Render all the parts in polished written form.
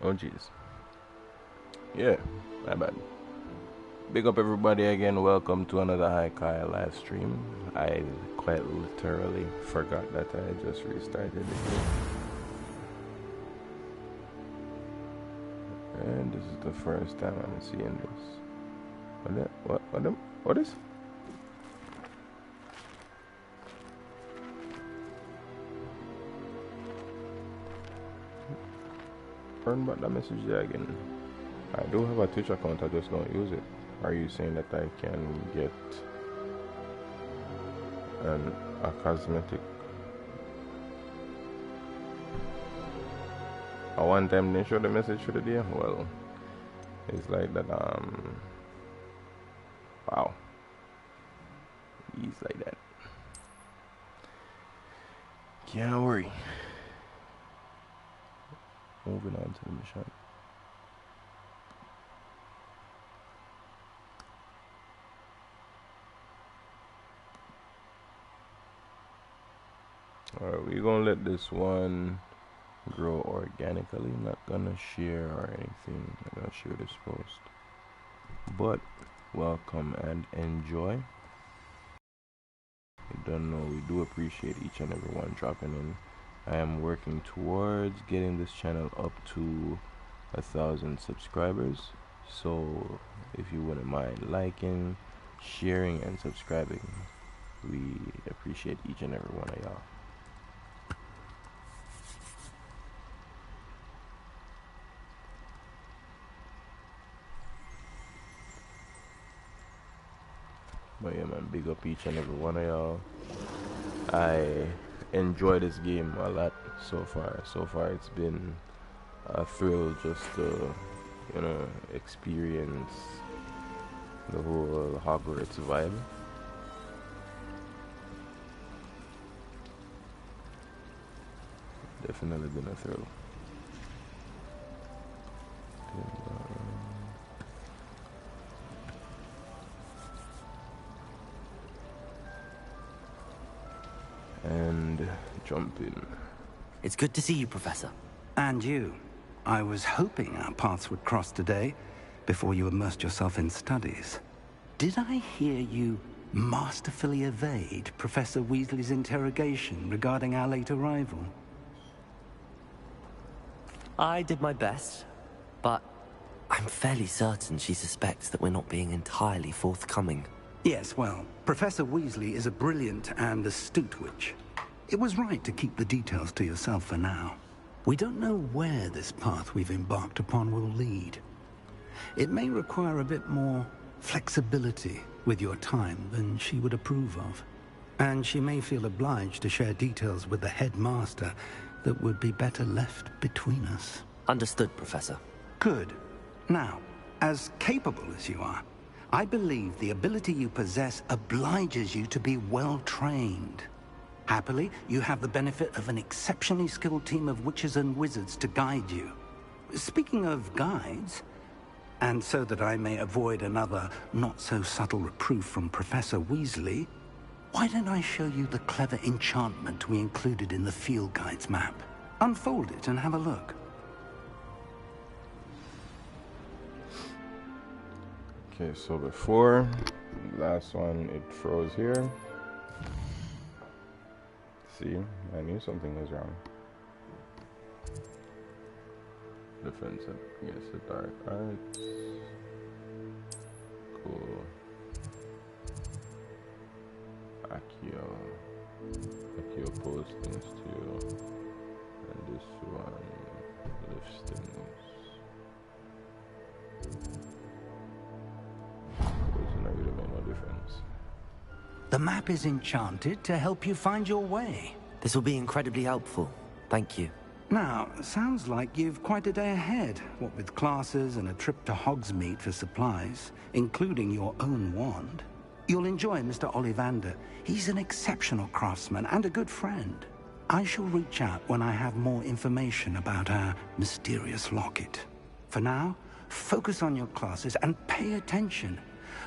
Oh jeez. Yeah, my bad. Big up everybody again. Welcome to another Hi13K live stream. I quite literally forgot that I just restarted the game. And this is the first time I'm seeing this. What is? Turn back the message there again. I do have a Twitch account, I just don't use it. Are you saying that I can get a cosmetic, a one-time they show the message for the day? Well, it's like that. Wow, he's like that. Can't worry. Moving on to the mission. Alright, we're gonna let this one grow organically. Not gonna share or anything. I'm gonna share this post. But welcome and enjoy. You don't know, we do appreciate each and every one dropping in. I am working towards getting this channel up to 1,000 subscribers. So if you wouldn't mind liking, sharing, and subscribing, we appreciate each and every one of y'all. But yeah, man, big up each and every one of y'all. I enjoy this game a lot so far. So far, it's been a thrill just to, you know, experience the whole Hogwarts vibe. Definitely been a thrill. And jump in. It's good to see you, Professor. And you. I was hoping our paths would cross today, before you immersed yourself in studies. Did I hear you masterfully evade Professor Weasley's interrogation regarding our late arrival? I did my best, but I'm fairly certain she suspects that we're not being entirely forthcoming. Yes, well, Professor Weasley is a brilliant and astute witch. It was right to keep the details to yourself for now. We don't know where this path we've embarked upon will lead. It may require a bit more flexibility with your time than she would approve of. And she may feel obliged to share details with the headmaster that would be better left between us. Understood, Professor. Good. Now, as capable as you are, I believe the ability you possess obliges you to be well-trained. Happily, you have the benefit of an exceptionally skilled team of witches and wizards to guide you. Speaking of guides, and so that I may avoid another not-so-subtle reproof from Professor Weasley, why don't I show you the clever enchantment we included in the field guide's map? Unfold it and have a look. Okay, so before last one, it froze here. See, I knew something was wrong. Defense against the dark arts. Cool. Accio opposed things to, and this one lifts things. Doesn't really make no difference. The map is enchanted to help you find your way. This will be incredibly helpful. Thank you. Now, sounds like you've quite a day ahead, what with classes and a trip to Hogsmeade for supplies, including your own wand. You'll enjoy Mr. Ollivander. He's an exceptional craftsman and a good friend. I shall reach out when I have more information about our mysterious locket. For now, focus on your classes and pay attention.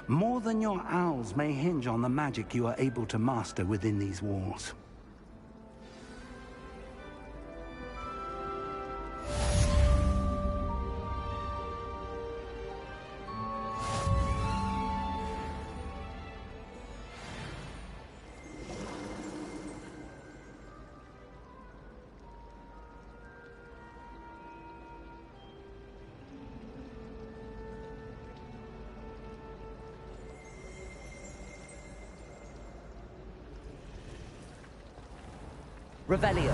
More than your owls may hinge on the magic you are able to master within these walls. Revelio.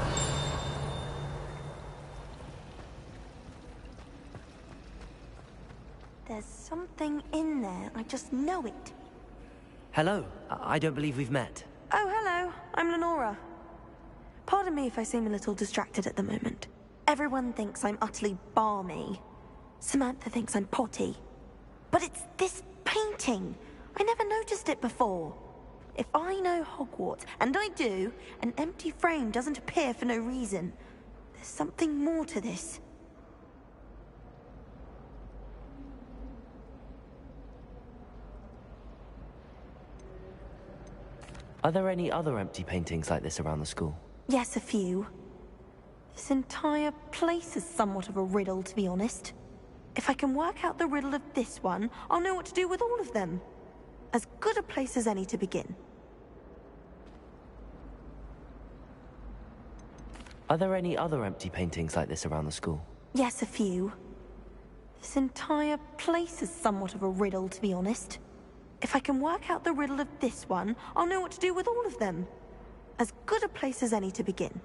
There's something in there. I just know it. Hello. I don't believe we've met. Oh, hello. I'm Lenora. Pardon me if I seem a little distracted at the moment. Everyone thinks I'm utterly balmy. Samantha thinks I'm potty. But it's this painting. I never noticed it before. If I know Hogwarts, and I do, an empty frame doesn't appear for no reason. There's something more to this. Are there any other empty paintings like this around the school? Yes, a few. This entire place is somewhat of a riddle, to be honest. If I can work out the riddle of this one, I'll know what to do with all of them. As good a place as any to begin. Are there any other empty paintings like this around the school? Yes, a few. This entire place is somewhat of a riddle, to be honest. If I can work out the riddle of this one, I'll know what to do with all of them. As good a place as any to begin.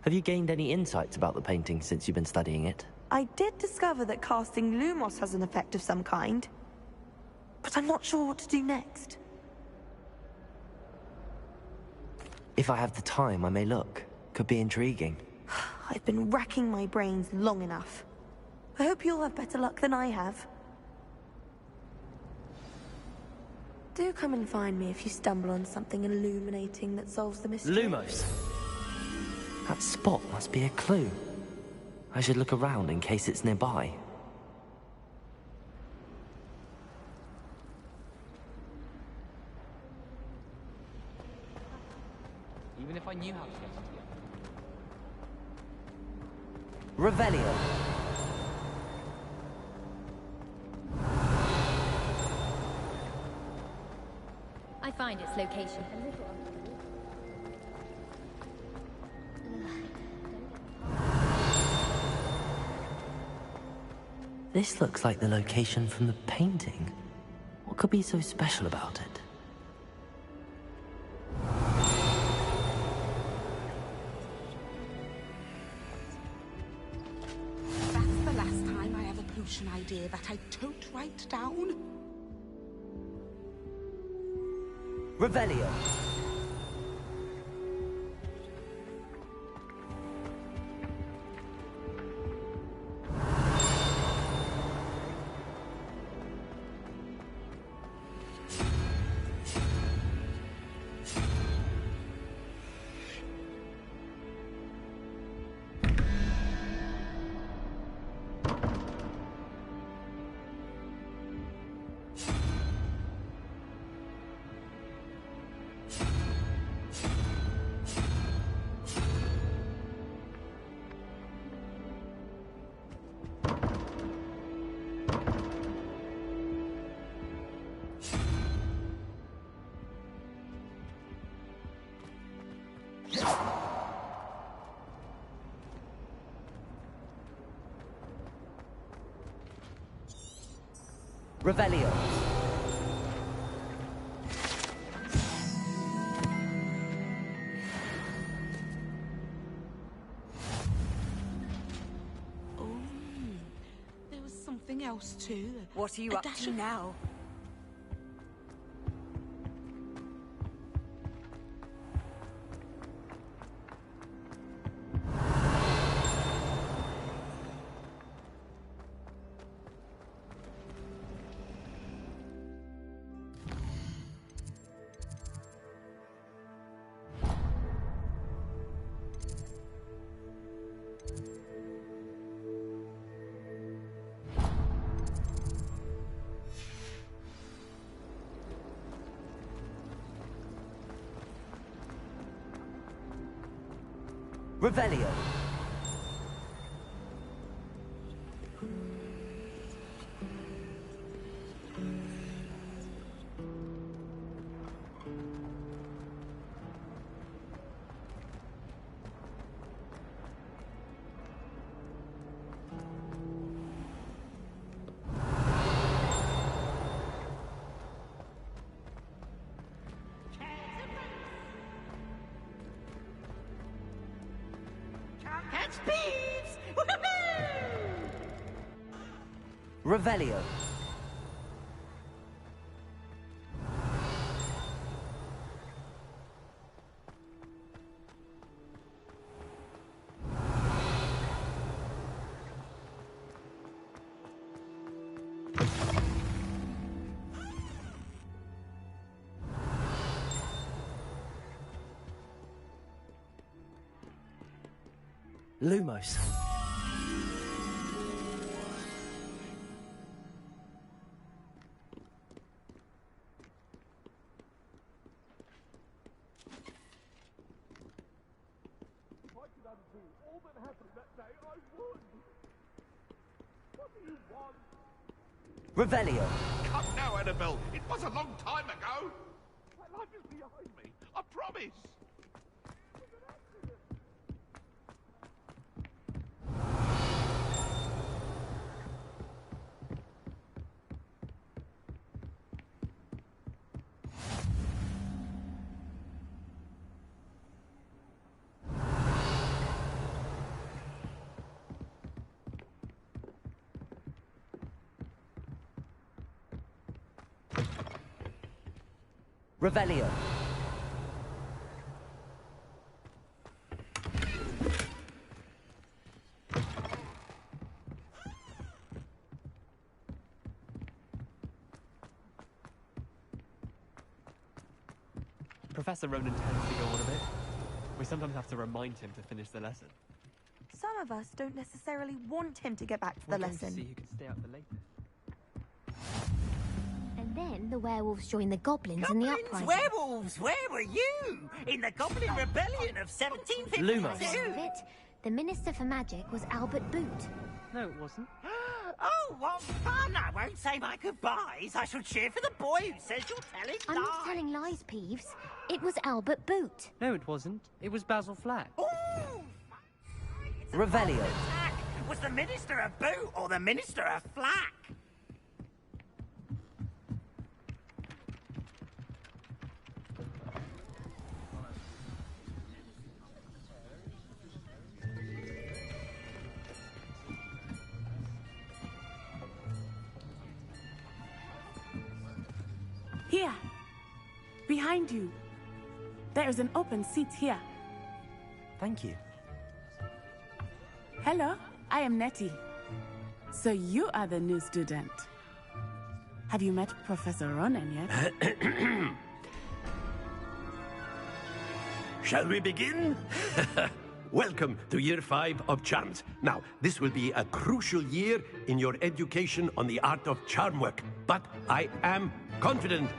Have you gained any insights about the painting since you've been studying it? I did discover that casting Lumos has an effect of some kind. But I'm not sure what to do next. If I have the time, I may look. Could be intriguing. I've been racking my brains long enough. I hope you'll have better luck than I have. Do come and find me if you stumble on something illuminating that solves the mystery. Lumos! That spot must be a clue. I should look around in case it's nearby. Even if I knew how to get it. Revelio. I find its location a little This looks like the location from the painting. What could be so special about it? That's the last time I have a potion idea that I don't write down. Revelio. Revelio. Oh, there was something else too. What are you A up dash to of- now? Revelio. Revelio. Lumos. Revelio. Come now, Annabelle. It was a long time ago. My life is behind me. I promise. Revelio. Professor Ronan tends to go on a bit. We sometimes have to remind him to finish the lesson. Some of us don't necessarily want him to get back to the We're going to lesson. see who can stay up the latest. And then the werewolves join the goblins in the uprising. Werewolves! Where were you? In the Goblin Rebellion of 1752? Lumos. Of it, the Minister for Magic was Albert Boot. No, it wasn't. Oh, what fun! I won't say my goodbyes. I shall cheer for the boy who says you're telling I'm lies. not telling lies, Peeves. It was Albert Boot. No, it wasn't. It was Basil Flack. Ooh! Revelio. Attack. Was the Minister a boot or the Minister a flack? Here. Behind you. There is an open seat here. Thank you. Hello, I am Nettie. So you are the new student. Have you met Professor Ronan yet? Shall we begin? Welcome to Year 5 of Charms. Now, this will be a crucial year in your education on the art of charm work. But I am confident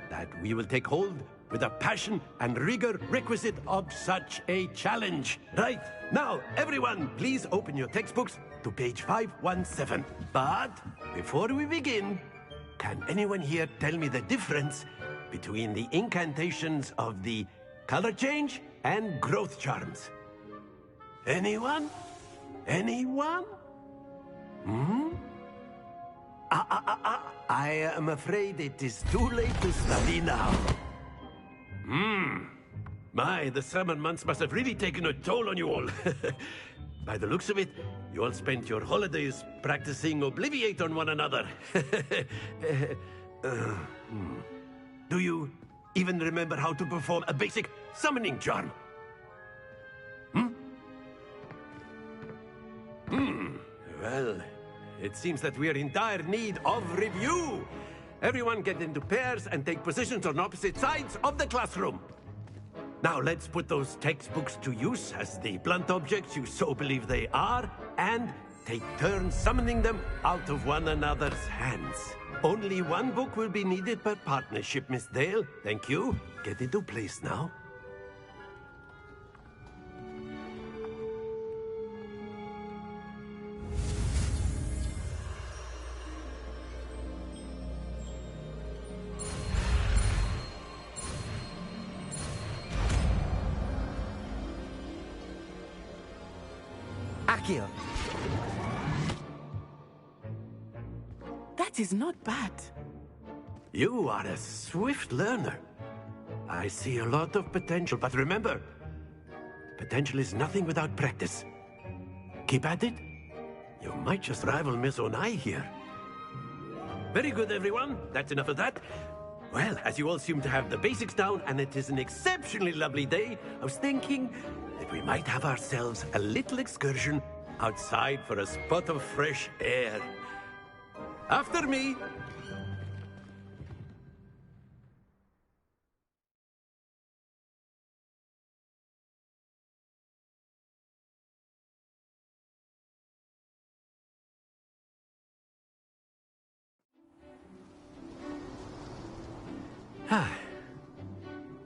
that we will take hold with a passion and rigor requisite of such a challenge. Right, now, everyone, please open your textbooks to page 517. But before we begin, can anyone here tell me the difference between the incantations of the color change and growth charms? Anyone? Anyone? I am afraid it is too late to study now. My, the summer months must have really taken a toll on you all. By the looks of it, you all spent your holidays practicing Obliviate on one another. Do you even remember how to perform a basic summoning charm? Well, it seems that we are in dire need of review. Everyone get into pairs and take positions on opposite sides of the classroom. Now let's put those textbooks to use as the blunt objects you so believe they are, and take turns summoning them out of one another's hands. Only one book will be needed per partnership, Miss Dale. Thank you. Get into place now. Accio. That is not bad. You are a swift learner. I see a lot of potential, but remember, potential is nothing without practice. Keep at it. You might just rival Miss Onai here. Very good, everyone. That's enough of that. Well, as you all seem to have the basics down, and it is an exceptionally lovely day, I was thinking that we might have ourselves a little excursion outside for a spot of fresh air. After me.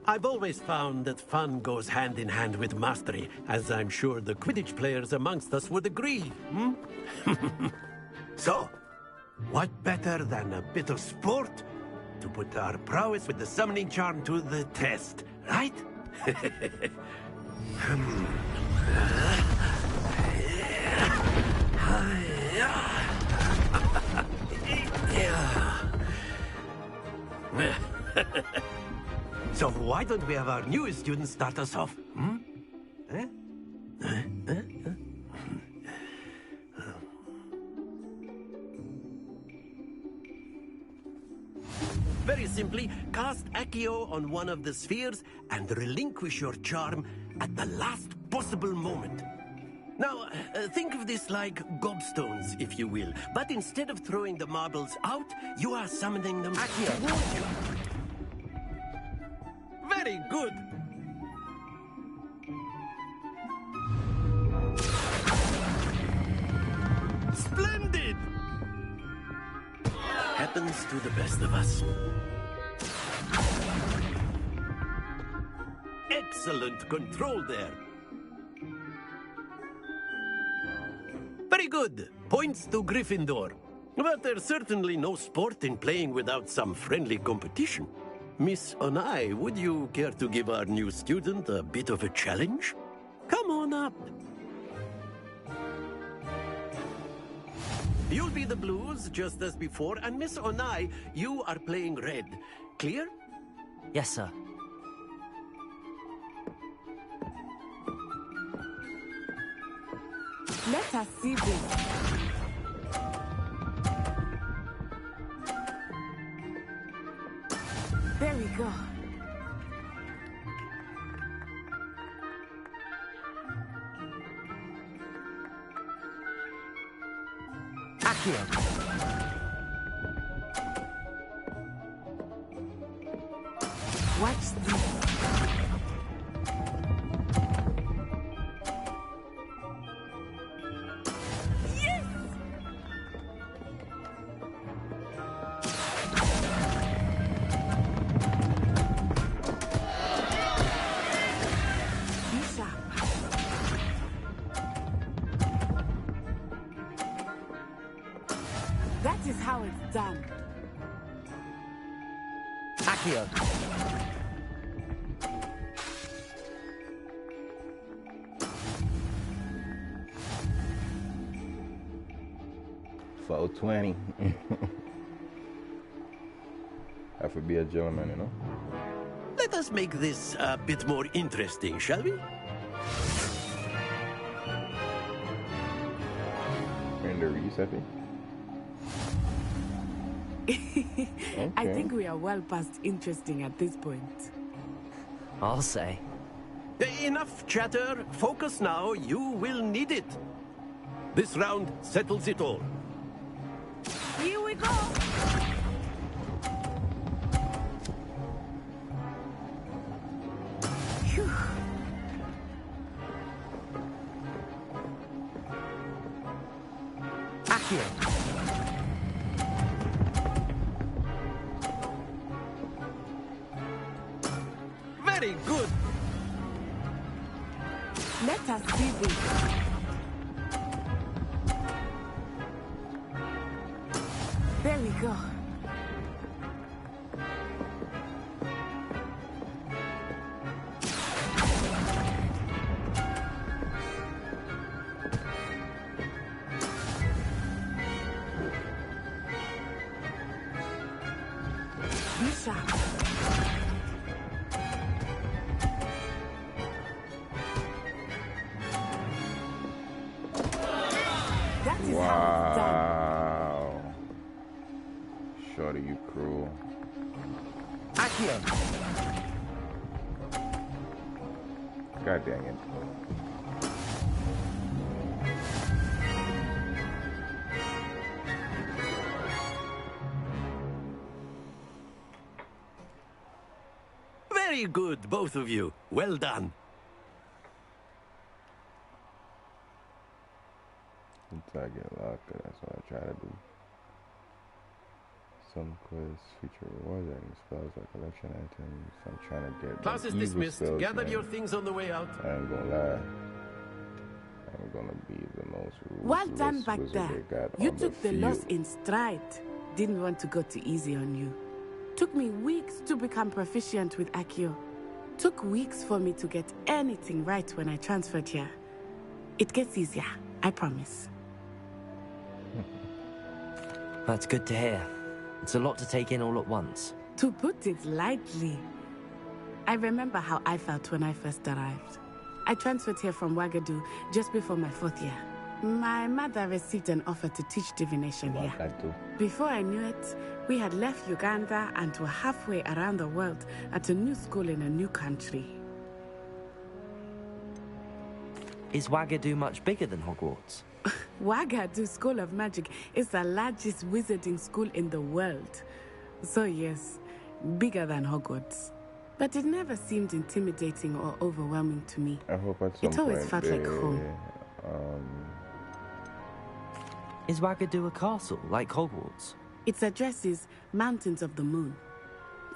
I've always found that fun goes hand in hand with mastery, as I'm sure the Quidditch players amongst us would agree. So, what better than a bit of sport to put our prowess with the summoning charm to the test, right? So why don't we have our newest student start us off? Very simply, cast Accio on one of the spheres and relinquish your charm at the last possible moment. Now, think of this like gobstones, if you will. But instead of throwing the marbles out, you are summoning them towards you. Very good. Splendid! Happens to the best of us. Excellent control there. Very good. Points to Gryffindor. But there's certainly no sport in playing without some friendly competition. Miss Onai, would you care to give our new student a bit of a challenge? Come on up. You'll be the blues, just as before, and Miss Onai, you are playing red. Clear? Yes, sir. Let us see this. There we go. Accio. Watch this. That is how it's done. Accio. Foul 20. Have to be a gentleman, you know? Let us make this a bit more interesting, shall we? In the Effie? Okay. I think we are well past interesting at this point. I'll say. Enough chatter. Focus now. You will need it. This round settles it all. Here we go. Phew. Accio. Very good. Let us see this. There we go. Be sharp. That is how it's done. Wow. you cruel. Accio! God dang it. Very good, both of you. Well done. Until I get locked, that's what I try to do. Some quests feature rewards and spells like collection items. I'm trying to get Class is evil dismissed. spells, Gather man. your things on the way out. I ain't gonna lie. I'm gonna be the most Well done ruthless back wizard there. they got You on took the field. loss in stride. Didn't want to go too easy on you. Took me weeks to become proficient with Accio. Took weeks for me to get anything right when I transferred here. It gets easier, I promise. That's good to hear. It's a lot to take in all at once. To put it lightly, I remember how I felt when I first arrived. I transferred here from Wagadu just before my 4th year. My mother received an offer to teach divination here. Before I knew it, we had left Uganda and were halfway around the world at a new school in a new country. Is Wagadu much bigger than Hogwarts? Wagadu School of Magic is the largest wizarding school in the world. So yes, bigger than Hogwarts. But it never seemed intimidating or overwhelming to me. I hope at some It always point felt like home. Is Wagadu a castle, like Hogwarts? Its address is Mountains of the Moon.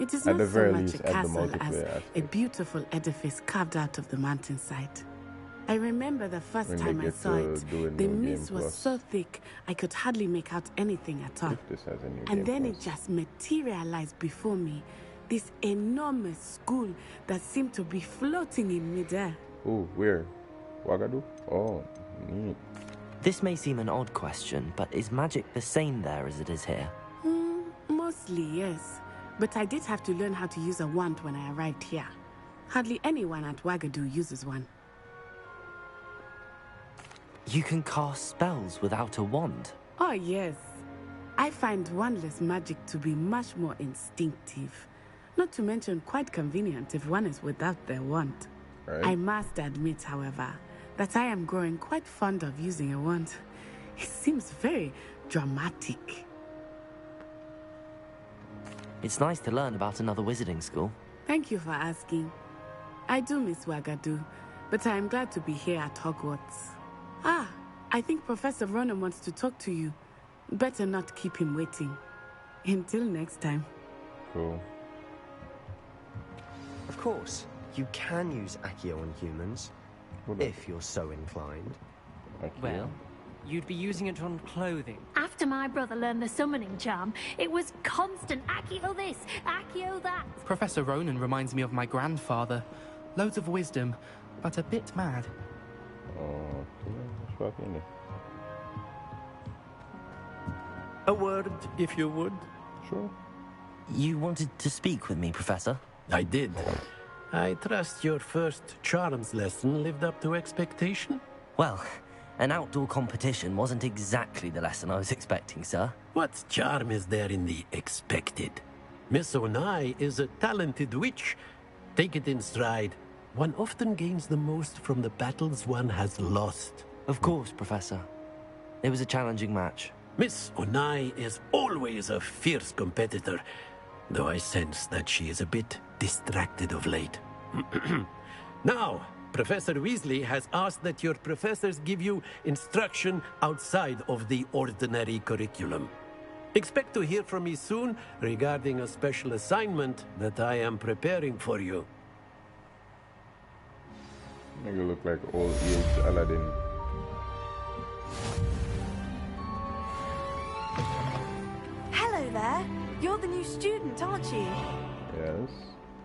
It is At not the so very much least, a at the castle as multiplayer a aspect. beautiful edifice carved out of the mountainside. I remember the first When they time I get saw to it, do a the new mist game was plus. so thick I could hardly make out anything at all. If this has a new And game then plus. it just materialized before me, this enormous school that seemed to be floating in midair. Ooh, where? Wagadu? Oh, neat. This may seem an odd question, but is magic the same there as it is here? Mostly, yes. But I did have to learn how to use a wand when I arrived here. Hardly anyone at Wagadu uses one. You can cast spells without a wand. Oh, yes. I find wandless magic to be much more instinctive. Not to mention quite convenient if one is without their wand. Right. I must admit, however, that I am growing quite fond of using a wand. It seems very dramatic. It's nice to learn about another wizarding school. Thank you for asking. I do miss Wagadu, but I am glad to be here at Hogwarts. Ah, I think Professor Ronan wants to talk to you. Better not keep him waiting. Until next time. Cool. Of course, you can use Accio on humans, if you're so inclined. Well, you'd be using it on clothing. After my brother learned the summoning charm, it was constant Accio this, Accio that. Professor Ronan reminds me of my grandfather. Loads of wisdom, but a bit mad. Oh, fucking. A word, if you would. Sure. You wanted to speak with me, Professor? I did. I trust your first charms lesson lived up to expectation? Well, an outdoor competition wasn't exactly the lesson I was expecting, sir. What charm is there in the expected? Miss Onai is a talented witch. Take it in stride. One often gains the most from the battles one has lost. Of course, Professor. It was a challenging match. Miss Onai is always a fierce competitor, though I sense that she is a bit distracted of late. Now, Professor Weasley has asked that your professors give you instruction outside of the ordinary curriculum. Expect to hear from me soon regarding a special assignment that I am preparing for you. Nigga look like old age Aladdin. Hello there. You're the new student, aren't you? Yes.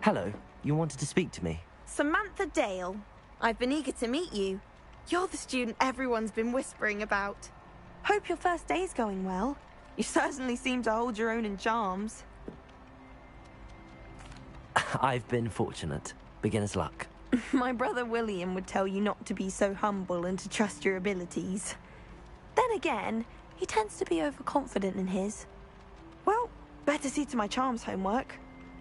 Hello. You wanted to speak to me? Samantha Dale. I've been eager to meet you. You're the student everyone's been whispering about. Hope your first day's going well. You certainly seem to hold your own in charms. I've been fortunate. Beginner's luck. My brother William would tell you not to be so humble and to trust your abilities. Then again, he tends to be overconfident in his. Well, Better see to my charms homework.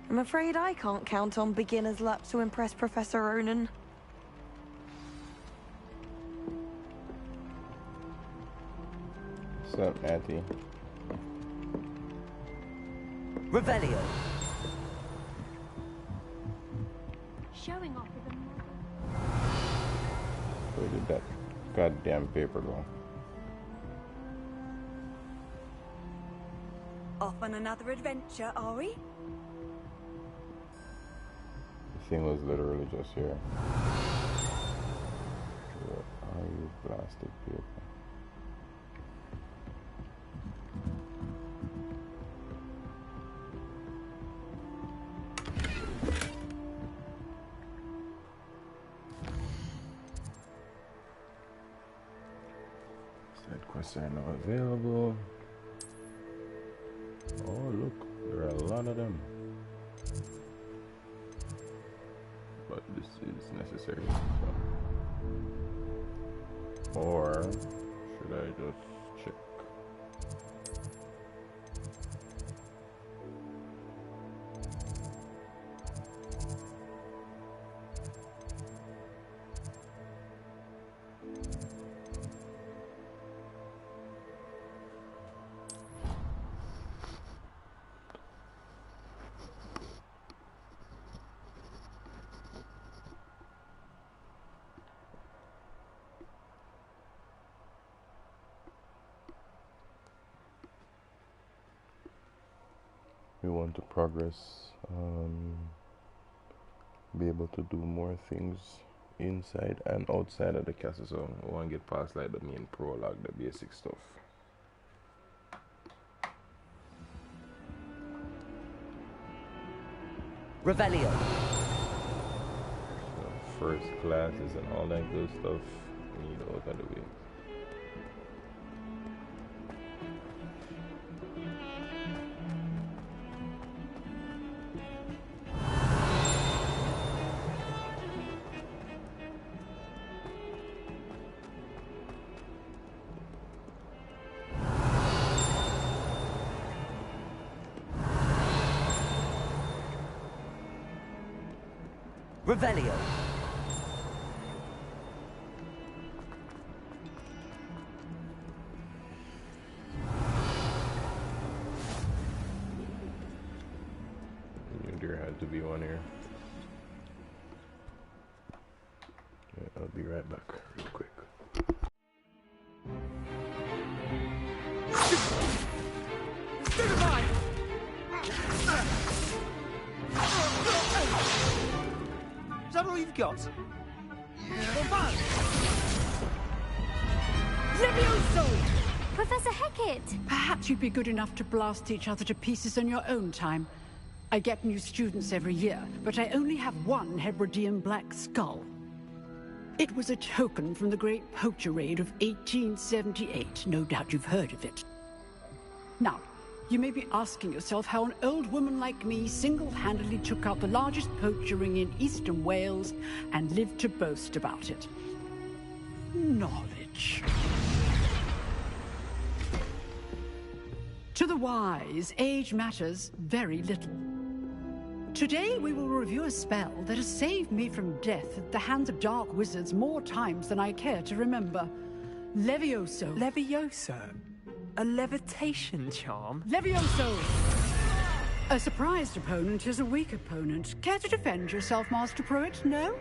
I'm afraid I can't count on beginner's luck to impress Professor Ronan. What's up, Auntie? Revelio. Showing off with a... Where did that goddamn paper go? Off on another adventure, are we? The thing was literally just here. Where are you, plastic paper? Side quests are now available. Oh look, there are a lot of them. But this is necessary. So. Or should I just check? We want to progress, be able to do more things inside and outside of the castle, so we want to get past like the main prologue, the basic stuff. Revelio. So first classes and all that good stuff, we need out of the way. Revelio. There had to be one here. Yeah, I'll be right back real quick. Is that all you've got? Levioso! Professor Hecat! Perhaps you'd be good enough to blast each other to pieces on your own time. I get new students every year, but I only have one Hebridean black skull. It was a token from the Great Poacher Raid of 1878. No doubt you've heard of it. Now, you may be asking yourself how an old woman like me single-handedly took out the largest poacher ring in eastern Wales and lived to boast about it. Knowledge. To the wise, age matters very little. Today we will review a spell that has saved me from death at the hands of dark wizards more times than I care to remember. Levioso. Levioso? A levitation charm? Levioso! A surprised opponent is a weak opponent. Care to defend yourself, Master Pruitt? No?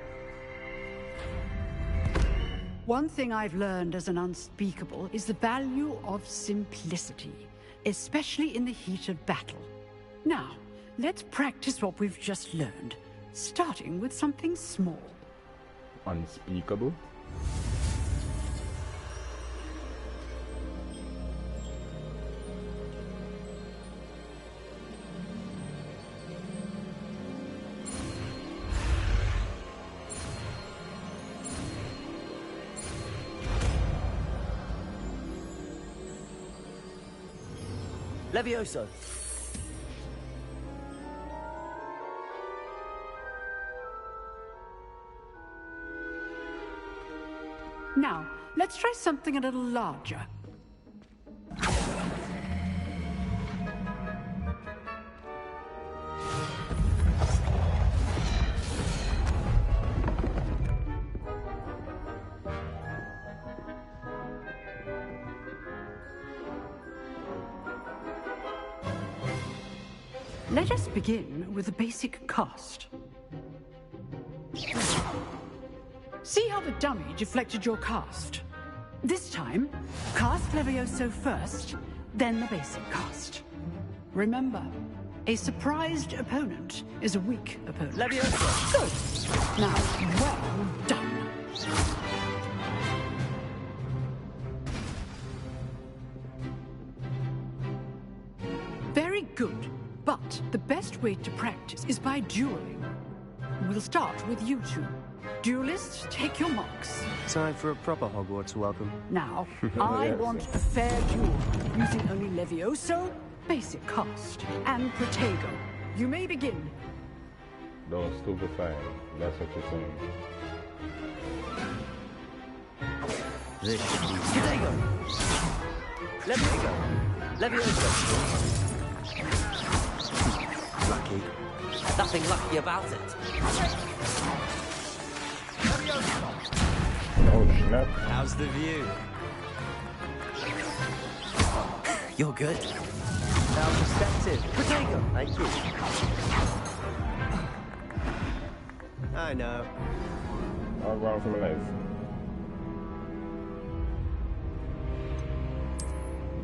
One thing I've learned as an unspeakable is the value of simplicity, especially in the heat of battle. Now, let's practice what we've just learned, starting with something small. Unspeakable? Levioso. Now, let's try something a little larger. Let us begin with the basic cast. See how the dummy deflected your cast? This time, cast Levioso first, then the basic cast. Remember, a surprised opponent is a weak opponent. Levioso! Good. Now, well done. Very good. But the best way to practice is by dueling. We'll start with you two. Duelists, take your marks. Time for a proper Hogwarts welcome. Now, I want a fair duel, using only Levioso, basic cast, and Protego. You may begin. Don't stupefy. That's what you're saying. This should be Protego! Levioso! lucky. Nothing lucky about it. Oh, snap. How's the view? You're good. Now perspective. Protego! Thank you. I know. I'll run for my life.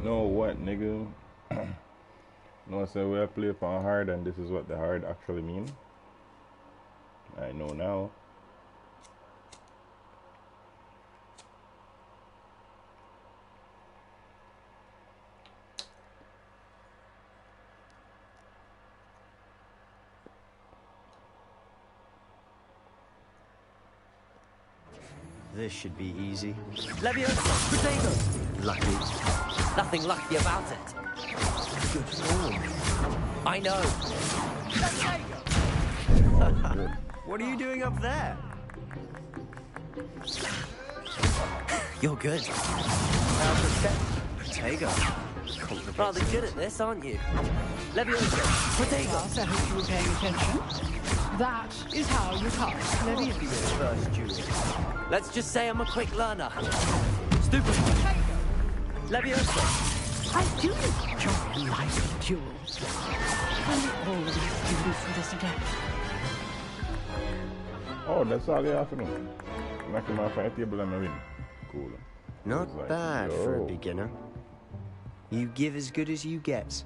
Know what, nigga? No, so we play upon hard, and this is what the hard actually mean. I know now. This should be easy. Levioso! Protego! Lucky. Nothing lucky about it. Good form. I know. What are you doing up there? You're good. Now Protego. Rather good at this, aren't you? Levioso! Protego! Class, I hope you were paying attention. That is how you cast Levioso. First duel. Let's just say I'm a quick learner. Stupid. Levioso! I do enjoy live duels. Can we always do for this attack? Oh, that's all you have to do. Knock him off a table and I win. Cool. Not Like, bad for a yo. beginner. You give as good as you get.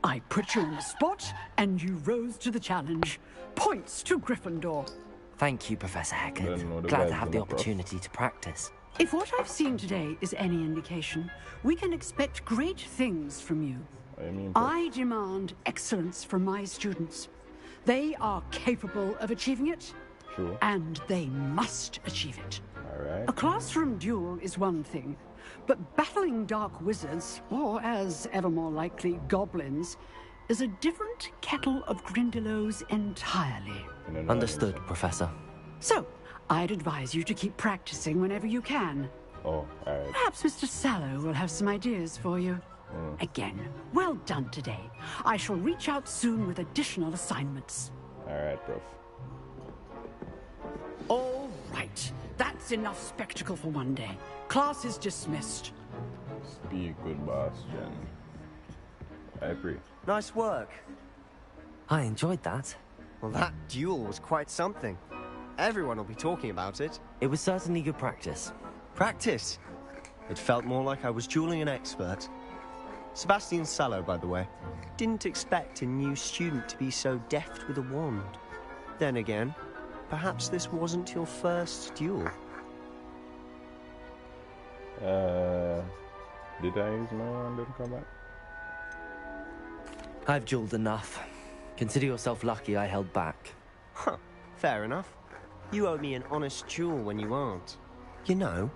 I put you on the spot, and you rose to the challenge. Points to Gryffindor. Thank you, Professor Heckett. Then the Glad guys to have in the the cross. opportunity to practice. If what I've seen today is any indication, we can expect great things from you. I demand excellence from my students. They are capable of achieving it, True. and they must achieve it. All right. A classroom duel is one thing, but battling dark wizards, or as ever more likely, goblins, is a different kettle of Grindylows entirely. Understood, Professor. So, I'd advise you to keep practicing whenever you can. Oh, alright. Perhaps Mr. Sallow will have some ideas for you. Again, well done today. I shall reach out soon with additional assignments. Alright, prof. All right. That's enough spectacle for one day. Class is dismissed. Speak good, boss, Jen. I agree. Nice work. I enjoyed that. Well, that duel was quite something. Everyone will be talking about it. It was certainly good practice. Practice? It felt more like I was dueling an expert. Sebastian Sallow, by the way. Didn't expect a new student to be so deft with a wand. Then again, perhaps this wasn't your first duel. Did I use my wand in combat? I've dueled enough. Consider yourself lucky I held back. Huh, fair enough. You owe me an honest duel when you aren't. You know,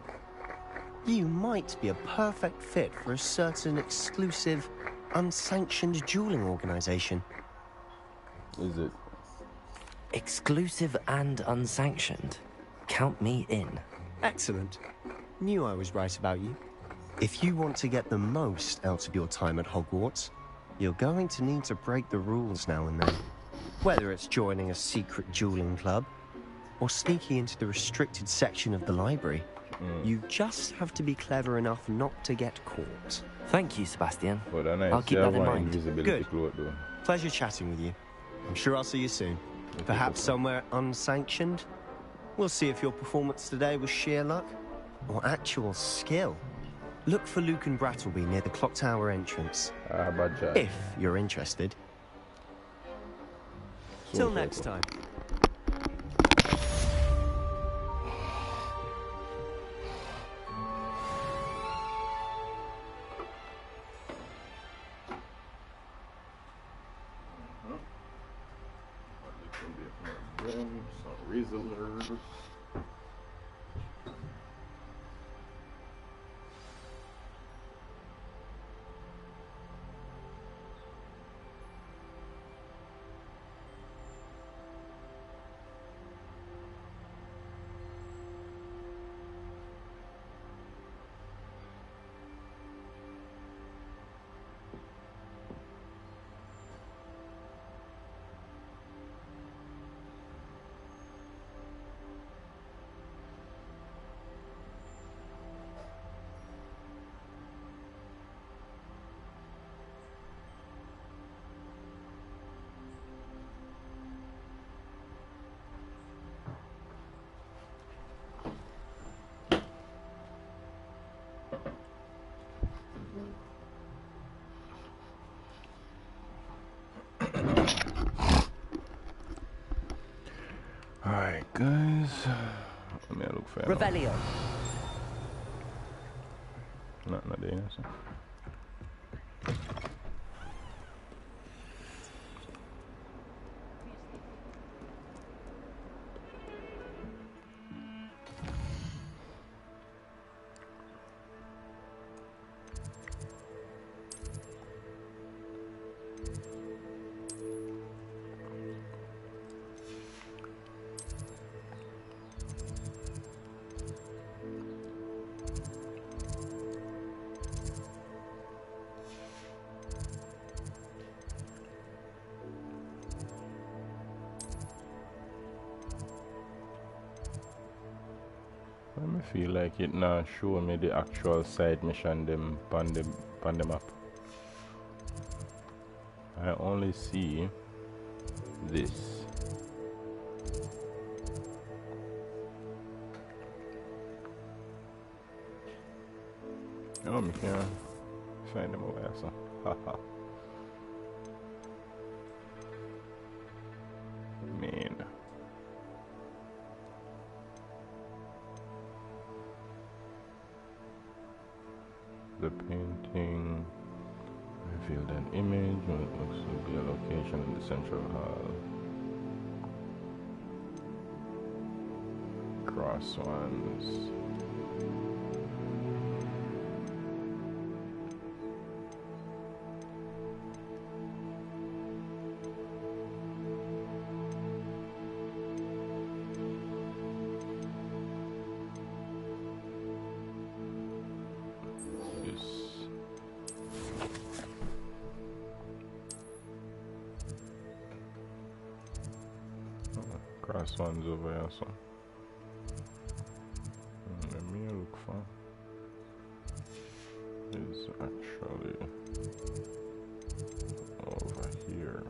you might be a perfect fit for a certain exclusive, unsanctioned dueling organization. Is it? Exclusive and unsanctioned. Count me in. Excellent. Knew I was right about you. If you want to get the most out of your time at Hogwarts, you're going to need to break the rules now and then. Whether it's joining a secret dueling club, or sneaking into the restricted section of the library. You just have to be clever enough not to get caught. Thank you, Sebastian. But nice. I'll keep that in mind. Invisibility cloak, though. Pleasure chatting with you. I'm sure I'll see you soon. Perhaps somewhere unsanctioned? We'll see if your performance today was sheer luck or actual skill. Look for Luke and Brattleby near the clock tower entrance. If you're interested. Till next time. Alright, guys. Let me look for Revelio. Not there, so. I feel like it now show me the actual side mission them on the map. I only see this. Oh, I can find them over there, so. Haha. Man. The painting revealed an image what looks to be a location in the central hall. Cross ones. Cross ones over here, so let me look for is actually over here.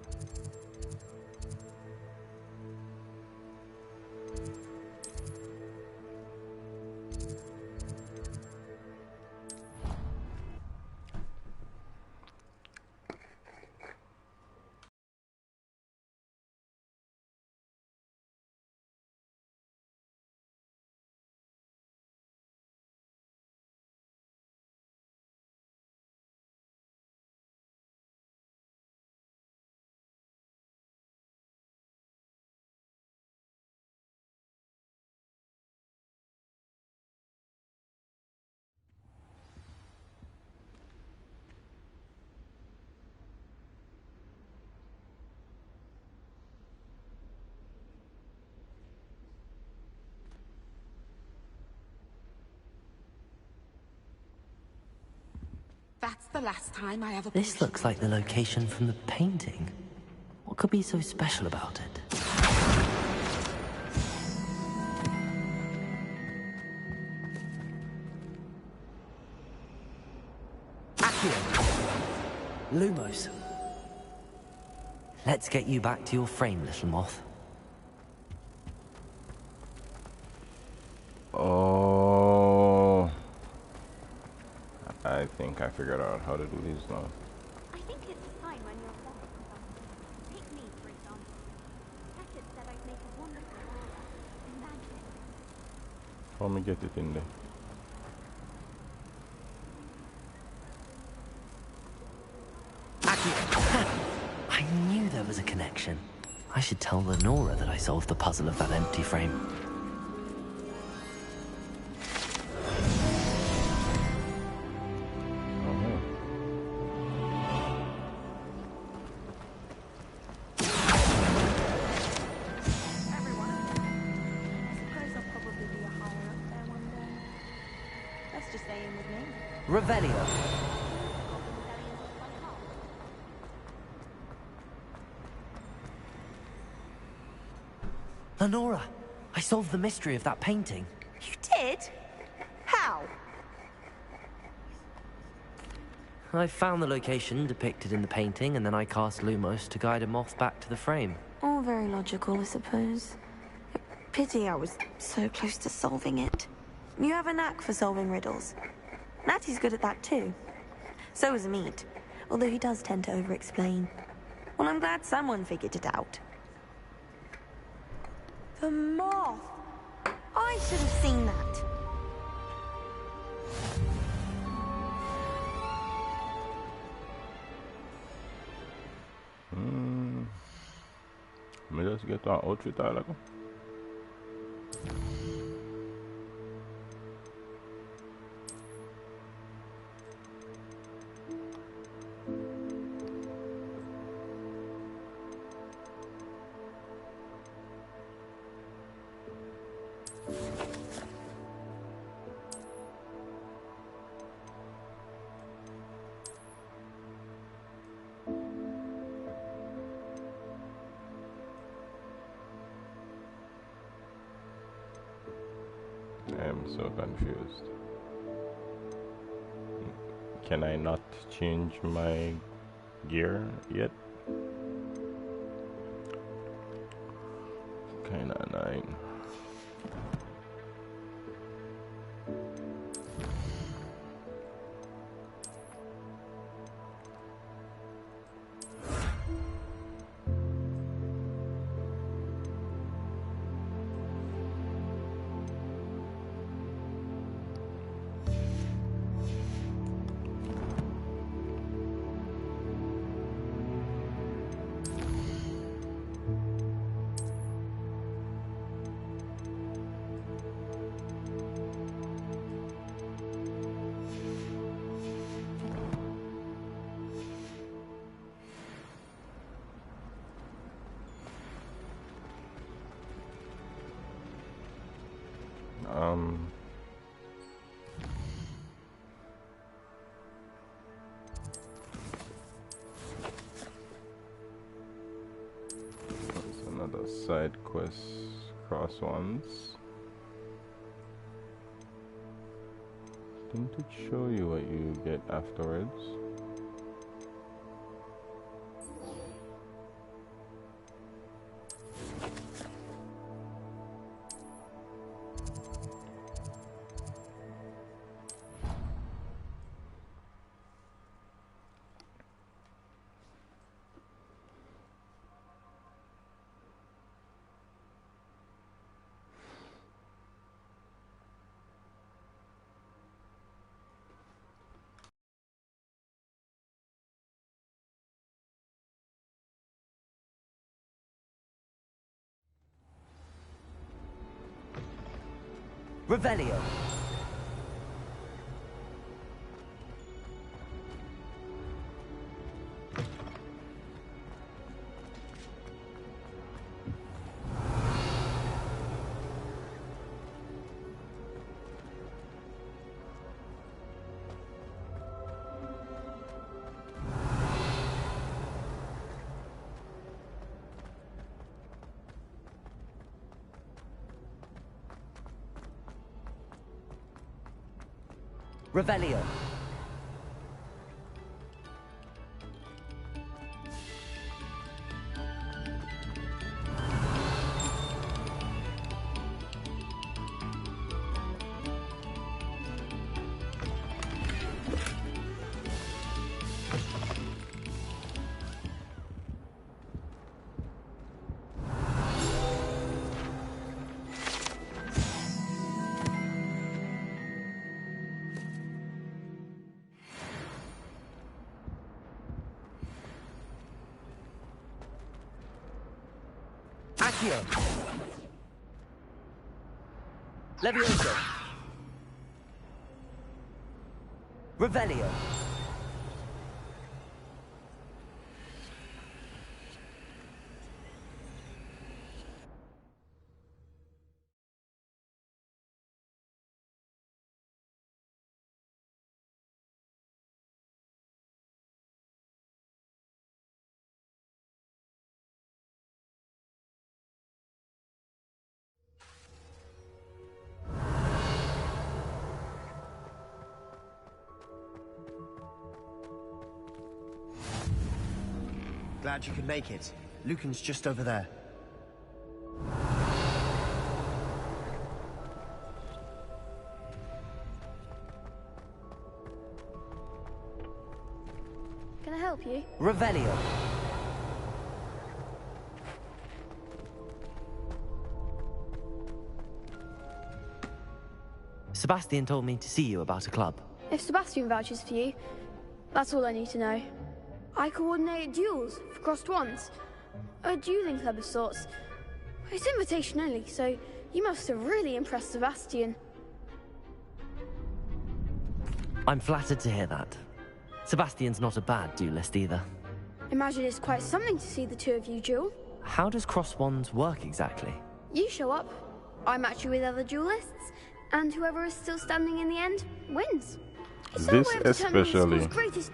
That's the last time I ever... This looks like the location from the painting. What could be so special about it? Accio! Lumos. Let's get you back to your frame, little moth. Oh, I think I figured out how to do this now. I think it's fine when you're born. Take me, for example. Hackett said I'd make a wonderful aura. Imagine. Let me get it in there. I knew there was a connection. I should tell Lenora that I solved the puzzle of that empty frame. Revelio. Lenora, I solved the mystery of that painting. You did? How? I found the location depicted in the painting, and then I cast Lumos to guide a moth back to the frame. All very logical, I suppose. Pity I was so close to solving it. You have a knack for solving riddles. Natty's good at that too. So is Amit, although he does tend to over-explain. Well, I'm glad someone figured it out. The moth! I should have seen that. Let me just get our outfit out. I am so confused. Can I not change my gear yet? Kinda annoying. There's another side quest, cross ones. Didn't it show you what you get afterwards? Revelio. Revelio. Accio! Levioso! Revelio! Glad you could make it. Lucan's just over there. Can I help you? Revelio! Sebastian told me to see you about a club. If Sebastian vouches for you, that's all I need to know. I coordinate duels for crossed wands. A dueling club of sorts. It's invitation only, so you must have really impressed Sebastian. I'm flattered to hear that. Sebastian's not a bad duelist either. Imagine it's quite something to see the two of you duel. How does cross wands work exactly? You show up, I match you with other duelists, and whoever is still standing in the end wins. This especially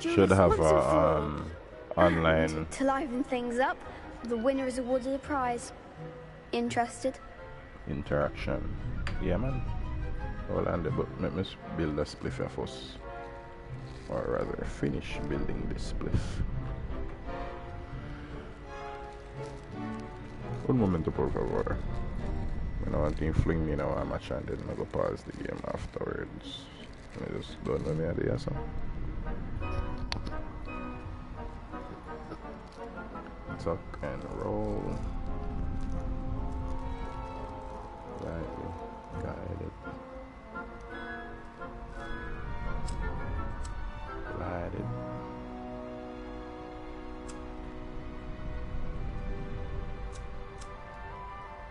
should have a online to liven things up, the winner is awarded a prize. Interested? interaction. Yeah, man. Hold on, but let me build a spliff here first, or rather finish building this spliff. Un momento, por favor. I don't want to fling me now. I'm match and then I go pause the game afterwards. I just don't know the idea, so. Tuck and roll. Lightly guided. Glided.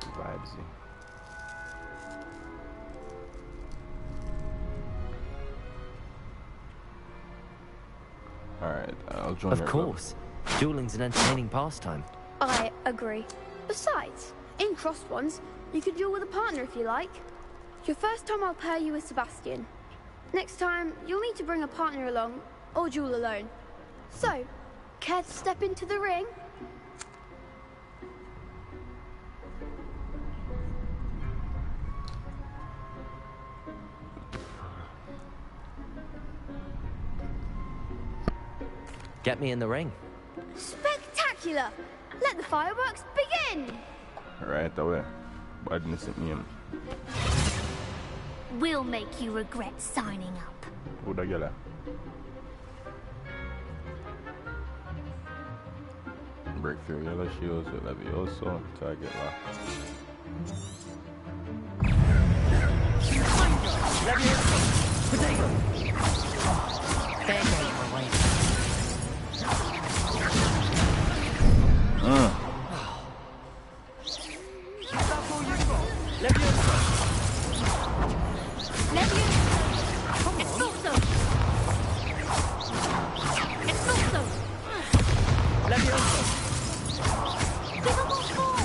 Vibesy. Alright, I'll join Of your course. Dueling's an entertaining pastime. I agree. Besides, in crossed ones, you could duel with a partner if you like. Your first time I'll pair you with Sebastian. Next time, you'll need to bring a partner along, or duel alone. So, care to step into the ring? Get me in the ring. Spectacular! Let the fireworks begin! Right away. Badness at me. We'll make you regret signing up. Who the yellow? Break through yellow shields with Levioso. Target lock. Levioso! Potato! There goes my way. That's all you've got? Levioso! Levioso! Come on! Expulso! Expulso! Levioso! Give him one more!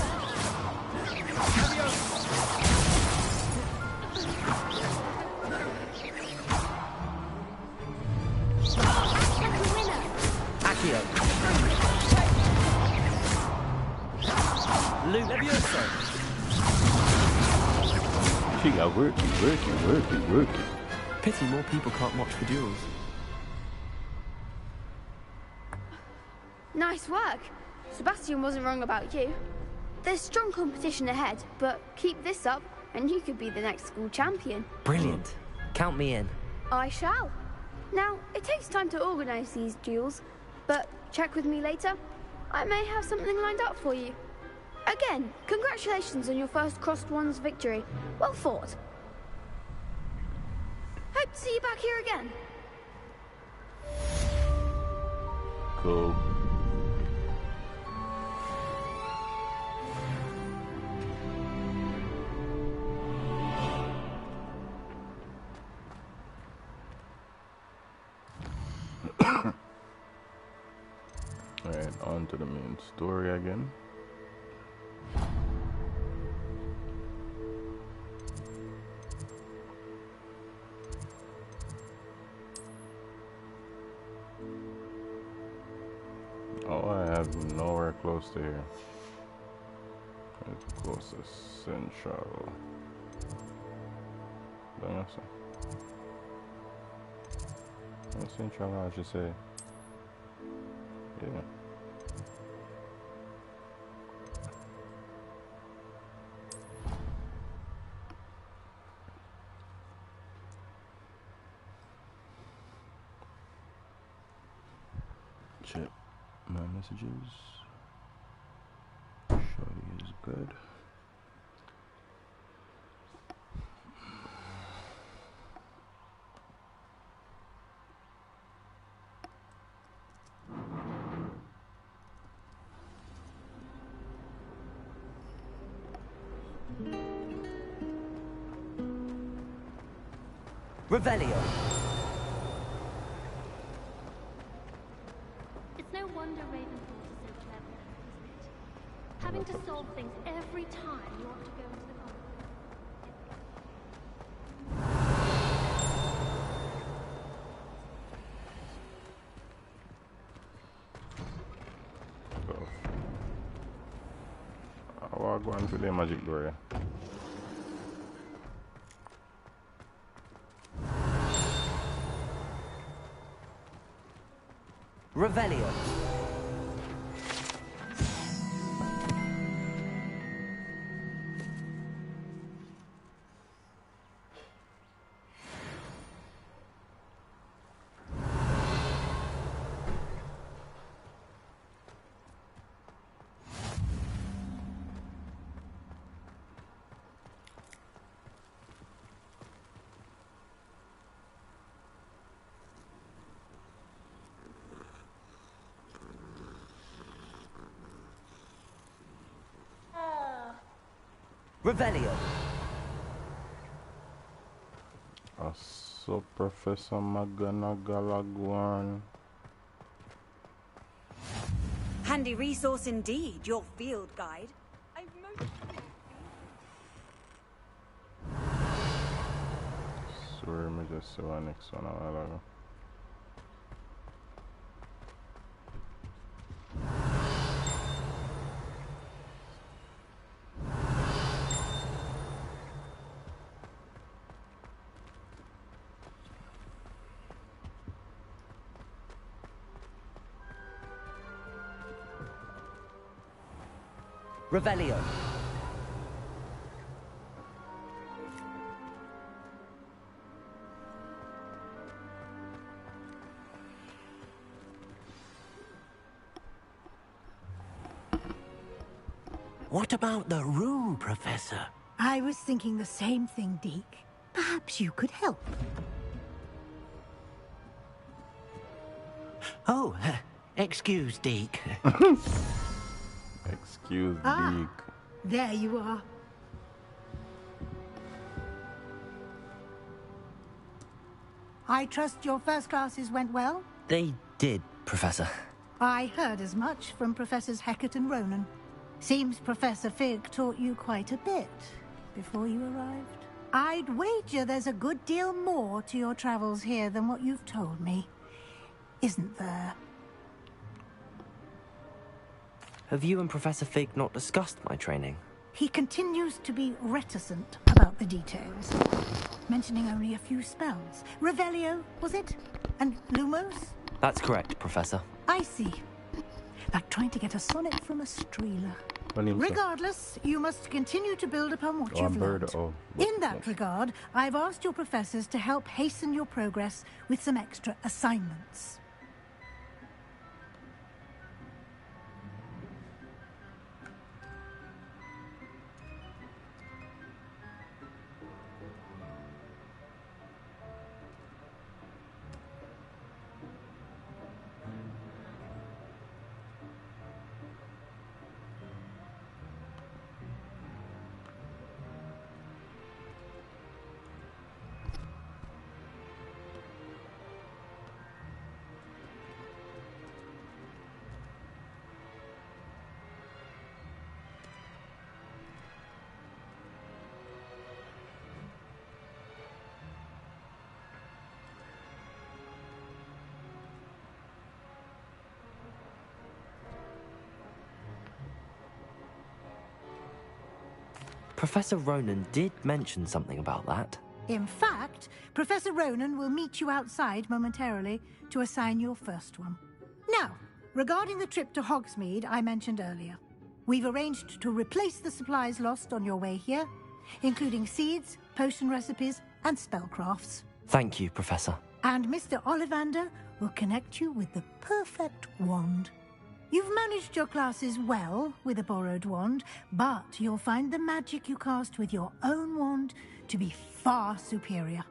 Levioso! Act like a winner! Accio! Luke Levioso! She got working. Pity more people can't watch the duels. Nice work. Sebastian wasn't wrong about you. There's strong competition ahead, but keep this up and you could be the next school champion. Brilliant. Count me in. I shall. Now, it takes time to organise these duels, but check with me later. I may have something lined up for you. Again, congratulations on your first crossed ones victory. Well fought. Hope to see you back here again. Cool. on to the main story again. Oh, I have nowhere close to here. It's close to Central. Don't know, so. Central, I should say. Yeah. Check my messages. Shorty is good. Revelio. It's no wonder Ravenford is so clever, isn't it? Having to solve things every time you want to go into the garden. So, I'll go into the magic door. Revelio. Revelio. So Professor McGonagall. Handy resource indeed, your field guide. Sorry, me just saw our next one a while ago. Revelio. What about the room, Professor? I was thinking the same thing, Deke. Perhaps you could help. Oh, excuse, Deke. Excuse Deke. There you are. I trust your first classes went well? They did, Professor. I heard as much from Professors Hecat and Ronan. Seems Professor Fig taught you quite a bit before you arrived. I'd wager there's a good deal more to your travels here than what you've told me. Isn't there? Have you and Professor Fig not discussed my training? He continues to be reticent about the details, mentioning only a few spells. Revelio, was it? And Lumos? That's correct, Professor. I see. Like trying to get a sonnet from a streeler. Regardless, you must continue to build upon what you've learned. In that regard, I've asked your professors to help hasten your progress with some extra assignments. Professor Ronan did mention something about that. In fact, Professor Ronan will meet you outside momentarily to assign your first one. Now, regarding the trip to Hogsmeade I mentioned earlier, we've arranged to replace the supplies lost on your way here, including seeds, potion recipes, and spellcrafts. Thank you, Professor. And Mr. Ollivander will connect you with the perfect wand. You've managed your classes well with a borrowed wand, but you'll find the magic you cast with your own wand to be far superior.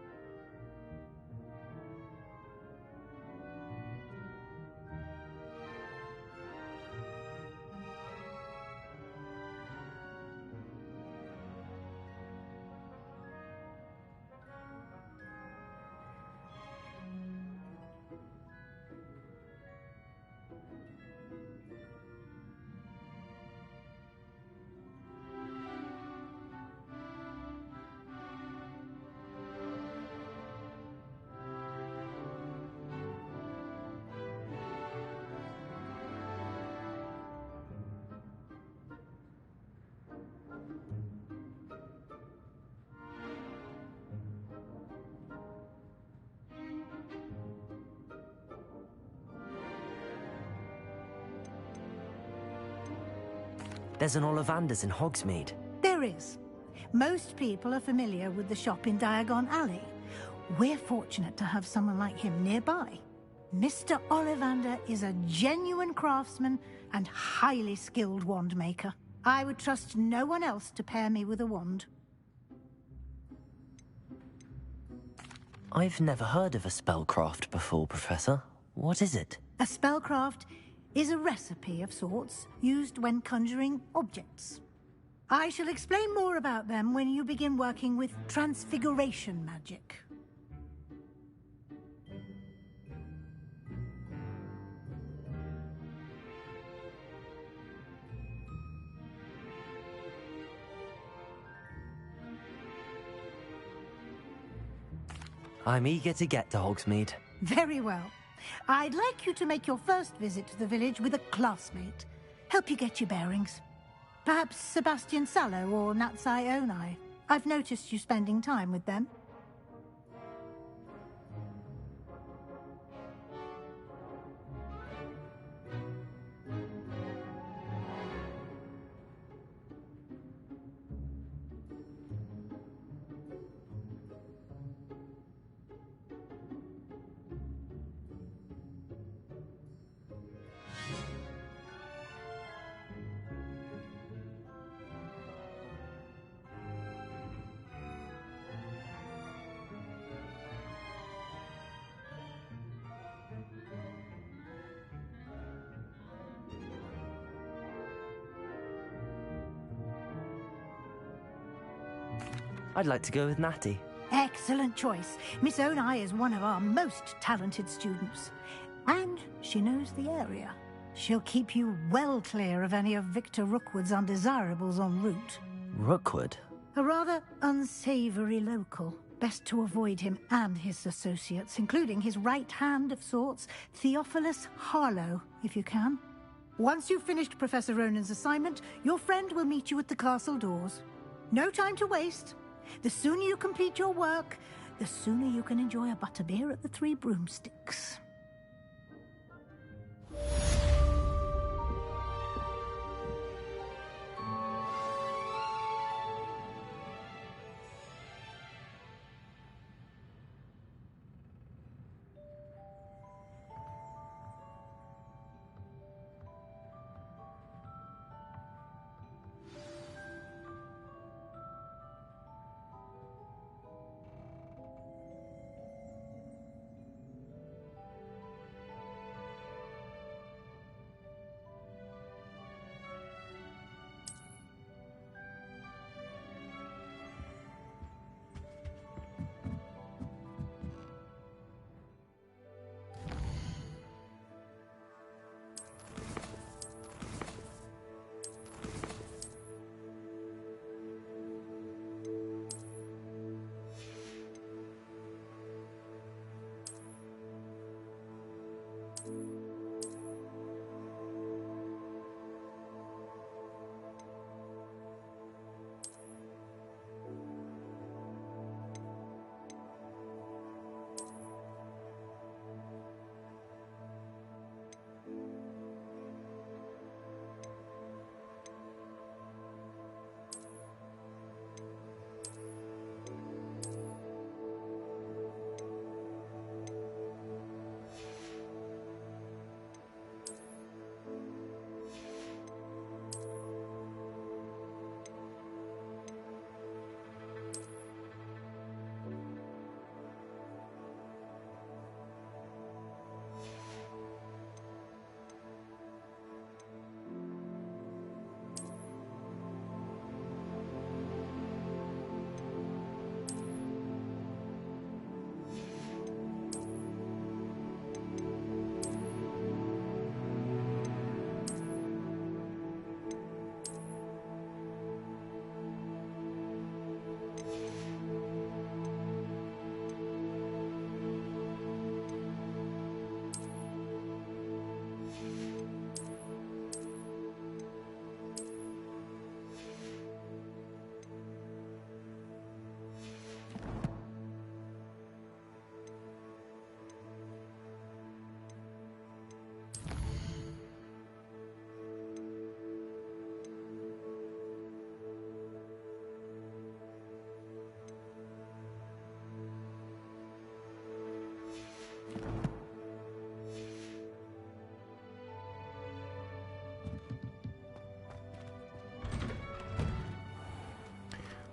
There's an Ollivander's in Hogsmeade. There is. Most people are familiar with the shop in Diagon Alley. We're fortunate to have someone like him nearby. Mr. Ollivander is a genuine craftsman and highly skilled wand maker. I would trust no one else to pair me with a wand. I've never heard of a spellcraft before, Professor. What is it? A spellcraft is a recipe of sorts used when conjuring objects. I shall explain more about them when you begin working with transfiguration magic. I'm eager to get to Hogsmeade. Very well. I'd like you to make your first visit to the village with a classmate. Help you get your bearings. Perhaps Sebastian Sallow or Natsai Onai. I've noticed you spending time with them. I'd like to go with Natty. Excellent choice. Miss Onai is one of our most talented students. And she knows the area. She'll keep you well clear of any of Victor Rookwood's undesirables en route. Rookwood? A rather unsavory local. Best to avoid him and his associates, including his right hand of sorts, Theophilus Harlow, if you can. Once you've finished Professor Ronan's assignment, your friend will meet you at the castle doors. No time to waste. The sooner you complete your work, the sooner you can enjoy a butterbeer at the Three Broomsticks.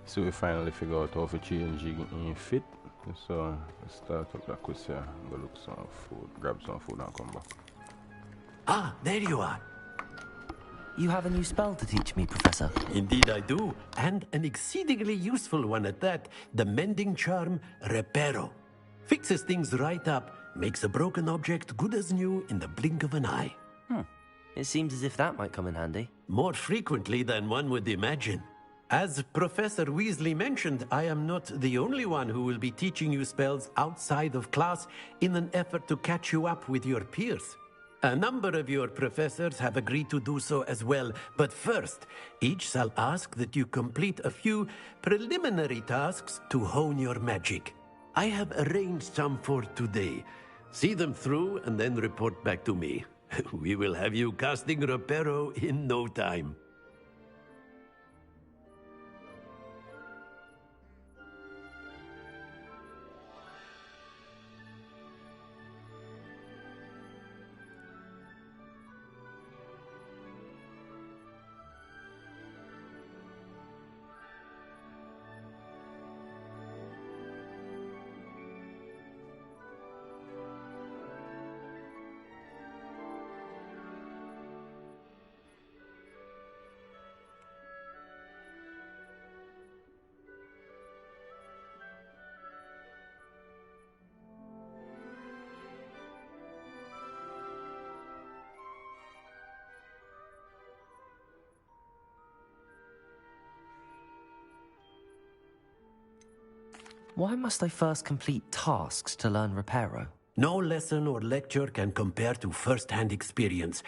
So we finally figure out how to change in fit. So let's start up that quest here. Go look some food, grab some food and come back. Ah, there you are. You have a new spell to teach me, Professor. Indeed I do, and an exceedingly useful one at that. The mending charm, Reparo. Fixes things right up, makes a broken object good as new in the blink of an eye. It seems as if that might come in handy. More frequently than one would imagine. As Professor Weasley mentioned, I am not the only one who will be teaching you spells outside of class in an effort to catch you up with your peers. A number of your professors have agreed to do so as well, but first, each shall ask that you complete a few preliminary tasks to hone your magic. I have arranged some for today. See them through and then report back to me. We will have you casting Reparo in no time. Why must I first complete tasks to learn Reparo? No lesson or lecture can compare to first-hand experience,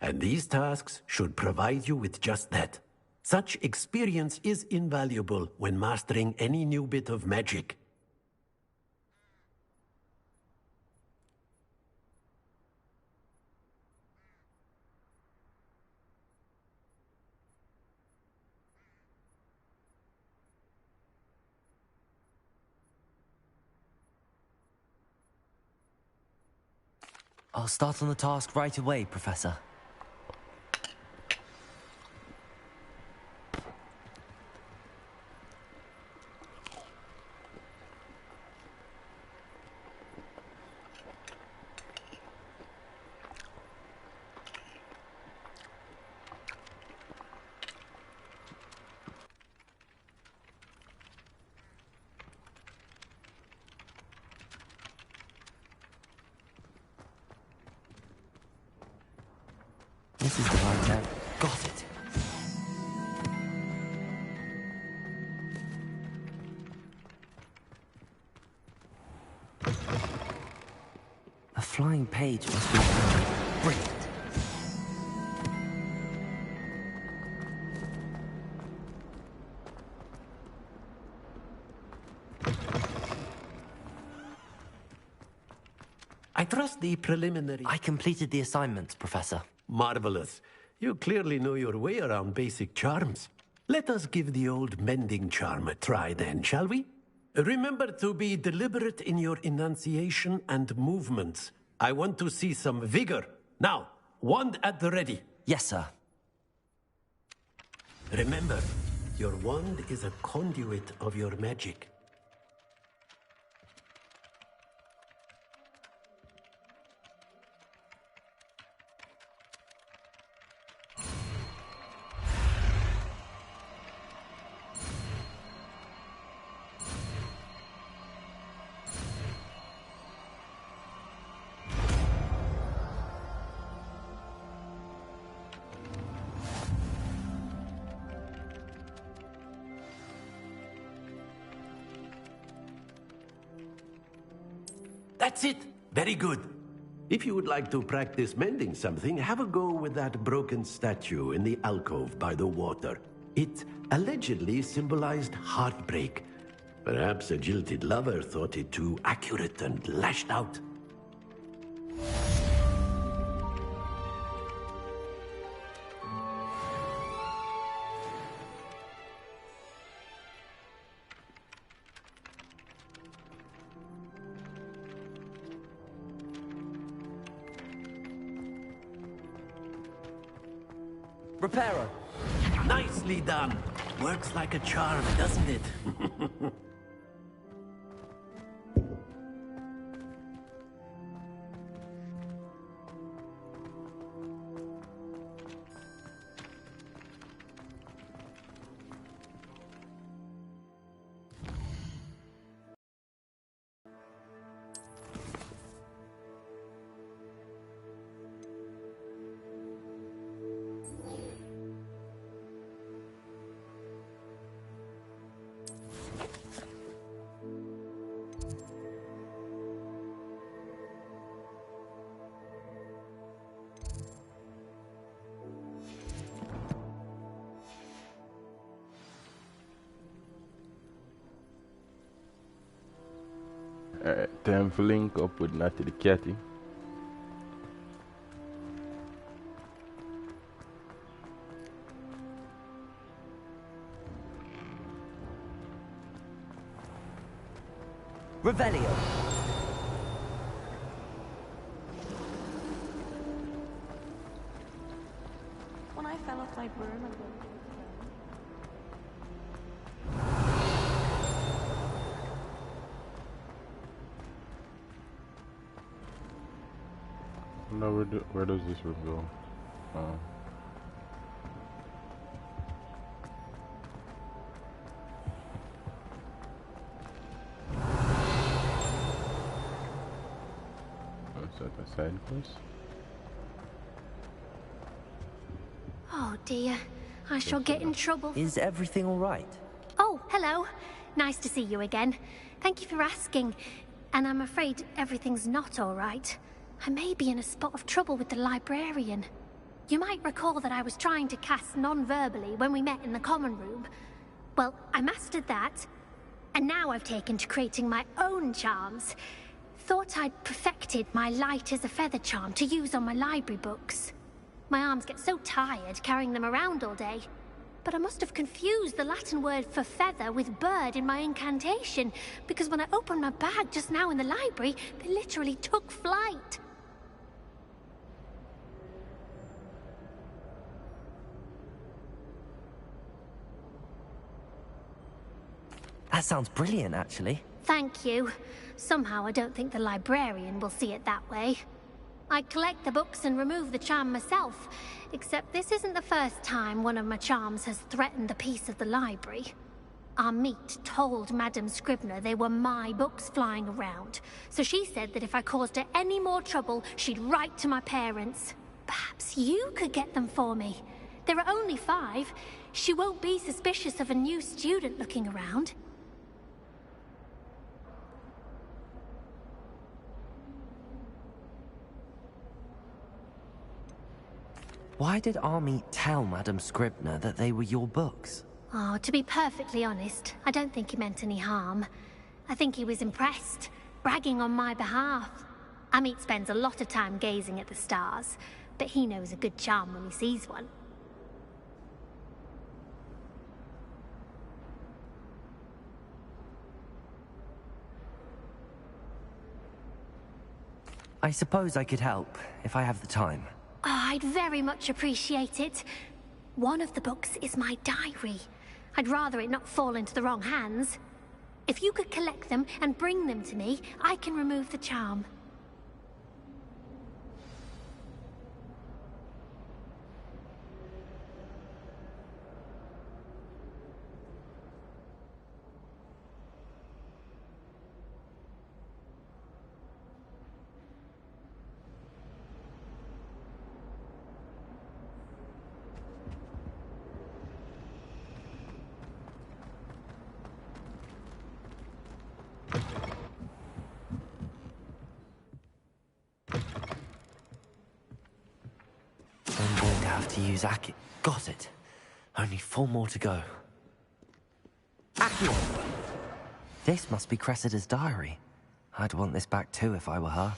and these tasks should provide you with just that. Such experience is invaluable when mastering any new bit of magic. I'll start on the task right away, Professor. This is the right tab. Got it. A flying page must be brilliant. I trust the preliminary... I completed the assignments, Professor. Marvelous. You clearly know your way around basic charms. Let us give the old mending charm a try then, shall we? Remember to be deliberate in your enunciation and movements. I want to see some vigor. Now, wand at the ready. Yes, sir. Remember, your wand is a conduit of your magic. That's it. Very good. If you would like to practice mending something, have a go with that broken statue in the alcove by the water. It allegedly symbolized heartbreak. Perhaps a jilted lover thought it too accurate and lashed out. Reparo. Nicely done. Works like a charm, doesn't it? Alright, time for link up with Natty the Catty. Revelio. When I fell off my broom and No, where does this room go? Oh. Is that a side quest? Oh dear, I shall get in trouble. Is everything all right? Oh, hello. Nice to see you again. Thank you for asking. And I'm afraid everything's not all right. I may be in a spot of trouble with the librarian. You might recall that I was trying to cast non-verbally when we met in the common room. Well, I mastered that, and now I've taken to creating my own charms. Thought I'd perfected my light as a feather charm to use on my library books. My arms get so tired carrying them around all day. But I must have confused the Latin word for feather with bird in my incantation, because when I opened my bag just now in the library, they literally took flight. That sounds brilliant, actually. Thank you. Somehow I don't think the librarian will see it that way. I collect the books and remove the charm myself, except this isn't the first time one of my charms has threatened the peace of the library. Our meet told Madame Scribner they were my books flying around, so she said that if I caused her any more trouble, she'd write to my parents. Perhaps you could get them for me. There are only 5. She won't be suspicious of a new student looking around. Why did Army tell Madame Scribner that they were your books? Oh, to be perfectly honest, I don't think he meant any harm. I think he was impressed, bragging on my behalf. Amit spends a lot of time gazing at the stars, but he knows a good charm when he sees one. I suppose I could help, if I have the time. Oh, I'd very much appreciate it. One of the books is my diary. I'd rather it not fall into the wrong hands. If you could collect them and bring them to me, I can remove the charm. I'm going to have to use Aki. Got it. Only 4 more to go. Accio! This must be Cressida's diary. I'd want this back too if I were her.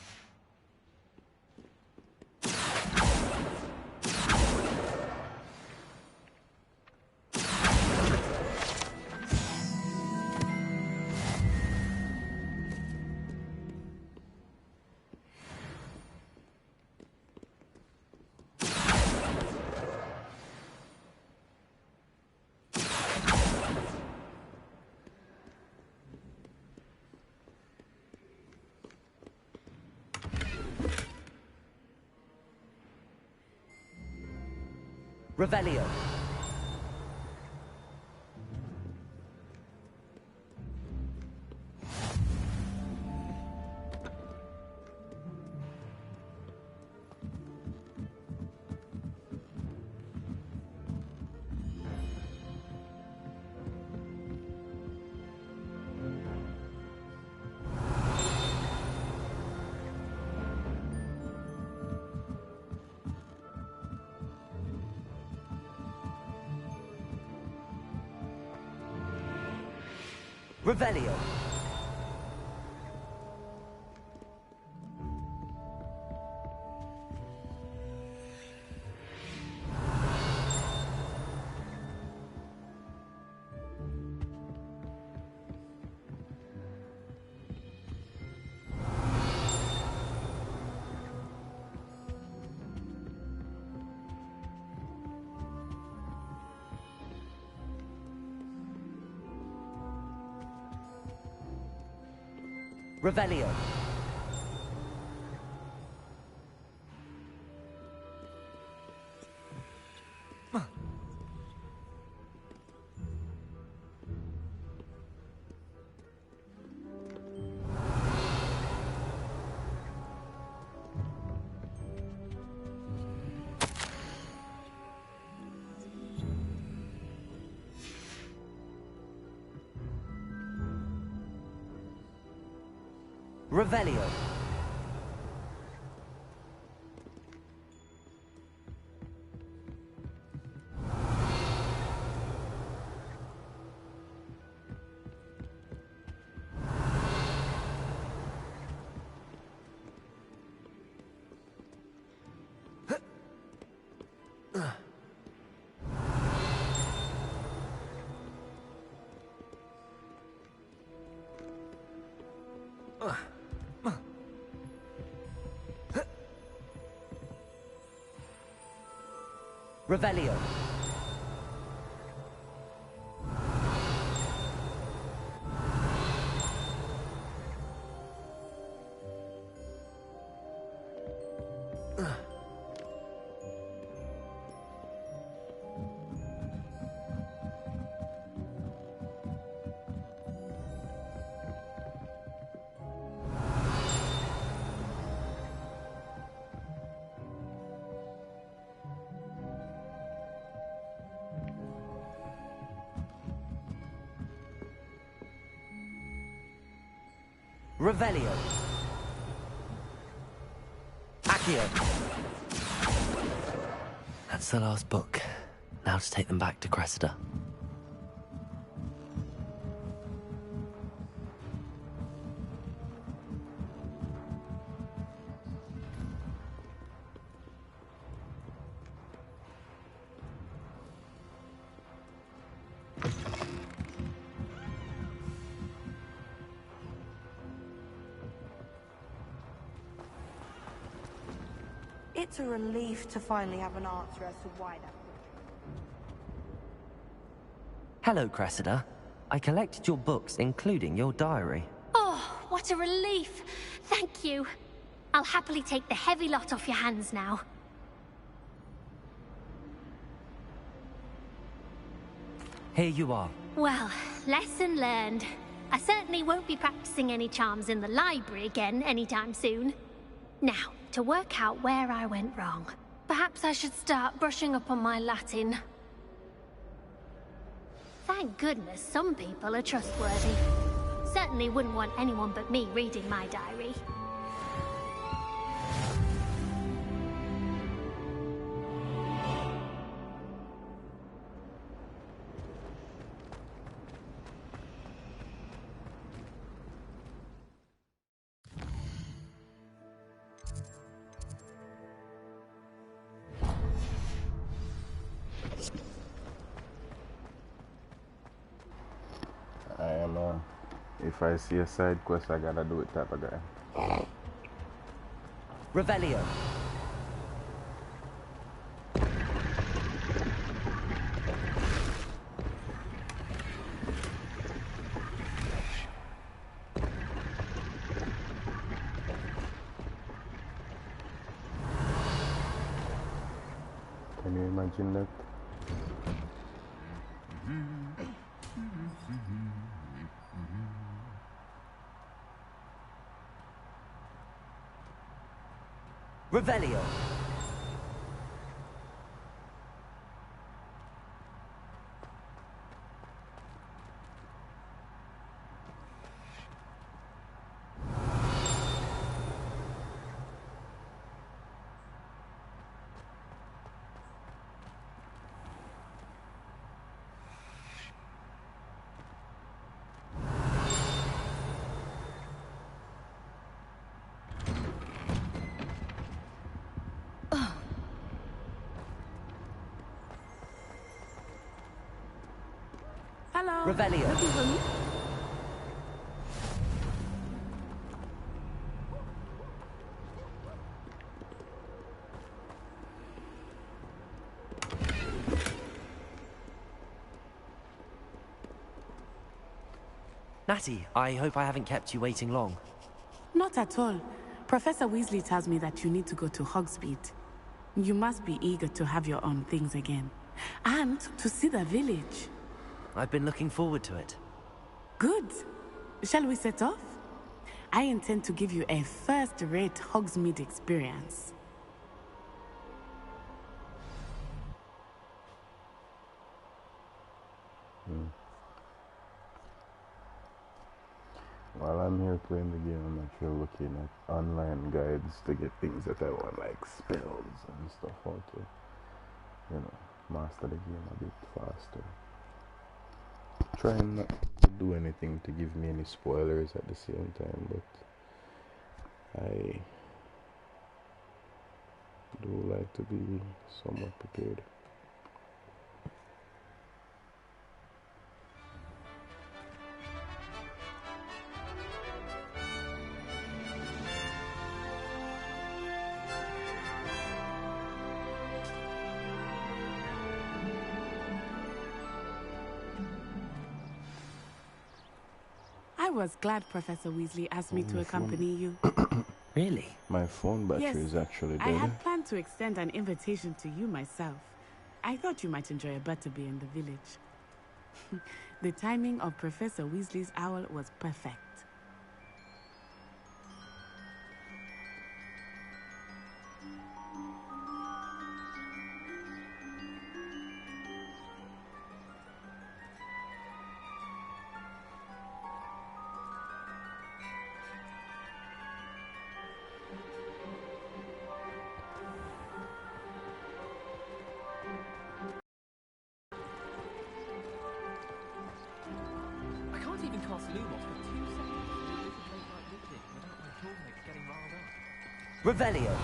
Revelio. Revelio. Revelio. Revelio. Revelio. Revelio. Accio. That's the last book. Now to take them back to Cressida. It's a relief to finally have an answer as to why that... Hello, Cressida. I collected your books, including your diary. Oh, what a relief. Thank you. I'll happily take the heavy lot off your hands now. Here you are. Well, lesson learned. I certainly won't be practicing any charms in the library again anytime soon. Now, to work out where I went wrong. Perhaps I should start brushing up on my Latin. Thank goodness some people are trustworthy. Certainly wouldn't want anyone but me reading my diary. If I see a side quest, I gotta do it type of guy. Revelio. Can you imagine that? Revelio. Hello. Revelio. Looking for me? Natty, I hope I haven't kept you waiting long. Not at all. Professor Weasley tells me that you need to go to Hogsmeade. You must be eager to have your own things again. And to see the village. I've been looking forward to it. Good. Shall we set off? I intend to give you a first-rate Hogsmeade experience. While I'm here playing the game, I'm actually looking at online guides to get things that I want, like spells and stuff, how to, you know, master the game a bit faster. Trying not to do anything to give me any spoilers at the same time, but I do like to be somewhat prepared. I was glad Professor Weasley asked me to accompany you. Really? My phone battery Yes, is actually I dead. had planned to extend an invitation to you myself. I thought you might enjoy a butterbeer in the village. The timing of Professor Weasley's owl was perfect. I can't even cast Lumos for 2 seconds. This is late night wizarding without my coolmates getting riled up. Revelio.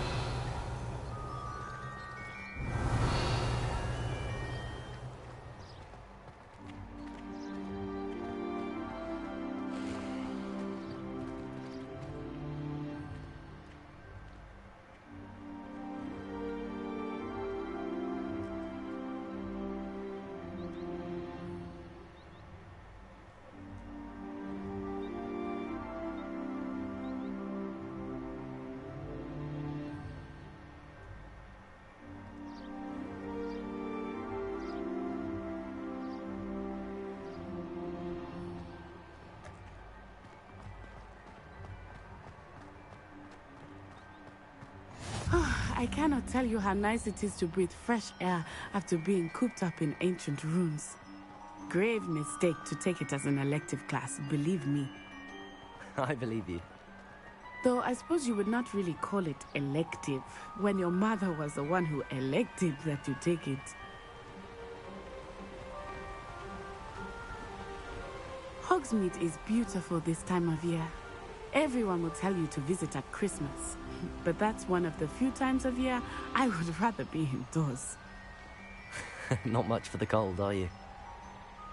I cannot tell you how nice it is to breathe fresh air after being cooped up in ancient ruins. Grave mistake to take it as an elective class, believe me. I believe you. Though I suppose you would not really call it elective when your mother was the one who elected that you take it. Hogsmeade is beautiful this time of year. Everyone will tell you to visit at Christmas, but that's one of the few times of year I would rather be indoors. Not much for the cold, are you?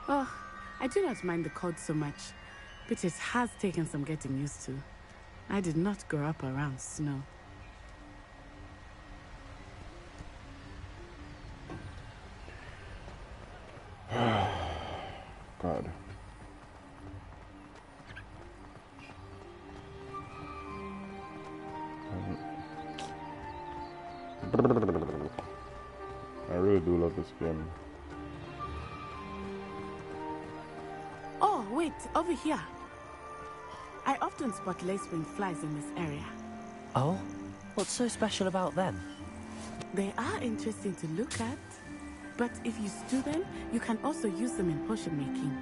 Oh, I do not mind the cold so much, but it has taken some getting used to. I did not grow up around snow. God. I really do love this game. Oh, wait, over here. I often spot lacewing flies in this area. Oh? What's so special about them? They are interesting to look at, but if you stew them, you can also use them in potion making.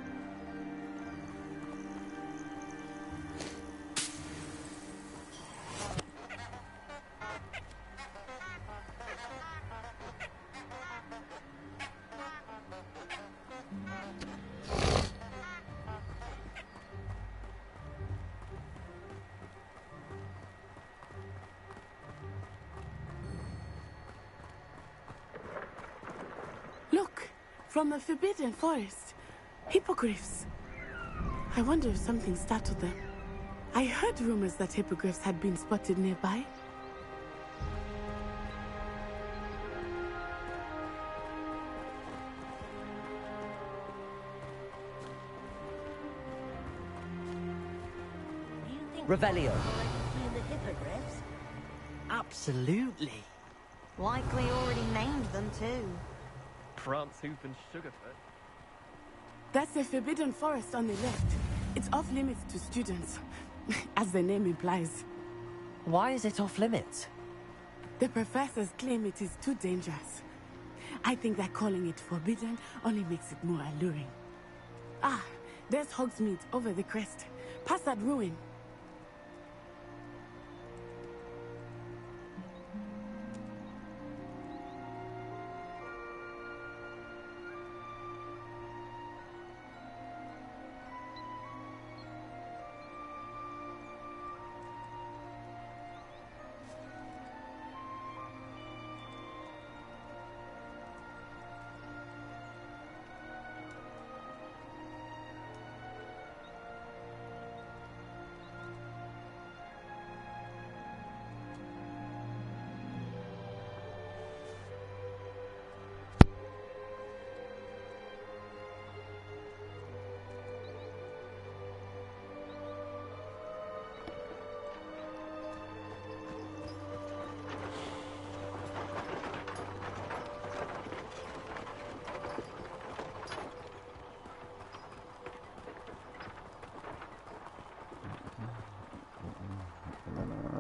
Look, from the Forbidden Forest. Hippogriffs. I wonder if something startled them. I heard rumors that hippogriffs had been spotted nearby. Revelio. The hippogriffs? Absolutely. Likely already named them too. Prance, Hoof, and Sugarfoot. That's the Forbidden Forest on the left. It's off limits to students, as the name implies. Why is it off limits? The professors claim it is too dangerous. I think that calling it forbidden only makes it more alluring. Ah, there's Hogsmeade over the crest. Past that ruin.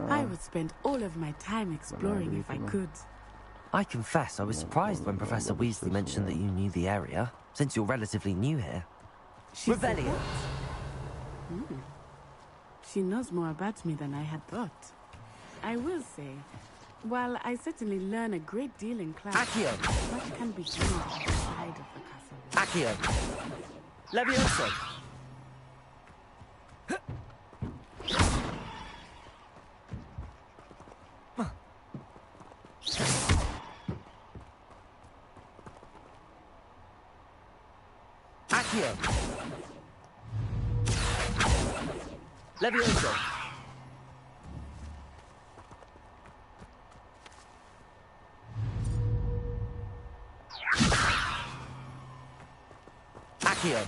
I would spend all of my time exploring if I could. I confess I was surprised when Professor Weasley mentioned that you knew the area, since you're relatively new here. Revelio! She knows more about me than I had thought. I will say, while I certainly learn a great deal in class, Accio! much can be gained outside of the castle. Accio! Levioso! Accio! Levioso! Accio!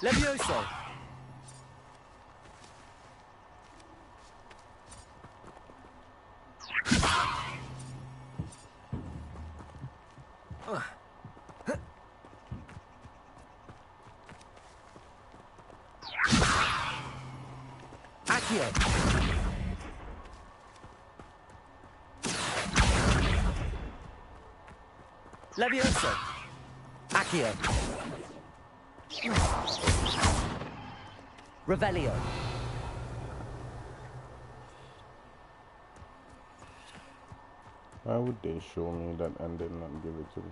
Levioso! Accio! Levioso! Accio! Revelio! Why would they show me that and then not give it to me?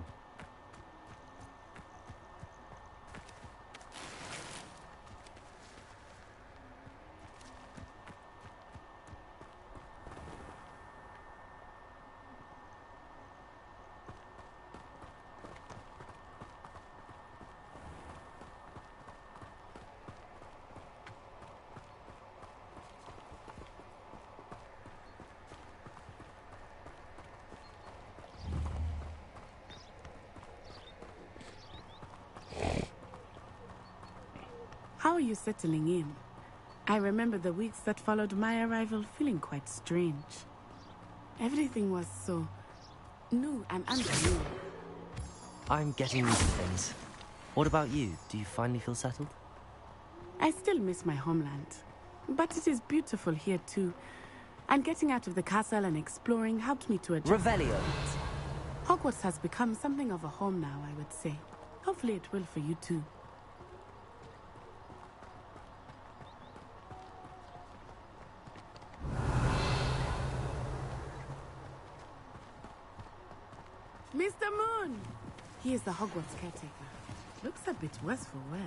How are you settling in? I remember the weeks that followed my arrival feeling quite strange. Everything was so new and unfamiliar. I'm getting used to things. What about you? Do you finally feel settled? I still miss my homeland, but it is beautiful here too. And getting out of the castle and exploring helped me to adjust. Revelio. Hogwarts has become something of a home now, I would say. Hopefully it will for you too. Mr. Moon! He is the Hogwarts caretaker. Looks a bit worse for wear.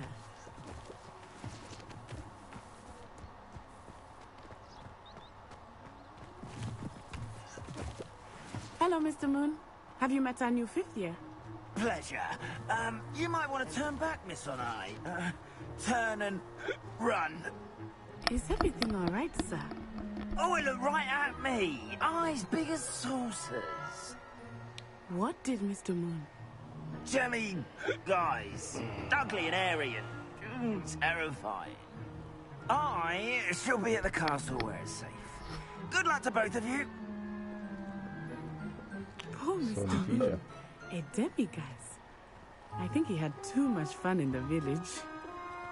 Hello, Mr. Moon. Have you met our new 5th year? Pleasure. You might want to turn back, Miss Onai. Turn and run. Is everything all right, sir? Oh, it looked right at me. Eyes big as saucers. What did Mr. Moon? Jelly guys. Ugly and airy and terrifying. I shall be at the castle where it's safe. Good luck to both of you. Poor Mr. Moon. A demiguise. I think he had too much fun in the village.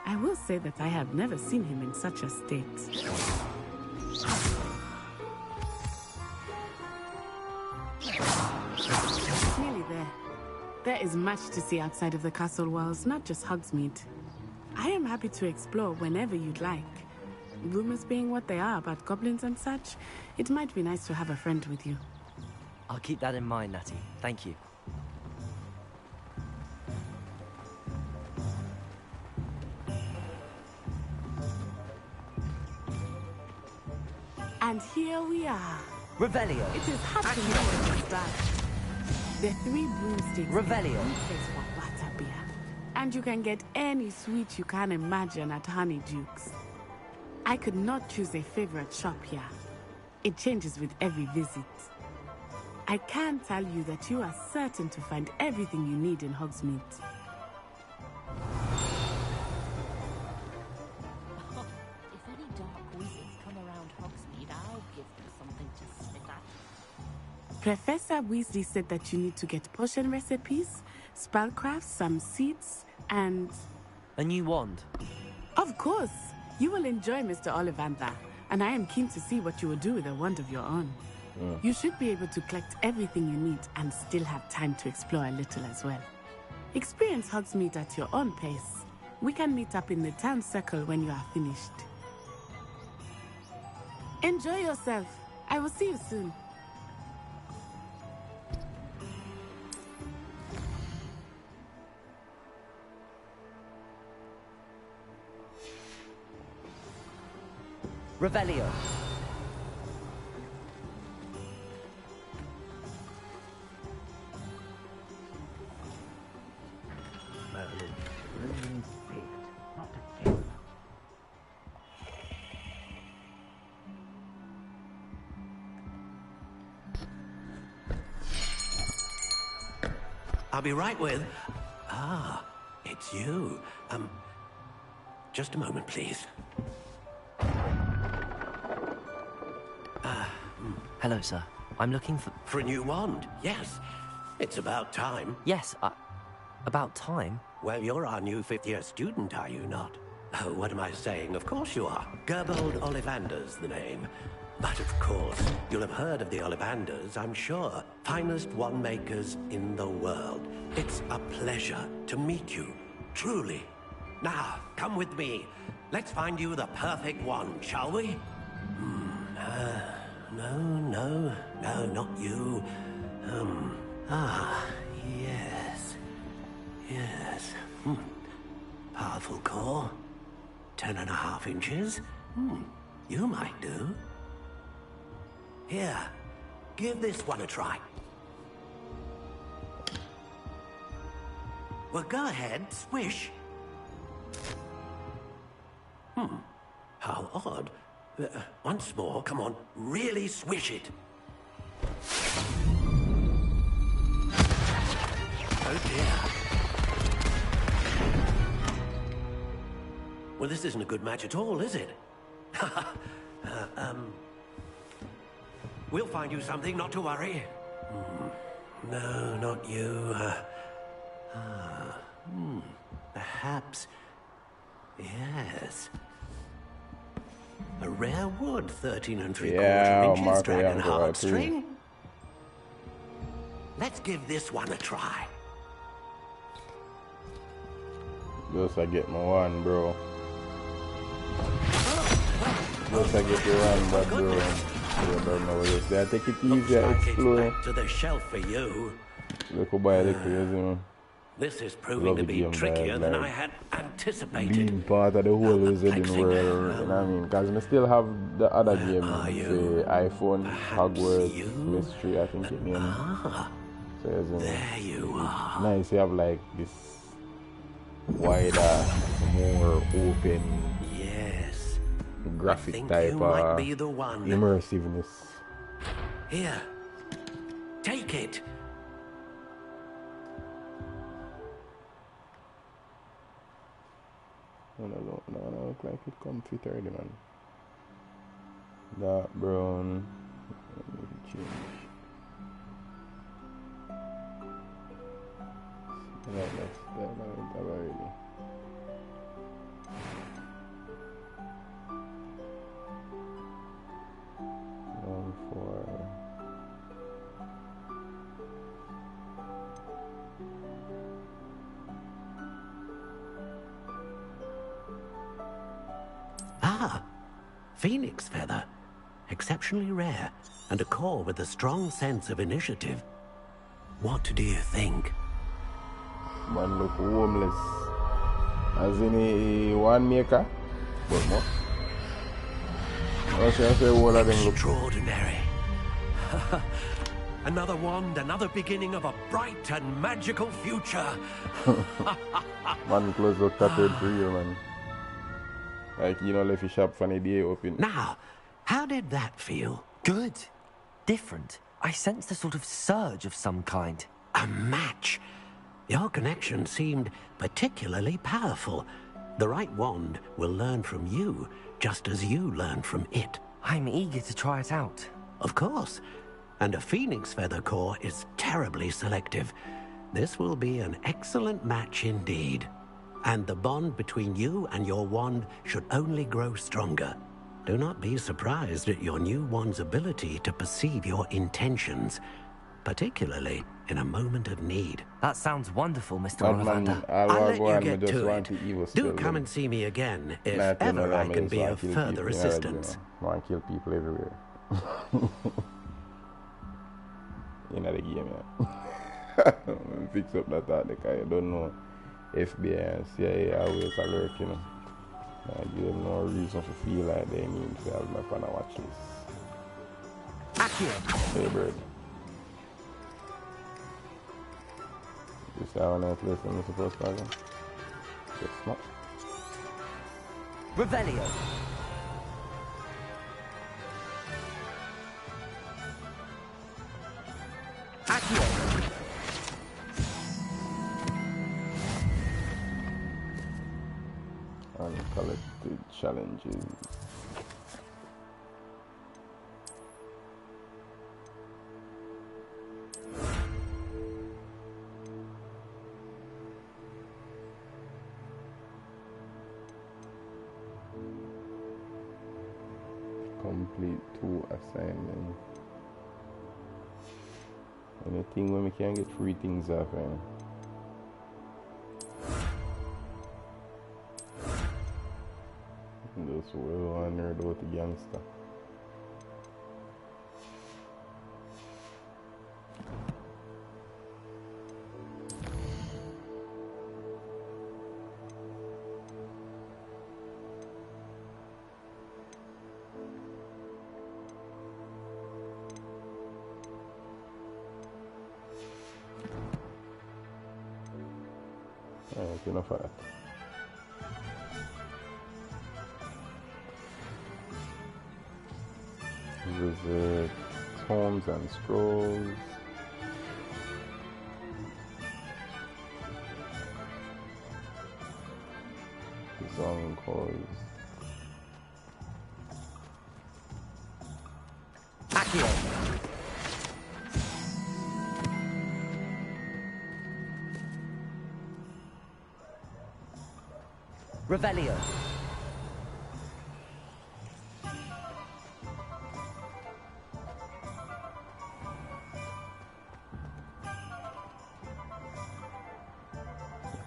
I will say that I have never seen him in such a state. Nearly there. There is much to see outside of the castle walls, not just Hogsmeade. I am happy to explore whenever you'd like. Rumors being what they are about goblins and such, it might be nice to have a friend with you. I'll keep that in mind, Natty. Thank you. And here we are. Revelio. It is hard to know what's back. The 3 broomsticks. Revelio. Place for butterbeer. And you can get any sweet you can imagine at Honeydukes. I could not choose a favorite shop here. It changes with every visit. I can tell you that you are certain to find everything you need in Hogsmeade. If any dark wizards come around Hogsmeade, I'll give them something to sniff at. Professor Weasley said that you need to get potion recipes, spellcrafts, some seeds, and... a new wand. Of course! You will enjoy Mr. Ollivander, and I am keen to see what you will do with a wand of your own. You should be able to collect everything you need and still have time to explore a little as well. Experience Hogsmeade at your own pace. We can meet up in the town circle when you are finished. Enjoy yourself. I will see you soon. Revelio. I'll be right with... Ah, it's you. Just a moment, please. Hello, sir. I'm looking for... For a new wand, yes. It's about time. Yes, about time? Well, you're our new 5th-year student, are you not? Oh, what am I saying? Of course you are. Gerbold Ollivander's the name. But of course, you'll have heard of the Ollivanders, I'm sure. Finest wand makers in the world. It's a pleasure to meet you, truly. Now, come with me. Let's find you the perfect wand, shall we? No, not you. Yes. Powerful core. 10.5 inches. You might do. Here, give this one a try. Well, go ahead, swish. How odd. Once more, come on, really swish it. Oh dear. Well, this isn't a good match at all, is it? We'll find you something, not to worry. No, not you. Perhaps... Yes. A rare wood, 13 3/4 inches, dragon heartstring. Let's give this one a try. Just I get my one, bro. Just I get your one, but bro. I don't know what it is. I take it easy, I explore. To the shelf for you. Look how bad it is, you know. This is proving to be trickier than I had anticipated. Being part of the whole wizarding world, you know what I mean? Because I still have the other game, say iPhone, Hogwarts, Mystery, I think it named. So there you are. Nice, you have like this wider, more open, yes, graphic type of immersiveness. Here, take it. No, look like it comfy 30, man. Dark brown. Let me change. That already. Phoenix feather. Exceptionally rare, and a core with a strong sense of initiative. What do you think? Man look homeless. As in a one maker, but more. I say all of them look extraordinary. Another wand, another beginning of a bright and magical future. Man close look tattooed for you, man. Like, you know, left your shop for the day open. Now, how did that feel? Good. Different. I sensed a sort of surge of some kind. A match. Your connection seemed particularly powerful. The right wand will learn from you, just as you learn from it. I'm eager to try it out. Of course. And a phoenix feather core is terribly selective. This will be an excellent match indeed. And the bond between you and your wand should only grow stronger. Do not be surprised at your new wand's ability to perceive your intentions, particularly in a moment of need. That sounds wonderful, Mr. Ollivander. I'll let you get to it. Do come and see me again if ever I can be of further assistance. I want to kill people everywhere. In the game, yeah. Fix up that thought, because you don't know. FBI and CIA always alert, you know. I give them no reason to feel like they need to have my on a watch list. Hey, bird. You see how I place them supposed to again? Yes, not. Revelio. Accio. Uncollected challenges. Complete 2 assignments. Anything when we can get free things off, eh? Just well honored about the youngster. Alright, enough of that. Visit homes and scrolls. The song calls. Accio. Revelio.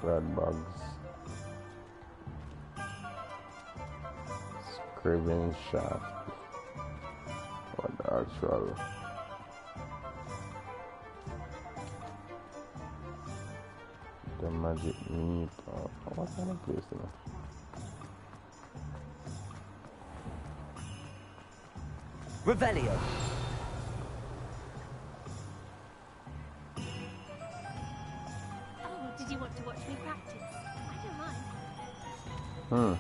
Grad bugs. Scriven shaft. What the actual. The magic meat. Oh, what kind of place is it? Revelio. Oh, did you want to watch me practice? I don't mind.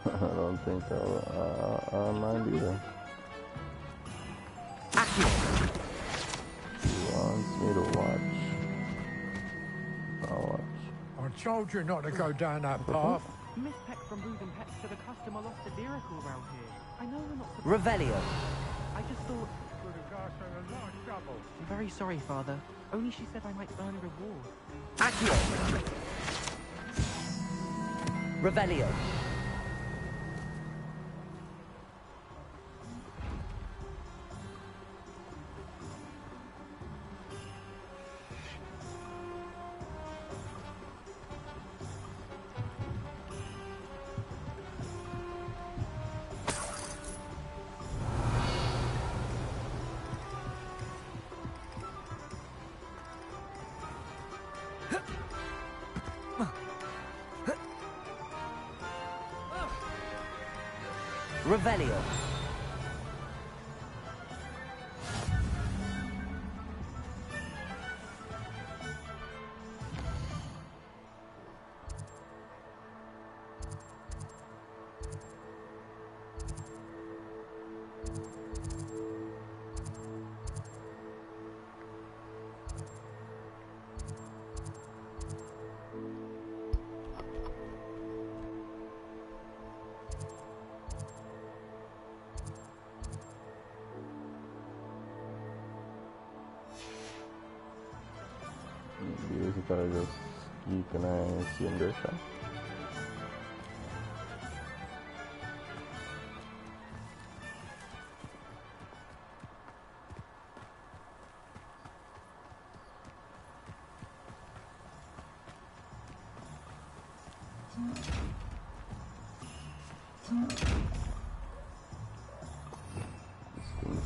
I don't think I mind either. He wants me to watch. I'll watch. I told you not to go down that path. Miss Peck from Moving Pets said a customer lost a vehicle around here. I know we're not supposed Revelio. I just thought... Could have got in a lot of trouble. I'm very sorry, Father. Only she said I might earn a reward. Accio. Revelio. Revelio. Basically just keeping an eye on this stuff.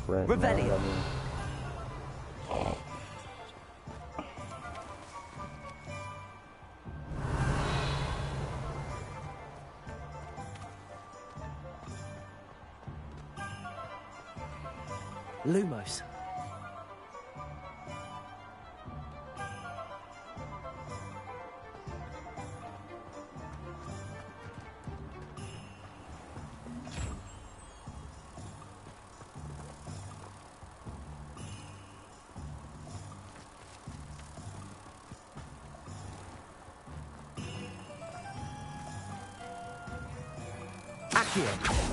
Revelio. Lumos. Accio.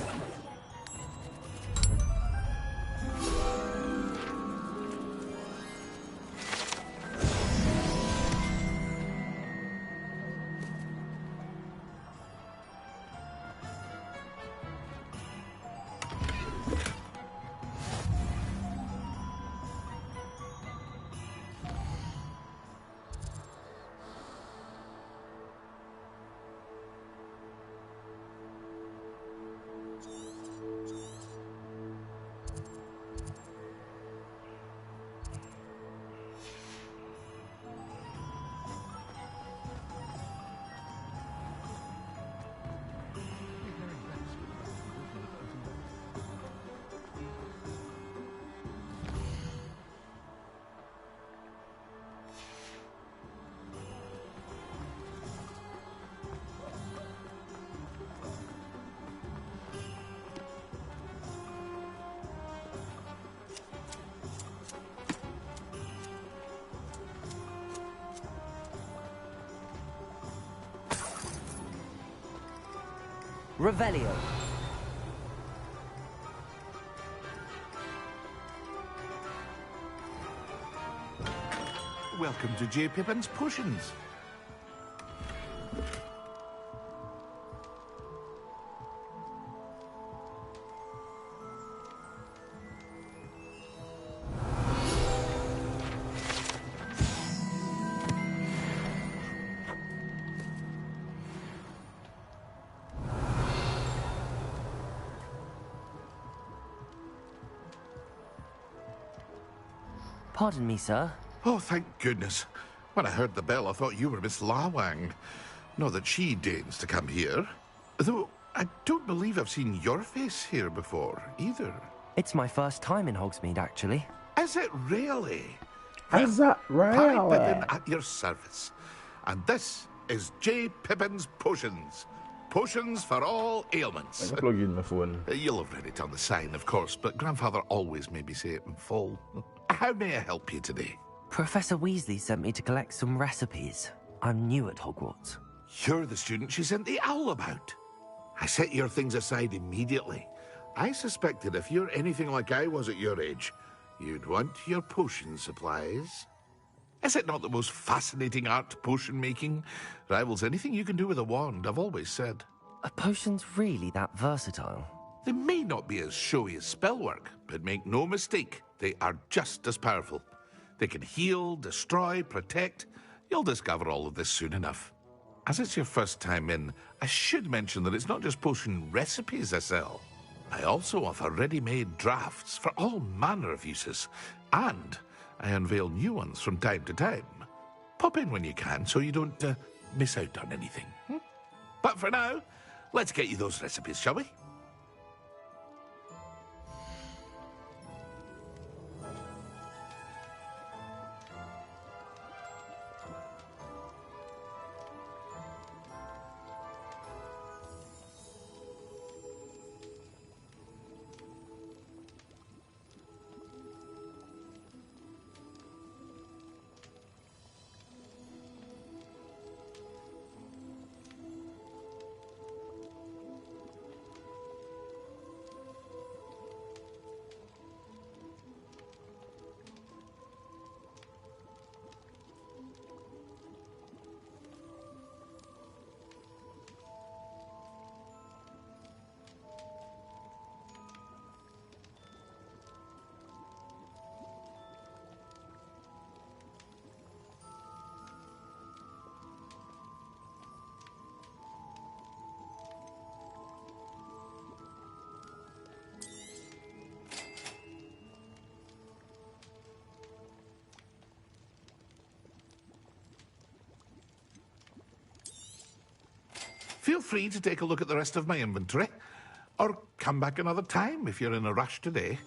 Revelio. Welcome to J. Pippin's Potions. Pardon me, sir. Oh, thank goodness. When I heard the bell, I thought you were Miss Lawang. Not that she deigns to come here. Though, I don't believe I've seen your face here before, either. It's my first time in Hogsmeade, actually. Is it really? Is that really? Pippin at your service. And this is J. Pippin's Potions. Potions for all ailments. I plug in my phone. You'll have read it on the sign, of course, but Grandfather always made me say it in full. How may I help you today? Professor Weasley sent me to collect some recipes. I'm new at Hogwarts. You're the student she sent the owl about. I set your things aside immediately. I suspected if you're anything like I was at your age, you'd want your potion supplies. Is it not the most fascinating art, potion making? Rivals anything you can do with a wand, I've always said. Are potions really that versatile? They may not be as showy as spellwork, but make no mistake, they are just as powerful. They can heal, destroy, protect. You'll discover all of this soon enough. As it's your first time in, I should mention that it's not just potion recipes I sell. I also offer ready-made drafts for all manner of uses, and I unveil new ones from time to time. Pop in when you can so you don't miss out on anything. But for now, let's get you those recipes, shall we? Feel free to take a look at the rest of my inventory, or come back another time if you're in a rush today.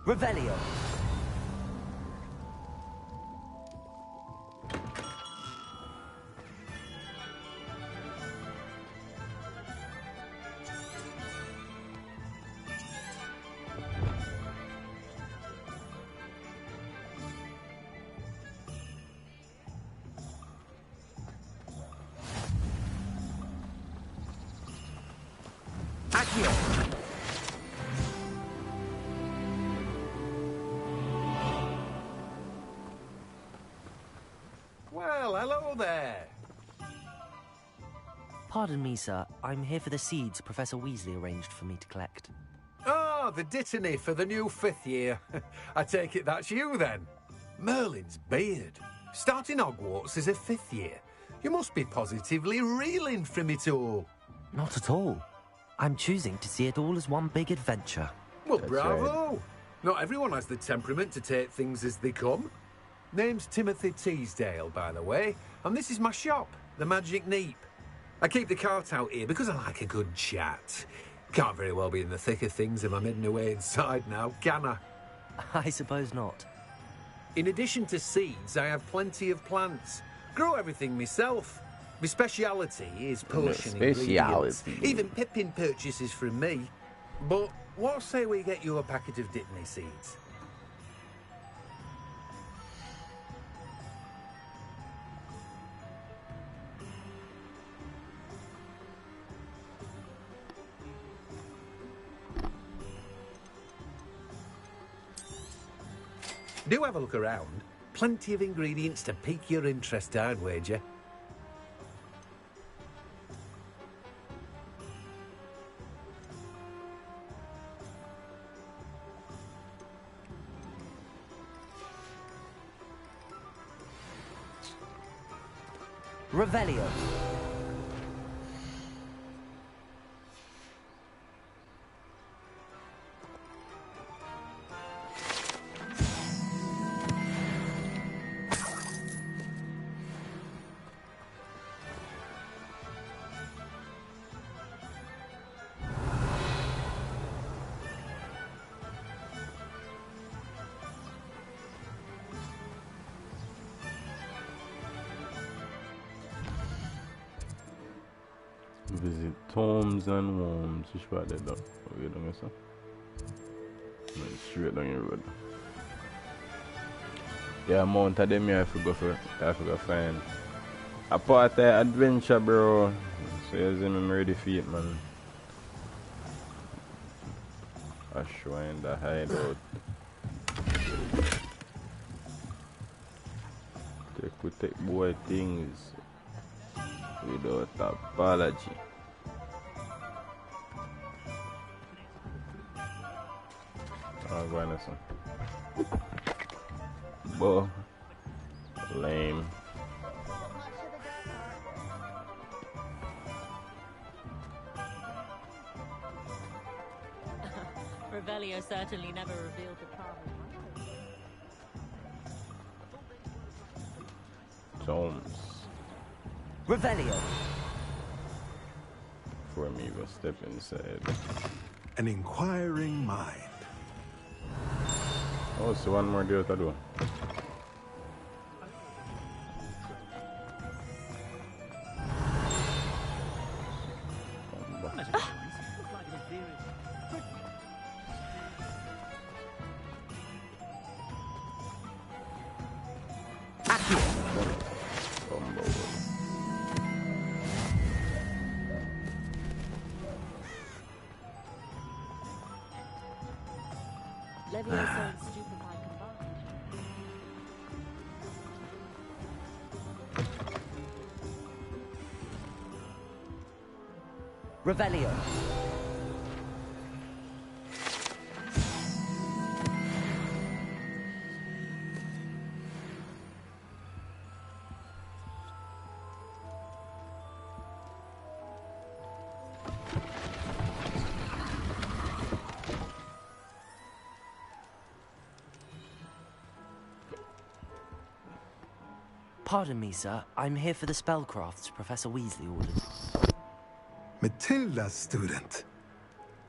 Revelio. Accio. Well, hello there. Pardon me, sir. I'm here for the seeds Professor Weasley arranged for me to collect. Oh, the dittany for the new 5th year. I take it that's you, then. Merlin's beard. Starting Hogwarts as a 5th year. You must be positively reeling from it all. Not at all. I'm choosing to see it all as one big adventure. Well, bravo. right. Not everyone has the temperament to take things as they come. Name's Timothy Teasdale, by the way, and this is my shop, the Magic Neep. I keep the cart out here because I like a good chat. Can't very well be in the thick of things if I'm hidden away inside now, can I? I suppose not. In addition to seeds, I have plenty of plants. Grow everything myself. My speciality is potion ingredients. Even Pippin purchases from me. But what say we get you a packet of Dittany seeds? Do have a look around. Plenty of ingredients to pique your interest, I'd wager. Revelio. Visit tombs and worms. Which part they done? Oh, you don't sir? Straight down your road. Yeah, Mount of them here I forgot to find. A part of adventure, bro. So you see me, I'm ready for it, man. A shrine, the hideout. We take boy things without apology. Oh, go on, listen. Bo. Lame. Revelio certainly never revealed the power. Tombs. Revelio. Before me even step inside. An inquiring mind. Oh, so one more deal to do. Revelio. Pardon me, sir. I'm here for the spellcrafts Professor Weasley ordered. Matilda's student.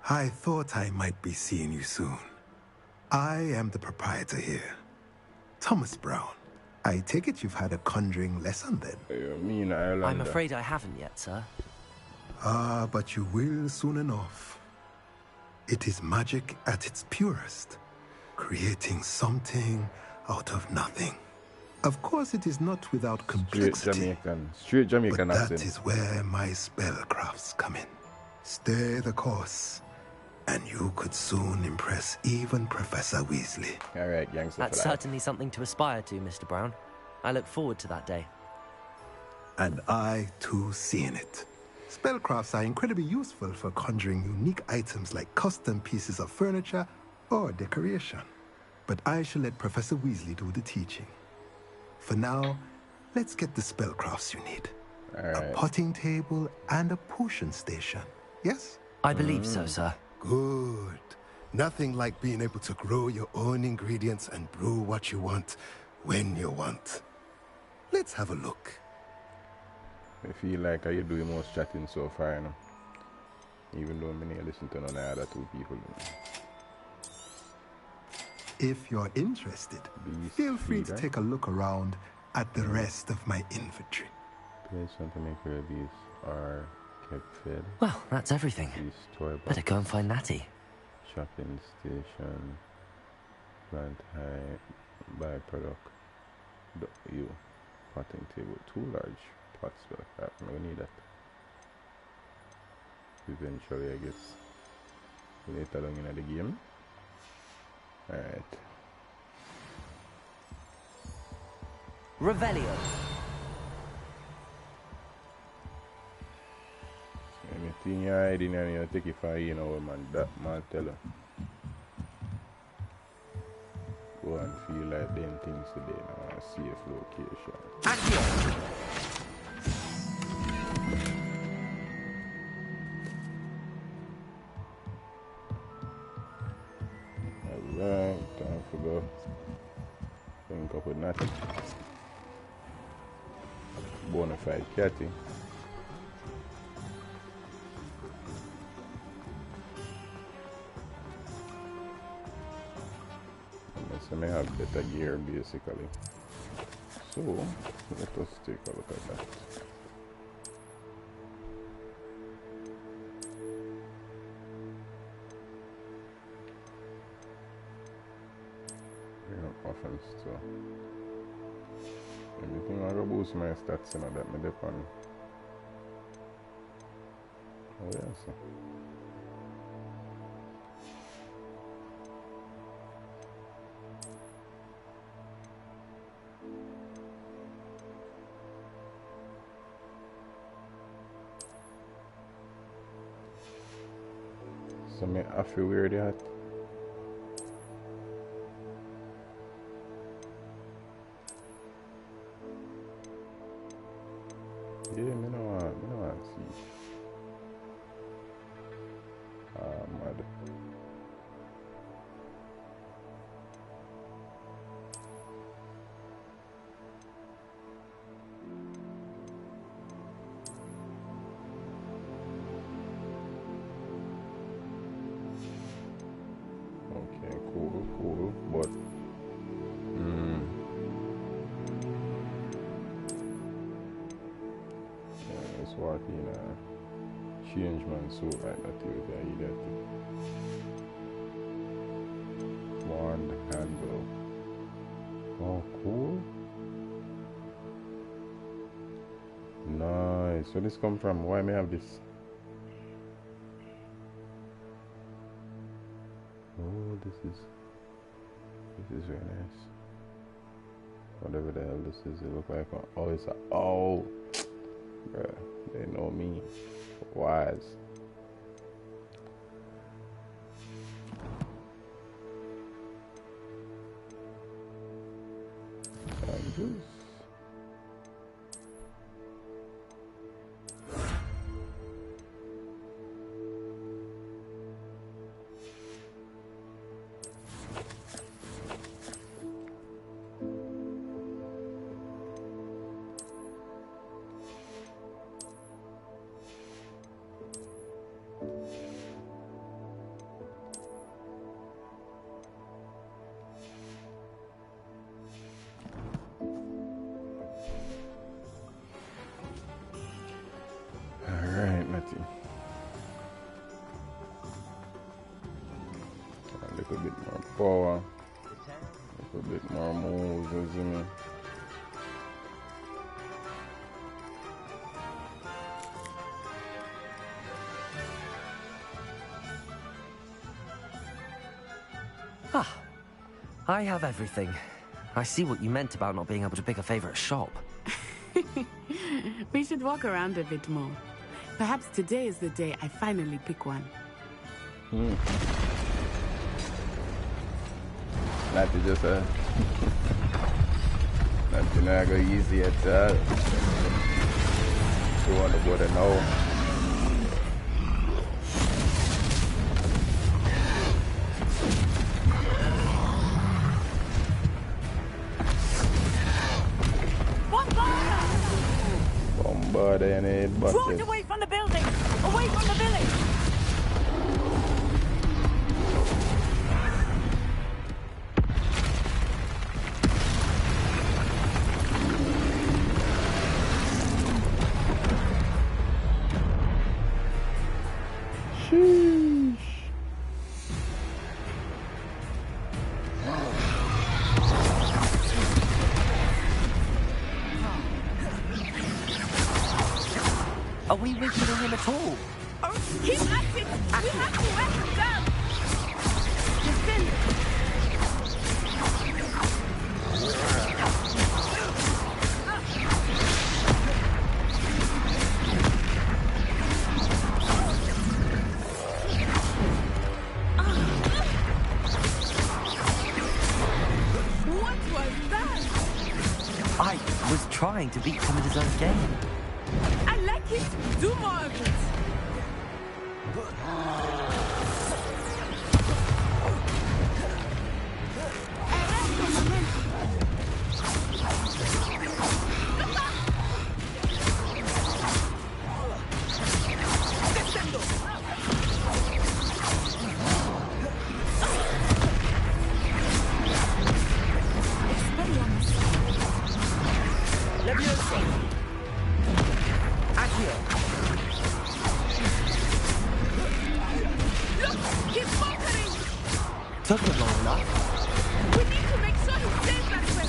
I thought I might be seeing you soon. I am the proprietor here, Thomas Brown. I take it you've had a conjuring lesson then? I'm afraid I haven't yet, sir. Ah, but you will soon enough. It is magic at its purest, creating something out of nothing. Of course, it is not without complexity. Straight Jamaican but accent. that is where my spellcrafts come in. Stay the course, and you could soon impress even Professor Weasley. All right, gangster. That's certainly something to aspire to, Mr. Brown. I look forward to that day. And I, too, seeing it. Spellcrafts are incredibly useful for conjuring unique items like custom pieces of furniture or decoration. But I shall let Professor Weasley do the teaching. For now, let's get the spellcrafts you need. A potting table and a potion station, yes? I believe so, sir. Good. Nothing like being able to grow your own ingredients and brew what you want when you want. Let's have a look. I feel like I do the most chatting so far, you know? Even though many listen to none of the other two people. If you're interested, feel free to take a look around at the rest of my inventory. Place to make sure these are kept fed. Well, that's everything. Better go and find Natty. Shopping station. Plant high byproduct. You. Potting table. 2 large pots. We need that. Eventually, I guess. Later on in the game. Alright. Revelio. Anything you're hiding and you take it for you know, man. That man tell you. Go and feel like them things today now. A safe location. Alright, time to go. Link up with Natty. Bonafide catty. I may have better gear basically. So let us take a look at that. Offense so everything I go boost my stats and that me depend. Oh yes. So me I feel weird that. Yeah, me no want to see. Mad. Okay, cool, but it's working change man suit like that you get wand handle. Oh cool. Nice. So this come from why may I have this? Oh, this is very nice. Whatever the hell this is, it look like oh it's a oh bruh, they know me. Wise. Juice. Alright, Matty. A little bit more power. A little bit more moves, isn't it? Ah, I have everything. I see what you meant about not being able to pick a favorite shop. We should walk around a bit more. Perhaps today is the day I finally pick one. Not to just not to not go easy at that. You want to go to know. Bombard and it, but Run away from the building! Away from the village! Are we weakening him at all? Keep at it! We have to let him down! Descend! What was that? I was trying to beat him at his own game. I like it! Do more of it! Took him long enough. We need to make sure he stays that way.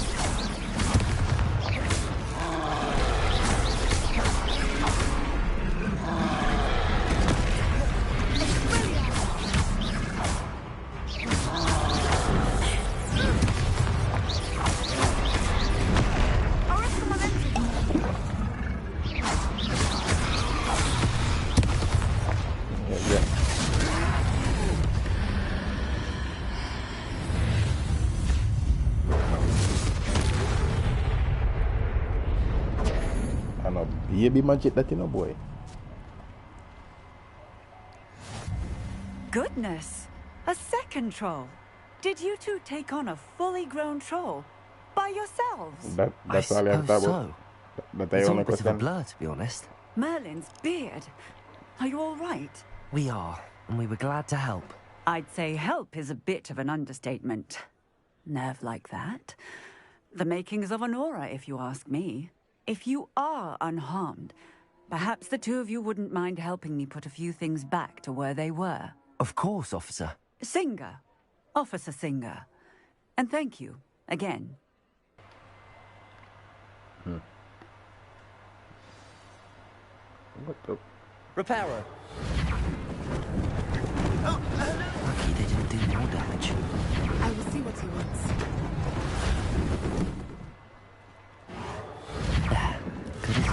Baby magic that, you know, boy. Goodness! A second troll. Did you two take on a fully grown troll? By yourselves? That's all I have to so. It's all a bit of a blur, to be honest. Merlin's beard. Are you all right? We are, and we were glad to help. I'd say help is a bit of an understatement. Nerve like that. The makings of an aura, if you ask me. If you are unharmed, perhaps the two of you wouldn't mind helping me put a few things back to where they were. Of course, officer. Singer. Officer Singer. And thank you, again. What the? Repairer. Lucky they didn't do more damage. I will see what he wants. Good as you.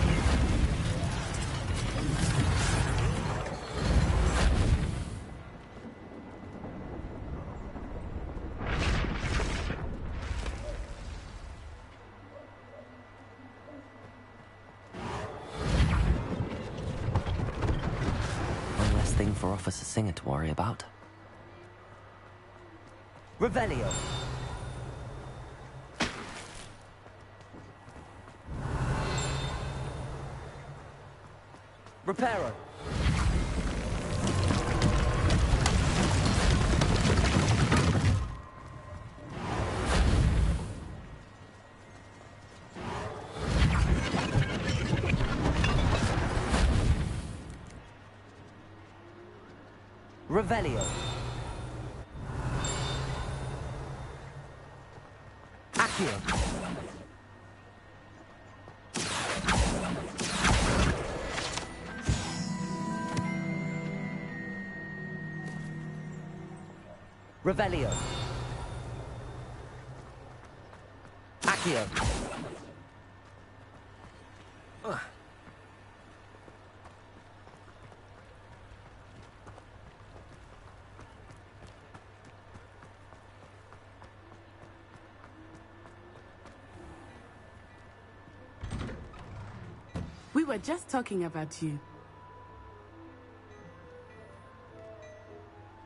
One less thing for Officer Singer to worry about. Revelio. Repairer. Revelio. Accio. Revelio. Accio. We were just talking about you.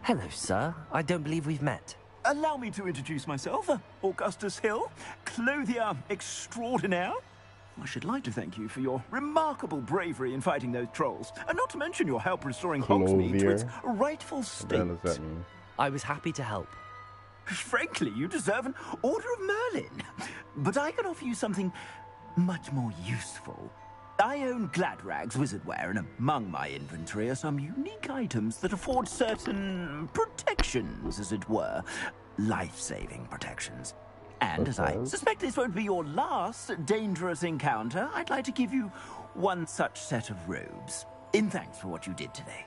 Hello, sir. I don't believe we've met. Allow me to introduce myself. Augustus Hill, clothier extraordinaire. I should like to thank you for your remarkable bravery in fighting those trolls, and not to mention your help restoring Hogsmeade to its rightful state. What does that mean? I was happy to help. Frankly, you deserve an Order of Merlin. But I can offer you something much more useful. I own Gladrag's wizardware, and among my inventory are some unique items that afford certain protections, as it were. Life-saving protections. And as I suspect this won't be your last dangerous encounter, I'd like to give you one such set of robes. In thanks for what you did today.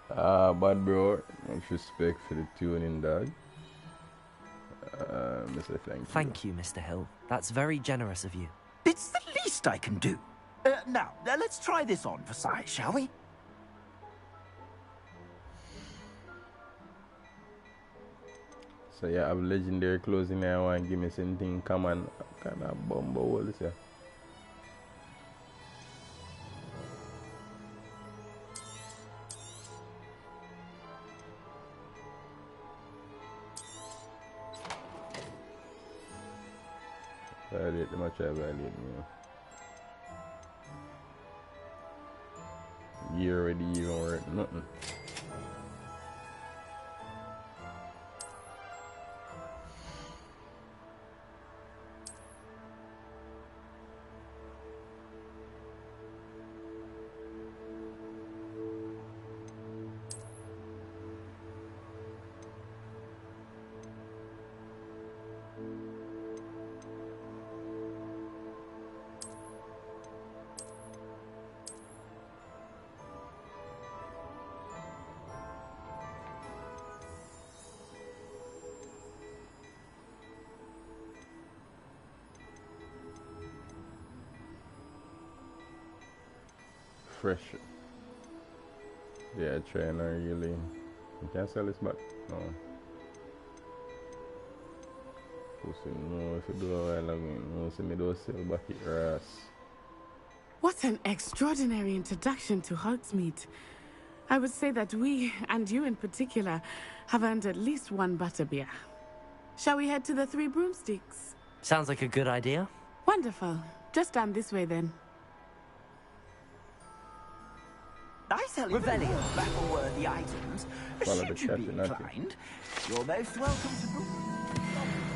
Bad bro, much respect for the tuning, dog. Mr. Thank you. Thank you, Mr. Hill. That's very generous of you. It's the least I can do. Now, let's try this on for size, shall we? So yeah, I have legendary clothes in there. I want to give me something common, kind of bumbo all this here. Violate them, I try violate me. You already even work nothing. Fresh. Yeah, trainer really. You can't sell this back. No. Pussy, no, if you do a while ago, no, see me do sell back your ass. What an extraordinary introduction to Hogsmeade. I would say that we, and you in particular, have earned at least one butterbeer. Shall we head to the Three Broomsticks? Sounds like a good idea. Wonderful. Just down this way then. I sell you battle-worthy items. Should you be inclined, you're most welcome to book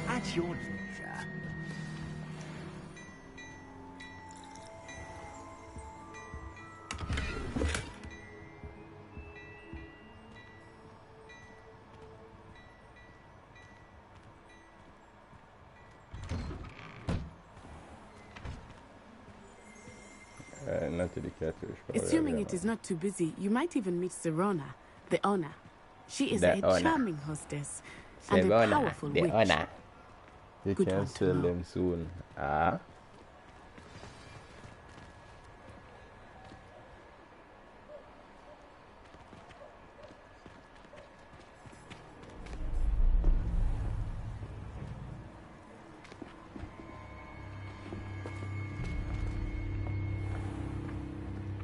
at your leisure. Not to the catfish. Assuming it is not too busy, you might even meet Serona, the owner. She is a charming hostess and a powerful witch. You can sell them soon. Ah.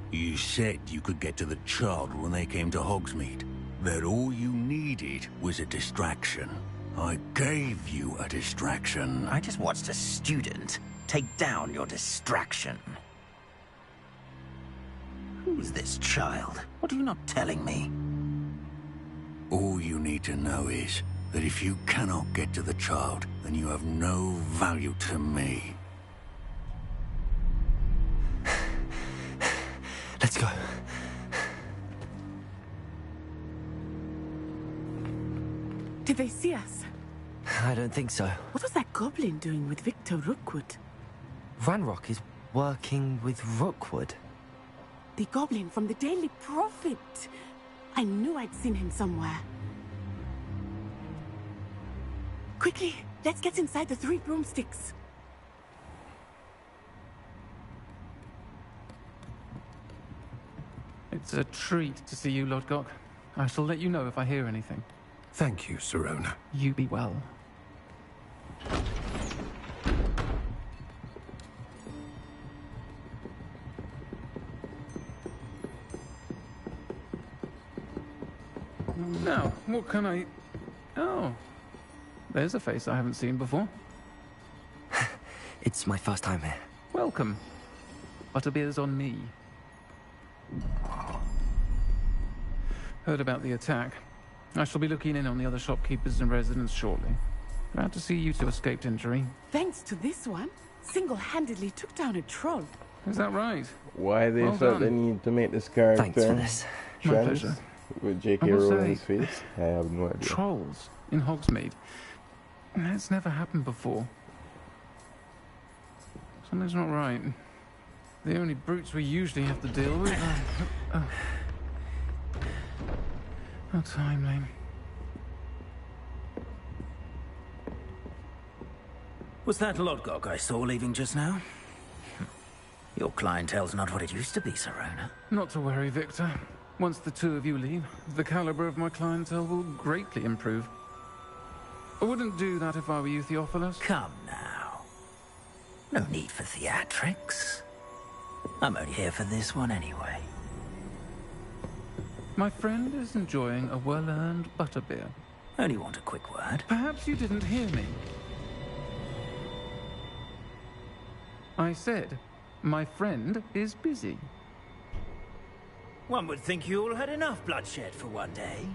You said you could get to the child when they came to Hogsmeade. That all you needed was a distraction. I gave you a distraction. I just watched a student take down your distraction. Who's this child? What are you not telling me? All you need to know is that if you cannot get to the child, then you have no value to me. Let's go. Did they see us? I don't think so. What was that goblin doing with Victor Rookwood? Ranrock is working with Rookwood. The goblin from the Daily Prophet. I knew I'd seen him somewhere. Quickly, let's get inside the Three Broomsticks. It's a treat to see you, Lodgok. I shall let you know if I hear anything. Thank you, Serona. You be well. Now, what can I... Oh, there's a face I haven't seen before. It's my first time here. Welcome. Butterbeer's on me. Heard about the attack. I shall be looking in on the other shopkeepers and residents shortly. Glad to see you two escaped injury. Thanks to this one, single-handedly took down a troll. Is that right? Why they felt the need to make this character Thanks for this. My pleasure. With J.K. Rowling's face? I have no idea. Trolls in Hogsmeade. It's never happened before. Something's not right. The only brutes we usually have to deal with are... How timely. Was that Lodgok I saw leaving just now? Your clientele's not what it used to be, Serona. Not to worry, Victor. Once the two of you leave, the caliber of my clientele will greatly improve. I wouldn't do that if I were you, Theophilus. Come now. No need for theatrics. I'm only here for this one anyway. My friend is enjoying a well-earned butterbeer. Only want a quick word. Perhaps you didn't hear me. I said, my friend is busy. One would think you all had enough bloodshed for one day.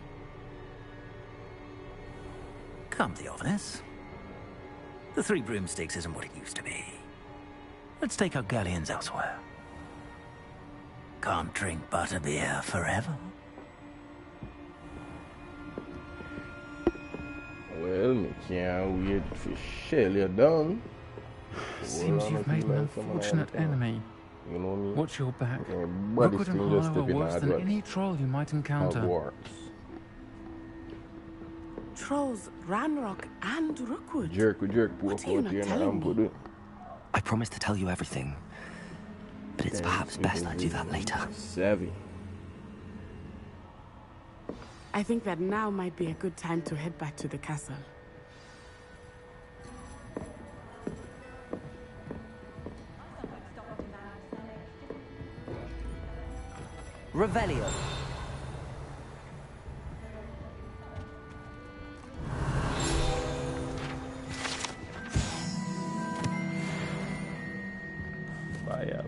Come, Theophilus. The Three Broomsticks isn't what it used to be. Let's take our galleons elsewhere. Can't drink butterbeer forever. Well, me can't wait for shell you down. Seems you've made an unfortunate enemy. You know me? Watch your back. Body Rookwood and string just Harlow are stepping worse than Hogwarts. any troll you might encounter. Hogwarts. Trolls, Ranrock, and Rookwood. Jerk, What are you not telling me? I promise to tell you everything, but it's perhaps best I do that later. Savvy. I think that now might be a good time to head back to the castle. Revelio. Vaya.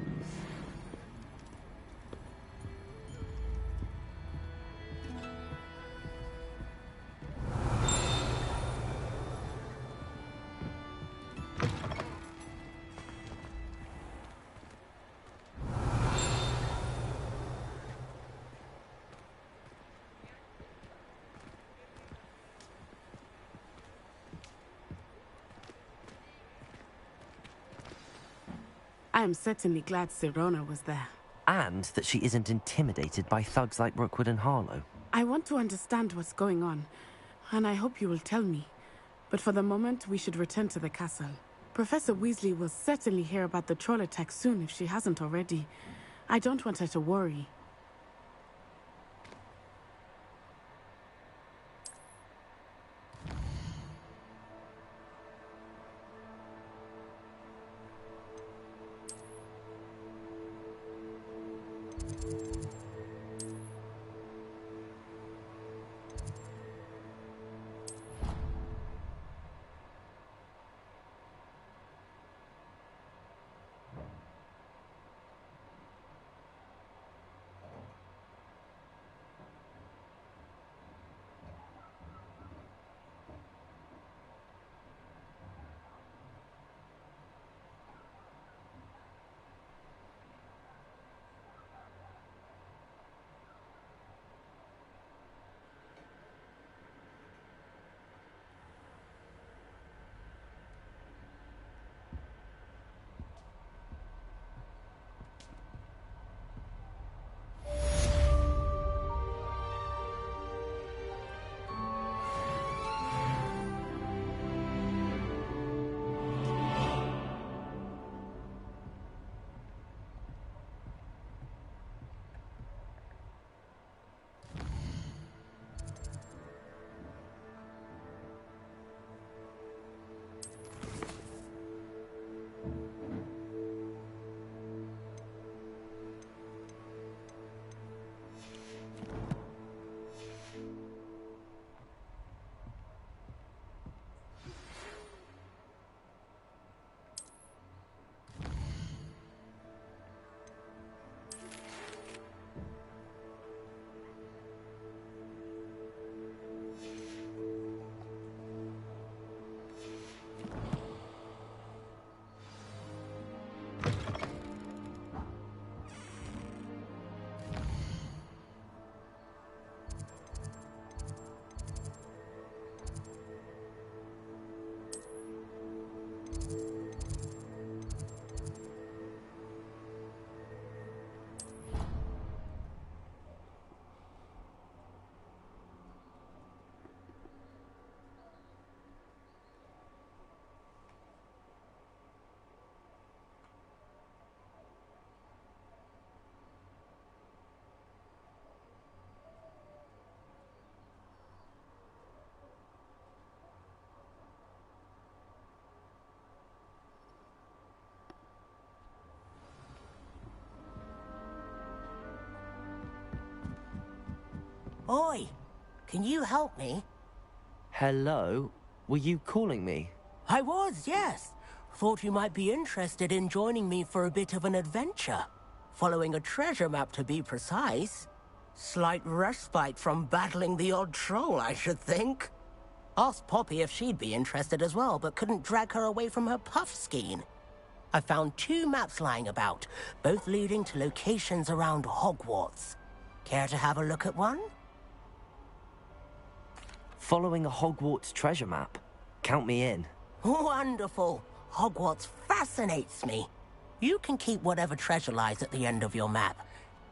I am certainly glad Serona was there. And that she isn't intimidated by thugs like Rookwood and Harlow. I want to understand what's going on, and I hope you will tell me. But for the moment, we should return to the castle. Professor Weasley will certainly hear about the troll attack soon if she hasn't already. I don't want her to worry. Oi, can you help me? Hello? Were you calling me? I was, yes. Thought you might be interested in joining me for a bit of an adventure. Following a treasure map, to be precise. Slight respite from battling the odd troll, I should think. Asked Poppy if she'd be interested as well, but couldn't drag her away from her puff skein. I found 2 maps lying about, both leading to locations around Hogwarts. Care to have a look at one? Following a Hogwarts treasure map? Count me in. Wonderful. Hogwarts fascinates me. You can keep whatever treasure lies at the end of your map.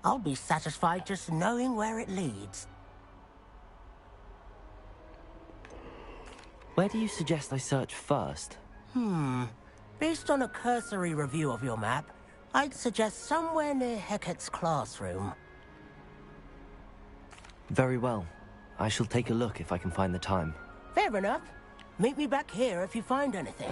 I'll be satisfied just knowing where it leads. Where do you suggest I search first? Based on a cursory review of your map, I'd suggest somewhere near Hecat's classroom. Very well. I shall take a look if I can find the time. Fair enough. Meet me back here if you find anything.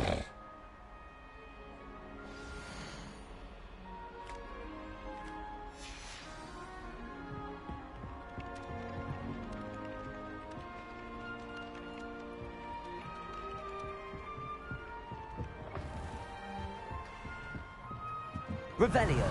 Revelio.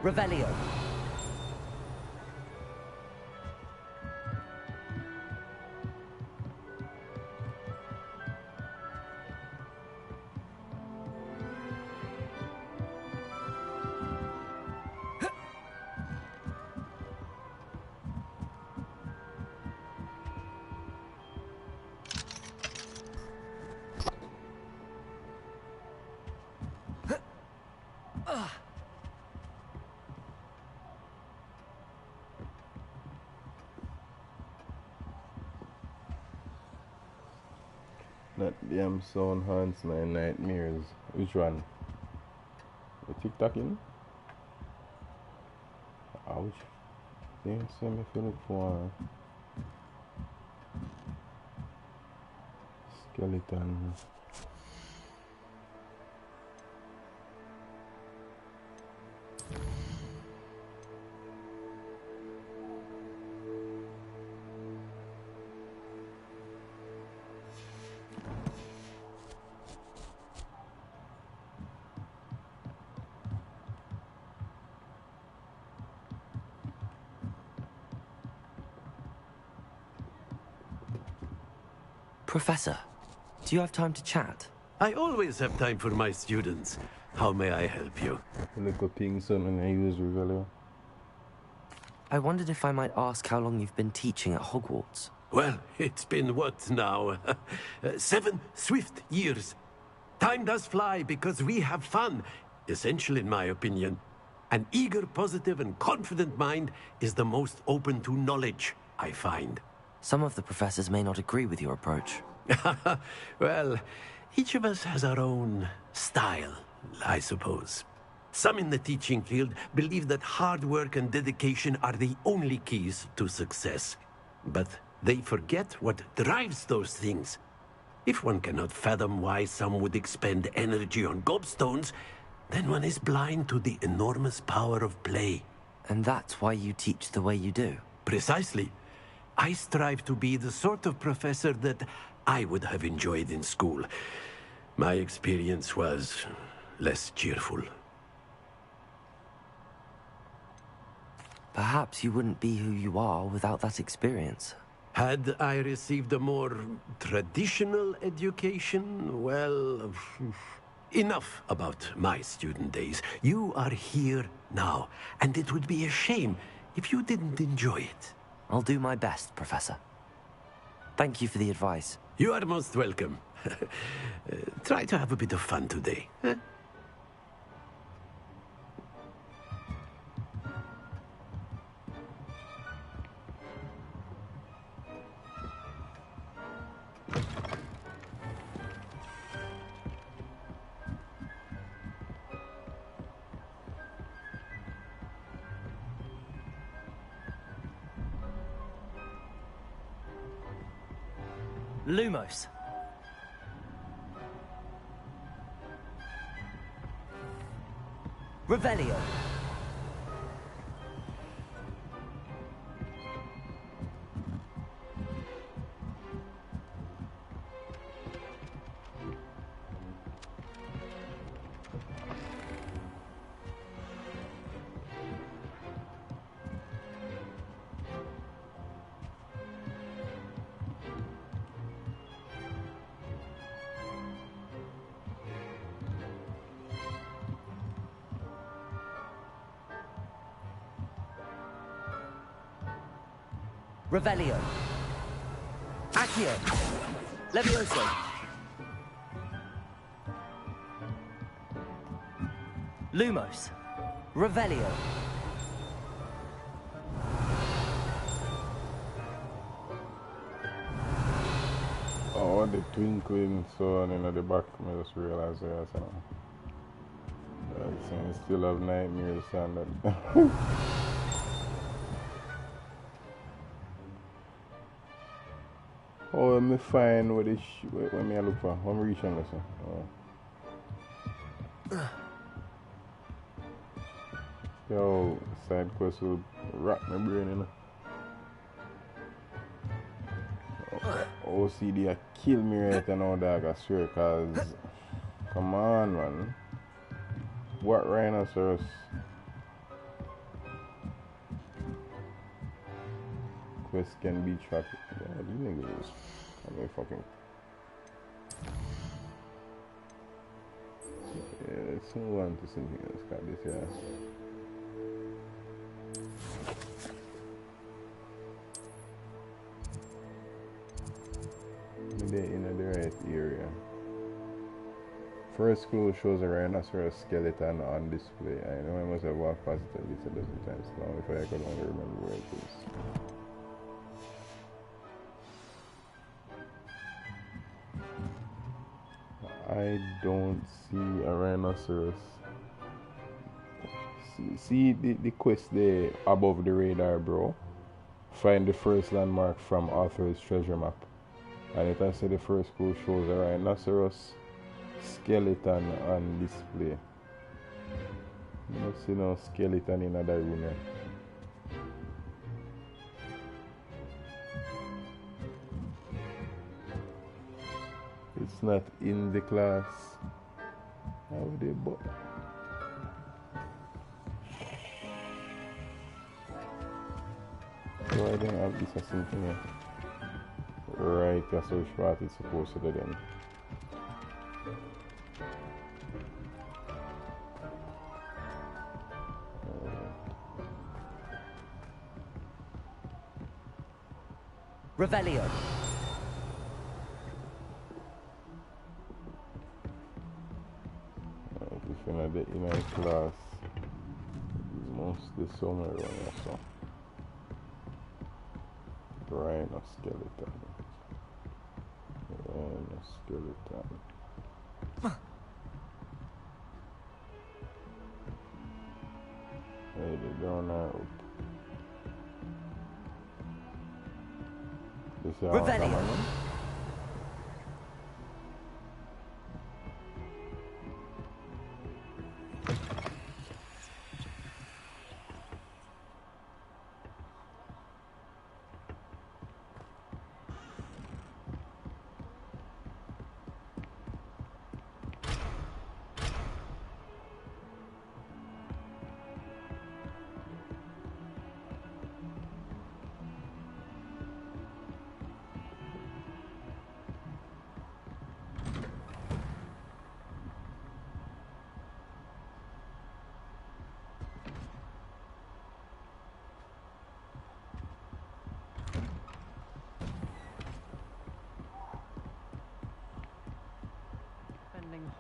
Revelio. That damn sound haunts my nightmares. Which one? The TikToking? Ouch. Didn't see me feel it for skeleton. Professor, do you have time to chat? I always have time for my students. How may I help you? Look at ping something I use Revelio. I wondered if I might ask how long you've been teaching at Hogwarts. Well, it's been what now? 7 swift years. Time does fly because we have fun. Essential in my opinion. An eager, positive, and confident mind is the most open to knowledge, I find. Some of the professors may not agree with your approach. Well, each of us has our own style, I suppose. Some in the teaching field believe that hard work and dedication are the only keys to success. But they forget what drives those things. If one cannot fathom why some would expend energy on gobstones, then one is blind to the enormous power of play. And that's why you teach the way you do? Precisely. I strive to be the sort of professor that I would have enjoyed in school. My experience was less cheerful. Perhaps you wouldn't be who you are without that experience. Had I received a more traditional education, well, enough about my student days. You are here now, and it would be a shame if you didn't enjoy it. I'll do my best, Professor. Thank you for the advice. You are most welcome. Try to have a bit of fun today. Huh? Lumos. Revelio. Revelio. Accio. Levioso. Lumos. Revelio. Oh, the twinkling sun in the back, I just realized that, you know. I still have nightmares and that. Oh, let me find what what me I look for. I'm reaching this one. Oh. Yo, side quest will rock my brain, you know. OCD a kill me right now, dog, I swear, cause come on, man. What rhinoceros? Quest can be tracked. Yeah, these niggas is fucking. Yeah, let's move on to something else. Got this, yeah. They're in the right area. First clue shows a rhinoceros skeleton on display. I know I must have walked past it at least a dozen times now if I could only remember where it is. I don't see a rhinoceros. See the quest there above the radar, bro. Find the first landmark from Arthur's treasure map. And it has said the first clue shows a rhinoceros skeleton on display. I don't see no skeleton in other room here. It's not in the class. How would they but so I don't have this as something here. Right, that's how short it's supposed to do then. Revelio. If you're not in my class, mostly somewhere around here, so. Rhino skeleton. Rhino skeleton. Hey, they down there up. This is our cameraman.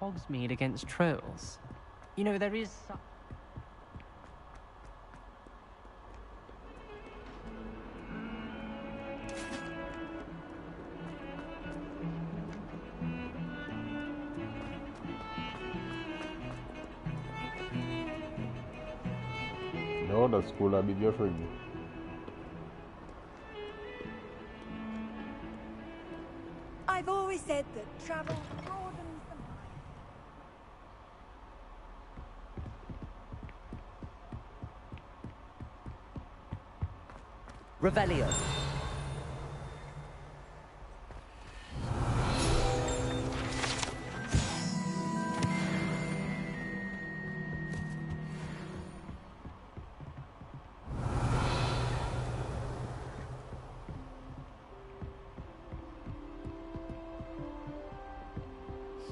Hogsmeade against trolls. You know, there is... No, that's cool. I'll be your friend. I've always said that travel broadens the mind. Revelio.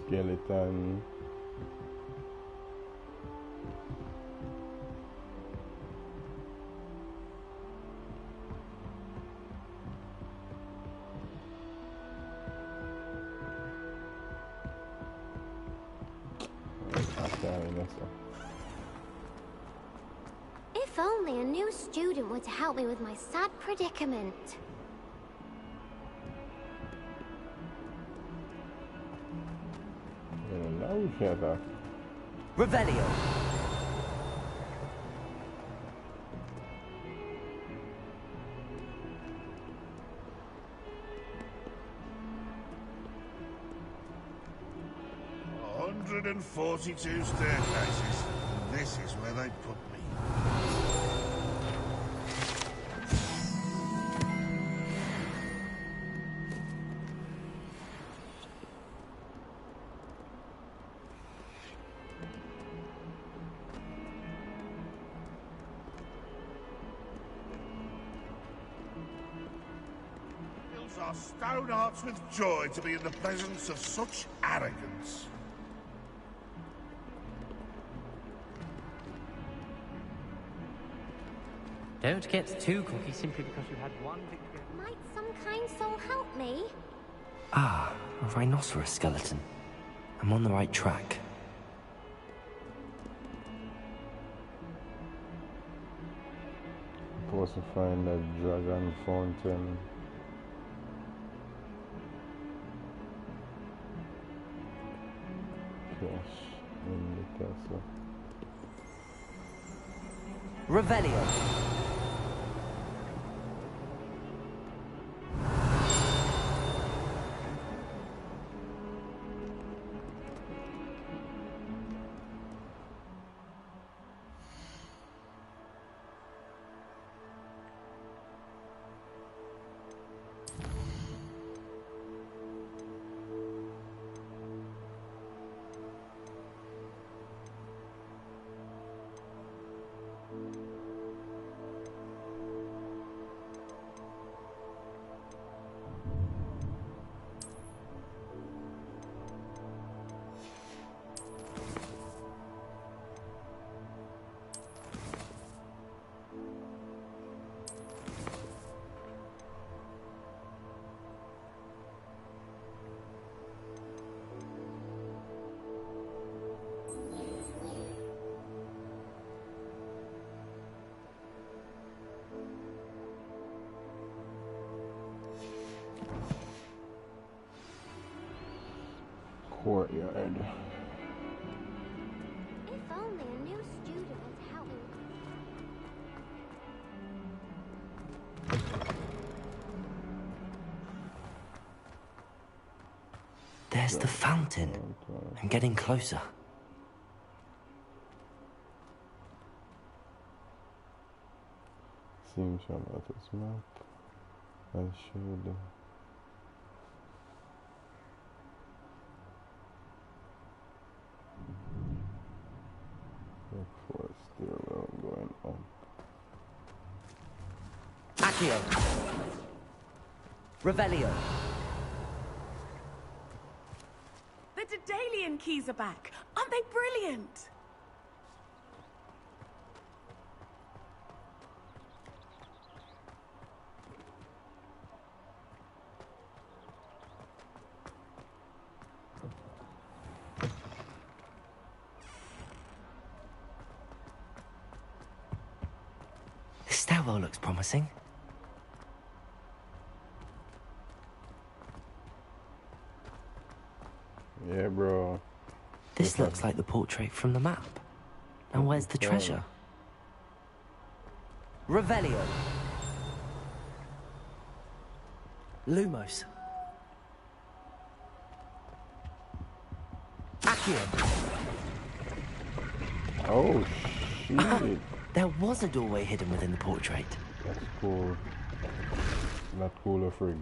Skeleton. If only a new student were to help me with my sad predicament. Now we can't talk. Revelio. A 142 staircases. This is where they put me. Our stone hearts with joy to be in the presence of such arrogance. Don't get too cocky simply because you had one victory. Might some kind soul help me? Ah, a rhinoceros skeleton. I'm on the right track. Supposed to find a dragon fountain. In the castle. Revelio. Courtyard. If only a new student were to help me. There's the fountain. I'm getting closer. Seems from Earth's map. I should. Look for a stairwell going up. Accio. Revelio. The Daedalian keys are back. Aren't they brilliant? stairwell looks promising. Yeah, bro. This looks like the portrait from the map. And where's the treasure? Revelio. Lumos. Accio. Oh, shit. There was a doorway hidden within the portrait. That's cool. Not cool or frig.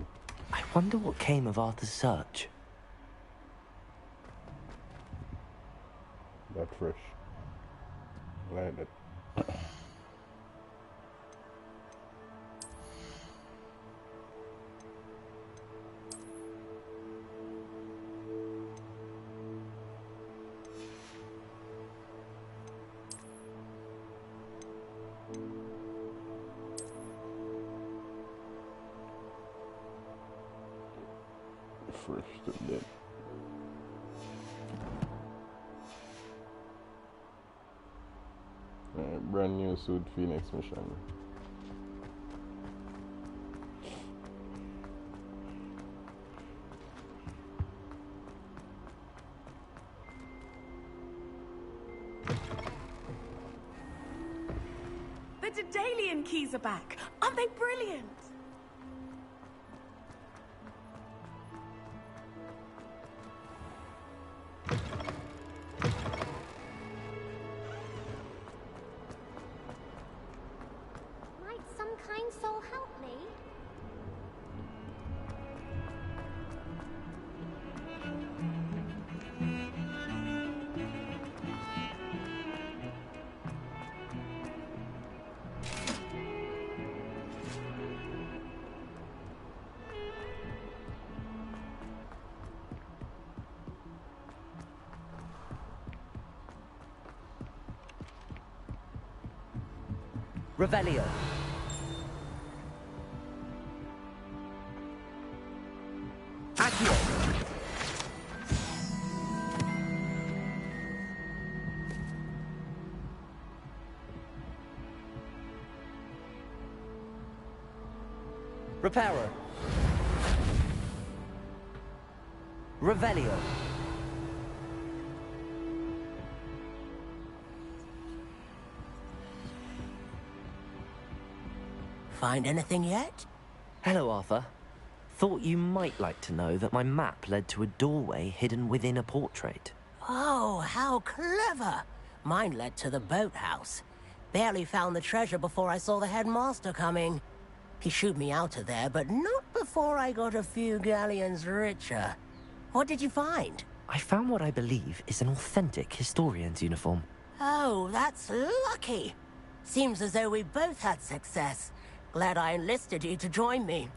I wonder what came of Arthur's search. That fresh. I like that. Fresh to death. Brand new suit Phoenix mission. The Daedalian keys are back. Aren't they brilliant? Might some kind soul help me? Revelio. Accio. Reparo. Revelio. Find anything yet? Hello, Arthur. Thought you might like to know that my map led to a doorway hidden within a portrait. Oh, how clever! Mine led to the boathouse. Barely found the treasure before I saw the headmaster coming. He shooed me out of there, but not before I got a few galleons richer. What did you find? I found what I believe is an authentic historian's uniform. Oh, that's lucky. Seems as though we both had success. Glad I enlisted you to join me.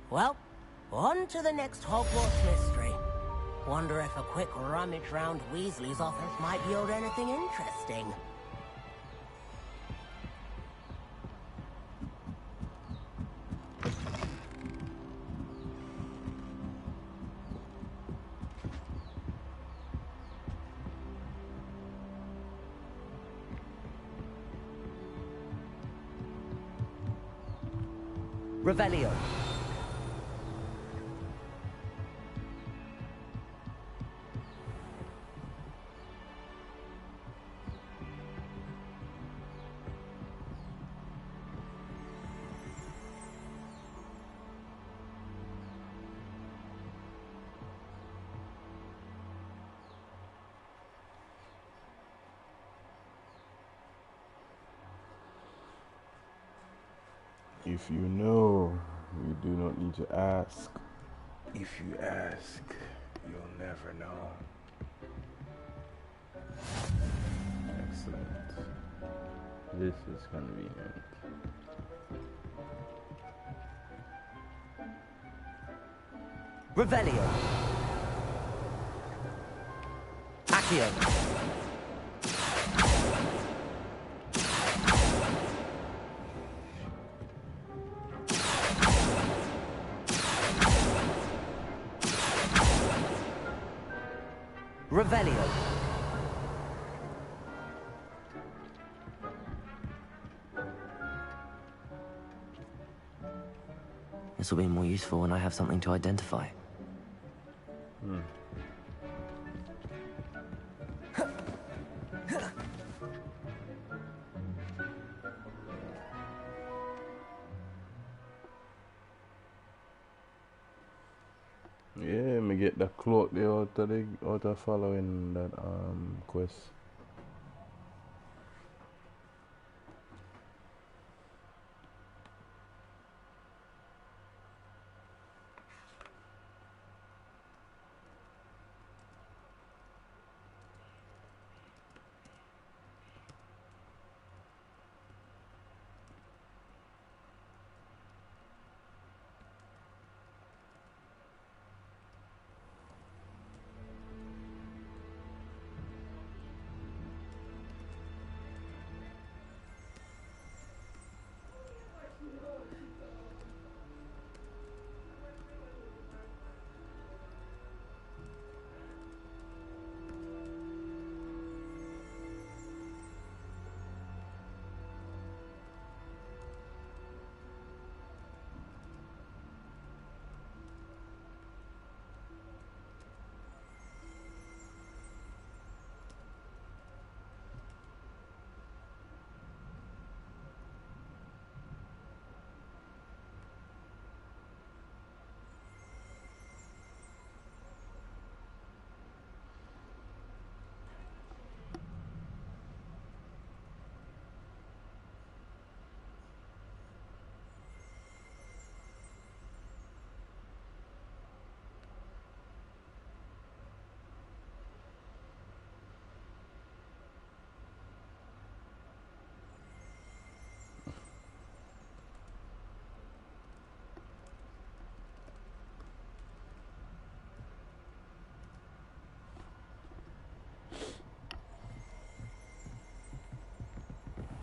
Well, on to the next Hogwarts mystery. Wonder if a quick rummage round Weasley's office might yield anything interesting. Revelio. If you know, you do not need to ask. If you ask, you'll never know. Excellent. This is convenient. Revelio. Accio. Revelio. This will be more useful when I have something to identify. Yeah, me get the cloak there out of following that quest.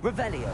Revelio.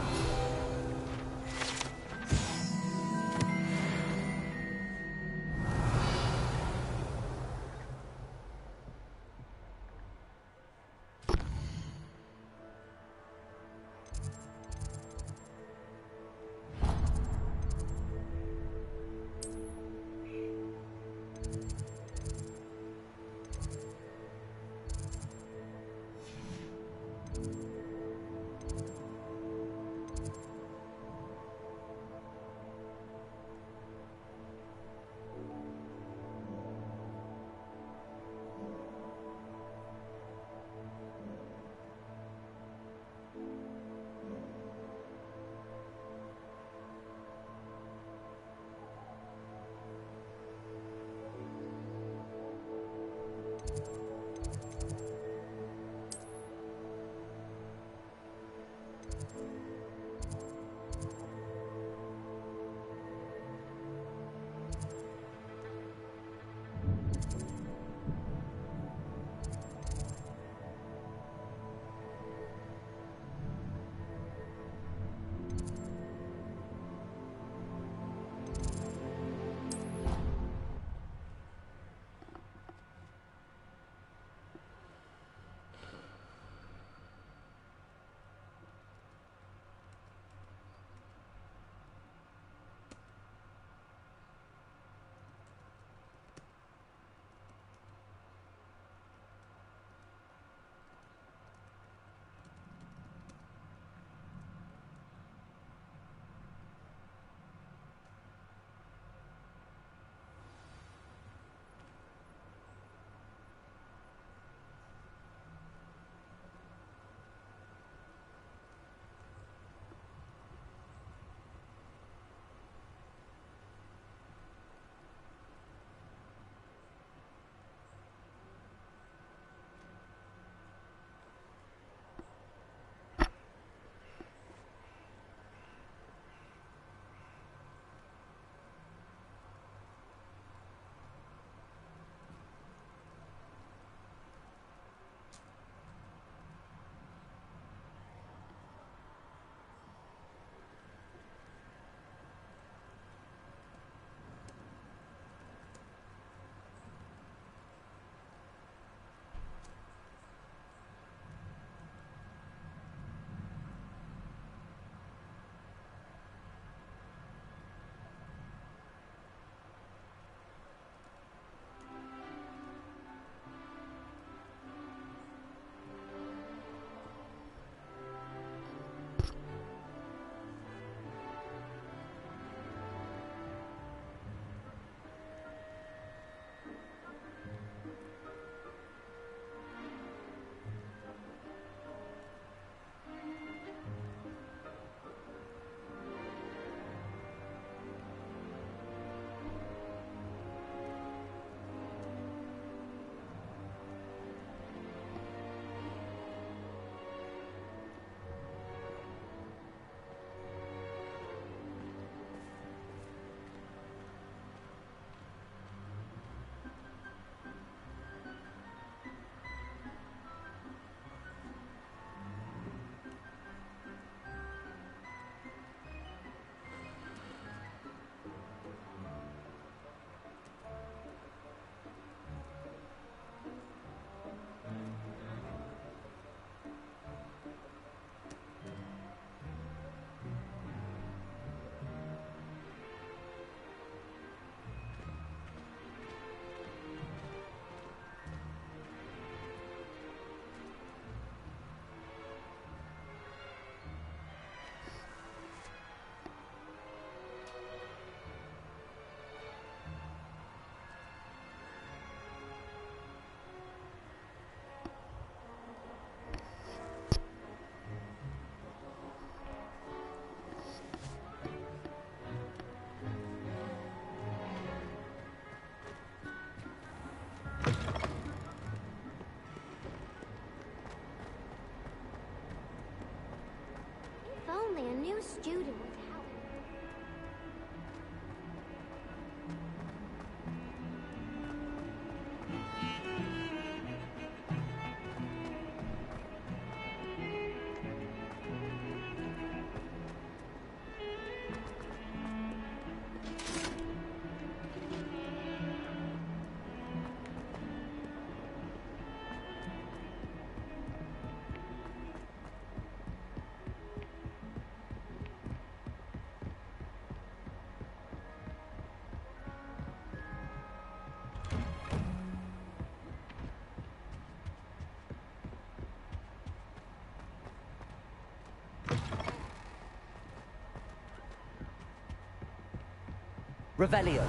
Revelio.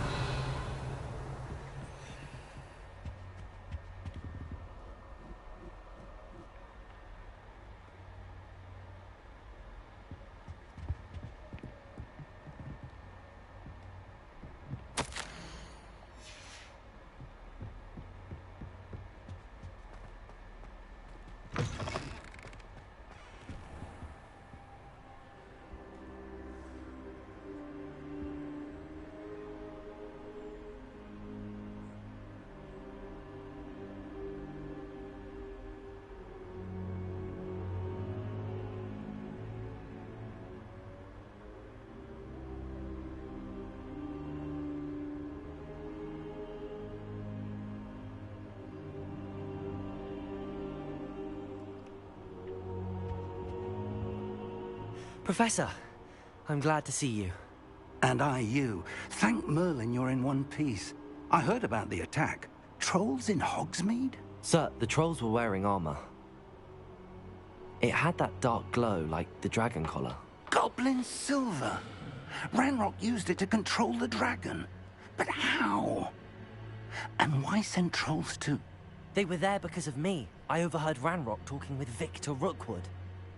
Professor, I'm glad to see you. And I you. Thank Merlin you're in one piece. I heard about the attack. Trolls in Hogsmeade? Sir, the trolls were wearing armor. It had that dark glow like the dragon collar. Goblin silver. Ranrock used it to control the dragon. But how? And why send trolls to... They were there because of me. I overheard Ranrock talking with Victor Rookwood.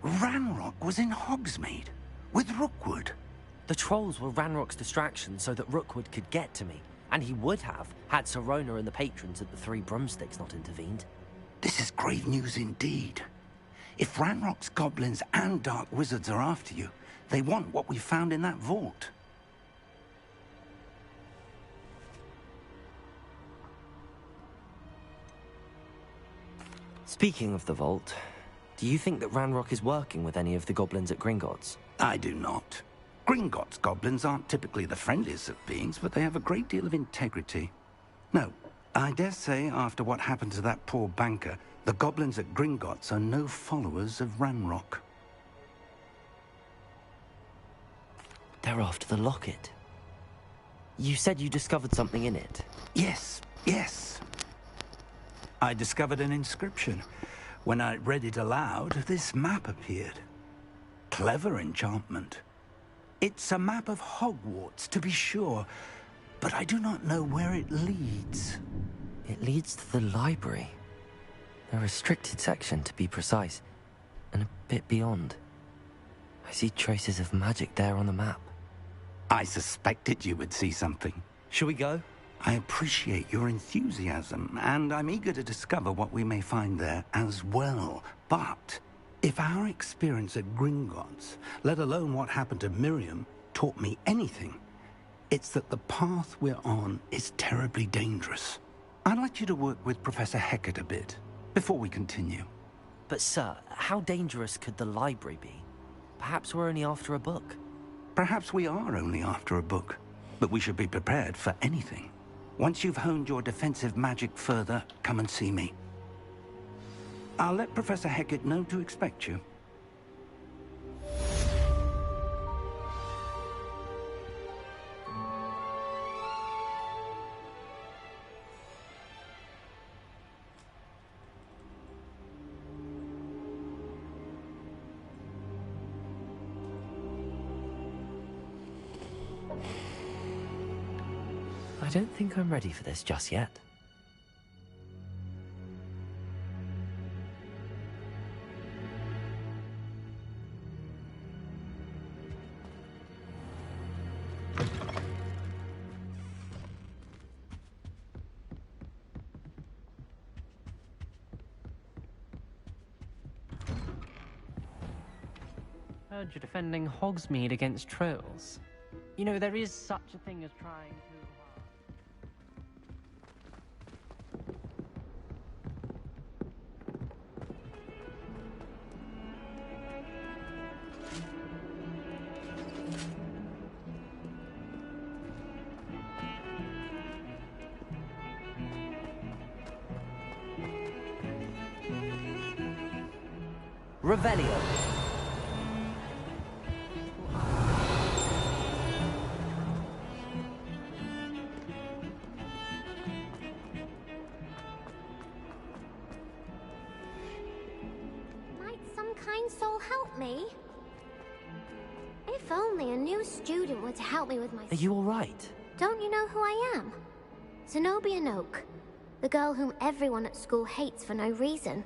Ranrock was in Hogsmeade with Rookwood. The trolls were Ranrock's distraction so that Rookwood could get to me. And he would have, had Sirona and the patrons at the Three Broomsticks not intervened. This is grave news indeed. If Ranrock's goblins and dark wizards are after you, they want what we found in that vault. Speaking of the vault, do you think that Ranrock is working with any of the goblins at Gringotts? I do not. Gringotts goblins aren't typically the friendliest of beings, but they have a great deal of integrity. No, I dare say after what happened to that poor banker, the goblins at Gringotts are no followers of Ranrock. They're after the locket. You said you discovered something in it. Yes, yes. I discovered an inscription. When I read it aloud, this map appeared. Clever enchantment. It's a map of Hogwarts, to be sure, but I do not know where it leads. It leads to the library. A restricted section, to be precise, and a bit beyond. I see traces of magic there on the map. I suspected you would see something. Shall we go? I appreciate your enthusiasm, and I'm eager to discover what we may find there as well. But if our experience at Gringotts, let alone what happened to Miriam, taught me anything, it's that the path we're on is terribly dangerous. I'd like you to work with Professor Hecat a bit before we continue. But sir, how dangerous could the library be? Perhaps we're only after a book. Perhaps we are only after a book, but we should be prepared for anything. Once you've honed your defensive magic further, come and see me. I'll let Professor Hecat know to expect you. I don't think I'm ready for this just yet. Heard you're defending Hogsmeade against trolls. You know, there is such a thing as trying to... Revelio. Might some kind soul help me? If only a new student were to help me with my... Are you all right? Don't you know who I am? Zenobia Noak, the girl whom everyone at school hates for no reason.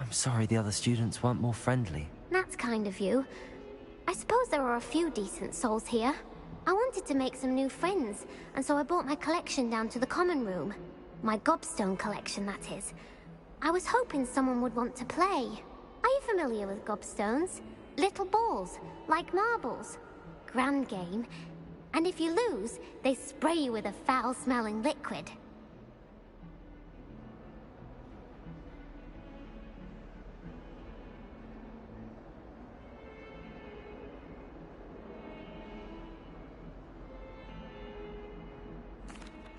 I'm sorry the other students weren't more friendly. That's kind of you. I suppose there are a few decent souls here. I wanted to make some new friends, and so I brought my collection down to the common room. My gobstone collection, that is. I was hoping someone would want to play. Are you familiar with gobstones? Little balls, like marbles. Grand game. And if you lose, they spray you with a foul-smelling liquid.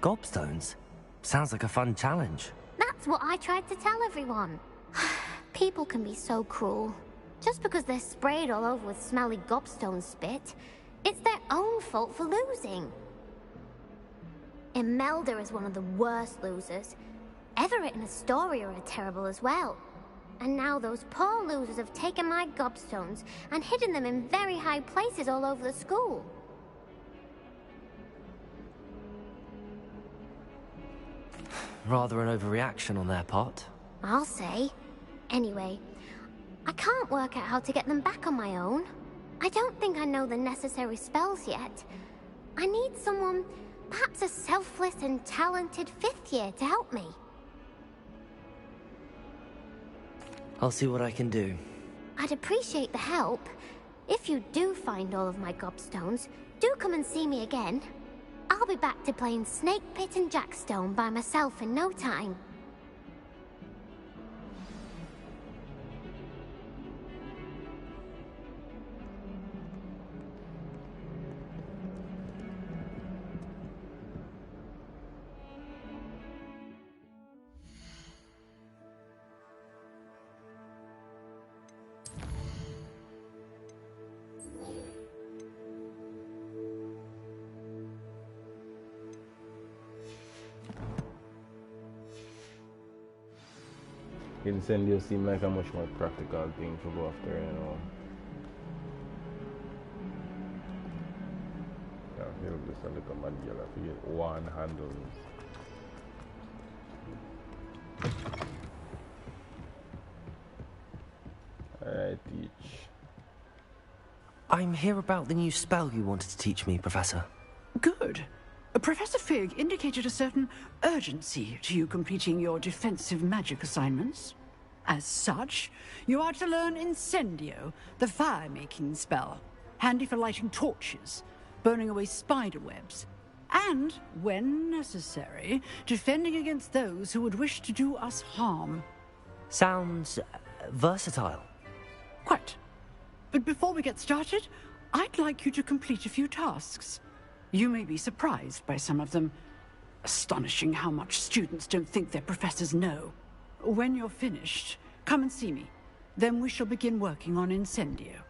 Gobstones? Sounds like a fun challenge. That's what I tried to tell everyone. People can be so cruel. Just because they're sprayed all over with smelly gobstone spit, it's their own fault for losing. Imelda is one of the worst losers. Everett and Astoria are terrible as well. And now those poor losers have taken my gobstones and hidden them in very high places all over the school. Rather an overreaction on their part. I'll say. Anyway, I can't work out how to get them back on my own. I don't think I know the necessary spells yet. I need someone, perhaps a selfless and talented 5th year to help me. I'll see what I can do. I'd appreciate the help. If you do find all of my gobstones, do come and see me again. I'll be back to playing Snake Pit and Jackstone by myself in no time. Incendio seem like a much more practical thing to go after, you know. Yeah, here this a little Mandela for get one handle. Alright, teach. I'm here about the new spell you wanted to teach me, Professor. Good. Professor Fig indicated a certain urgency to you completing your defensive magic assignments. As such, you are to learn Incendio, the fire-making spell, handy for lighting torches, burning away spider webs, and, when necessary, defending against those who would wish to do us harm. Sounds versatile. Quite. But before we get started, I'd like you to complete a few tasks. You may be surprised by some of them. Astonishing how much students don't think their professors know. When you're finished, come and see me. Then we shall begin working on Incendio.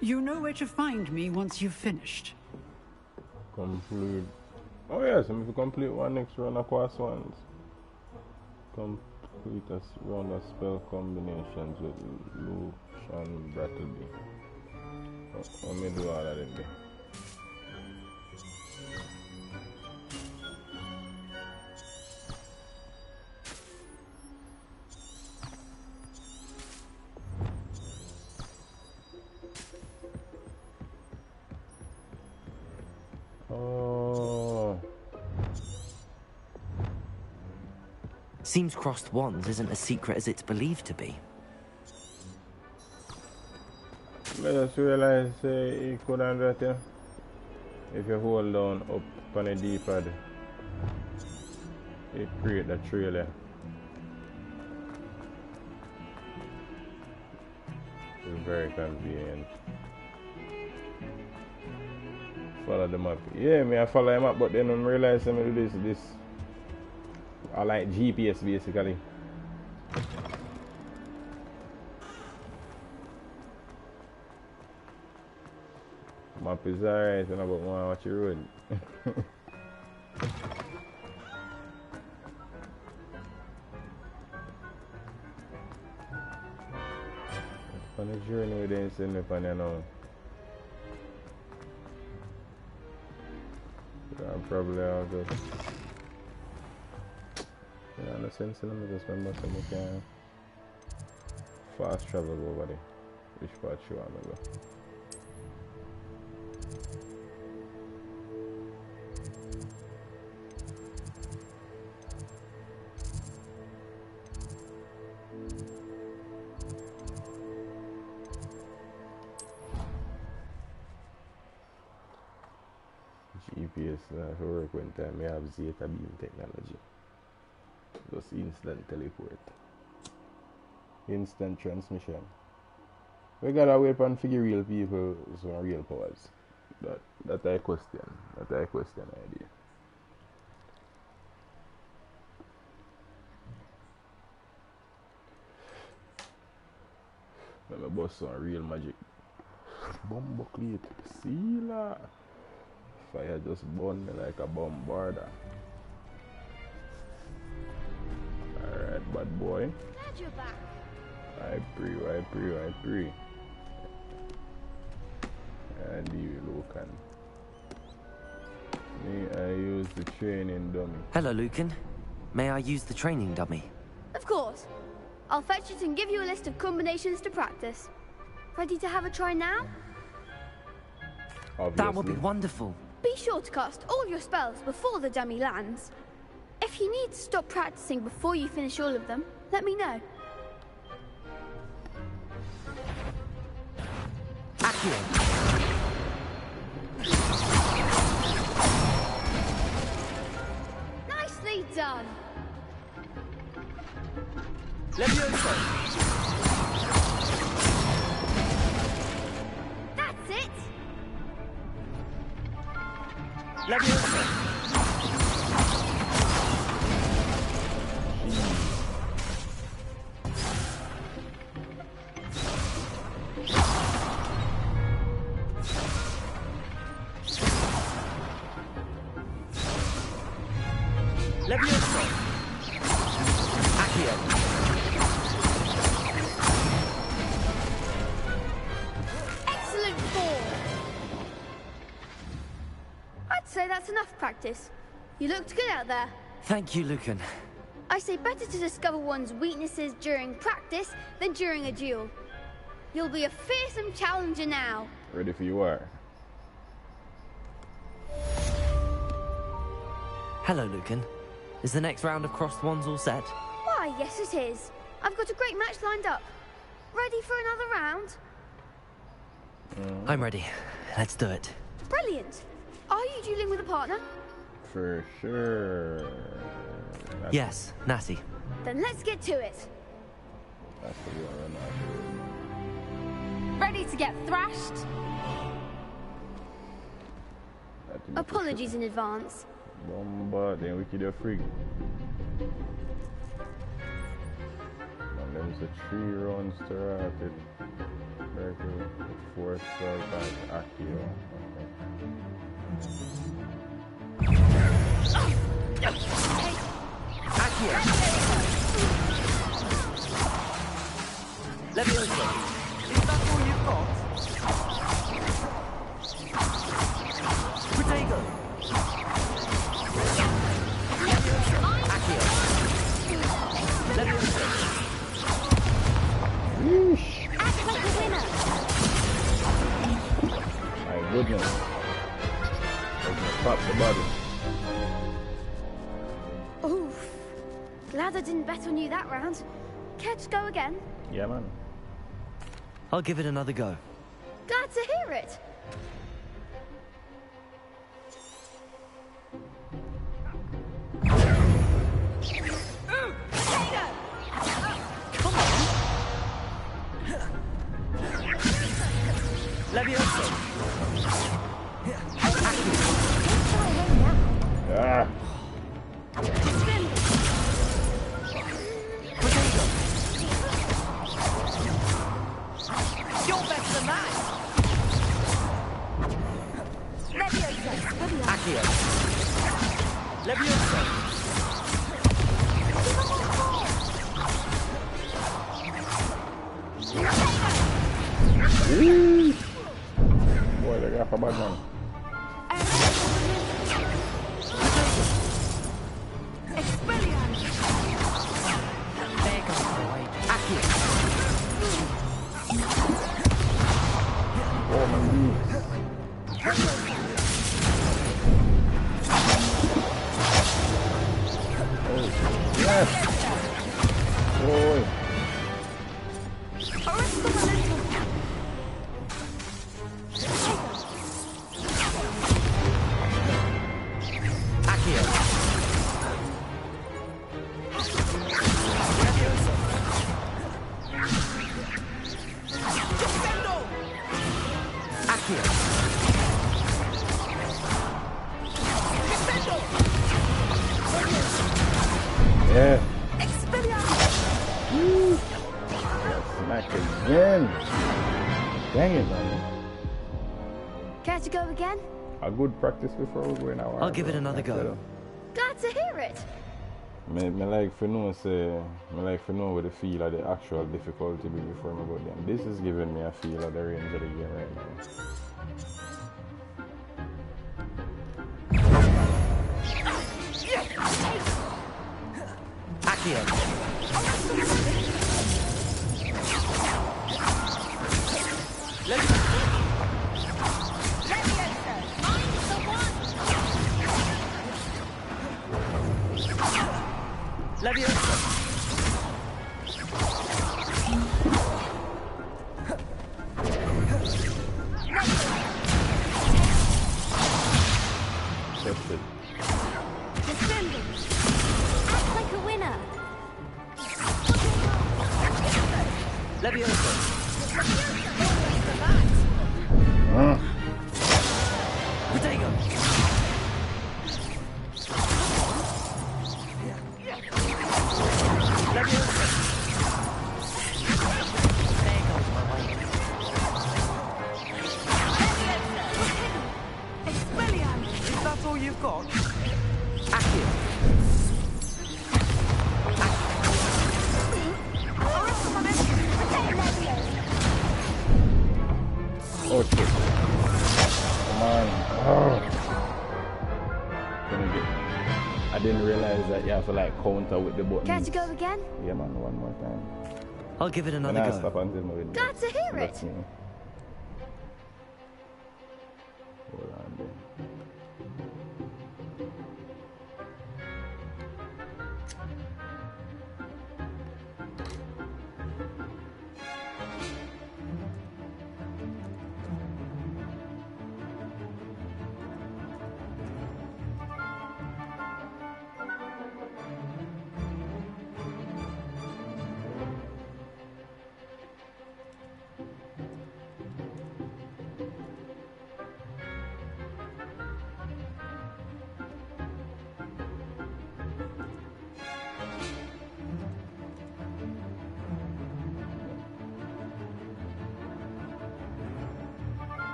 You know where to find me once you've finished. Complete. Oh yes, I'm going to complete one next round of class ones. Complete a round of spell combinations with Lucian Brattleby. Let me do all of them there. Oh. Seems crossed wands isn't as secret as it's believed to be. I just realized you could have that here. If you hold down up on the D-pad, it create the trail there. It's very convenient. Follow the map. Yeah, I follow the map, but then I realize I do this. I like GPS basically. Map is alright, and I don't want to watch your road. On the journey we didn't send me on there now. I'm probably out of no sense in them, just remember so we can fast travel over there. Which part you want to go? GPS to work when time I have Zeta beam technology. Just instant teleport. Instant transmission. We gotta wait on figure real people some real powers. That I question. That I question idea. Let me bust some real magic. Bumbleclate. Sealer. Fire just burn me like a bombarder. Alright, bad boy. Glad you're back. I pray. And you Lucan. May I use the training dummy? Hello, Lucan. May I use the training dummy? Of course. I'll fetch it and give you a list of combinations to practice. Ready to have a try now? Obviously. That would be wonderful. Be sure to cast all your spells before the dummy lands. If you need to stop practicing before you finish all of them, let me know. Nicely done. Levioso. That's it. Levioso. Levioso. Accio. Excellent form. I'd say that's enough practice. You looked good out there. Thank you, Lucan. I say better to discover one's weaknesses during practice than during a duel. You'll be a fearsome challenger now. Ready for you are. Hello, Lucan. Is the next round of crossed wands all set? Why, yes it is. I've got a great match lined up. Ready for another round? I'm ready. Let's do it. Brilliant. Are you dueling with a partner? For sure. Yes, Natty. Then let's get to it. That's the one. Ready to get thrashed? Apologies in advance. Bomba, then we kill a freak. And there's a 3 rounds to it. Very good. 4 strike back Accio. Accio. Levioso. Is that all you've got? Protego. Accio. Levioso. Yeesh. Act like a winner. My goodness. I'm gonna pop the body. Oof. Glad I didn't bet on you that round. Care to go again? Yeah, man. I'll give it another go. Glad to hear it. Come on. Levioso. Ah. You're better than that. Accio. Levioso. Boy, they got a bad man. Oh my goodness. Oh, yes. Boy. Yeah. Woo. Smack again. Dang it, man. Care to go again? A good practice before we go in our. I'll give it another go. Glad to hear it. Me like to know what the feel of the actual difficulty be before me go down. This is giving me a feel of the range of the game right now. Is that all you've got? Oh shit. Come on. Oh. I didn't realize that you have to like counter with the buttons. Care to go again? Yeah man, one more time. I'll give it another And I go. stop until my window. Glad to hear it. That's me. Hold on then.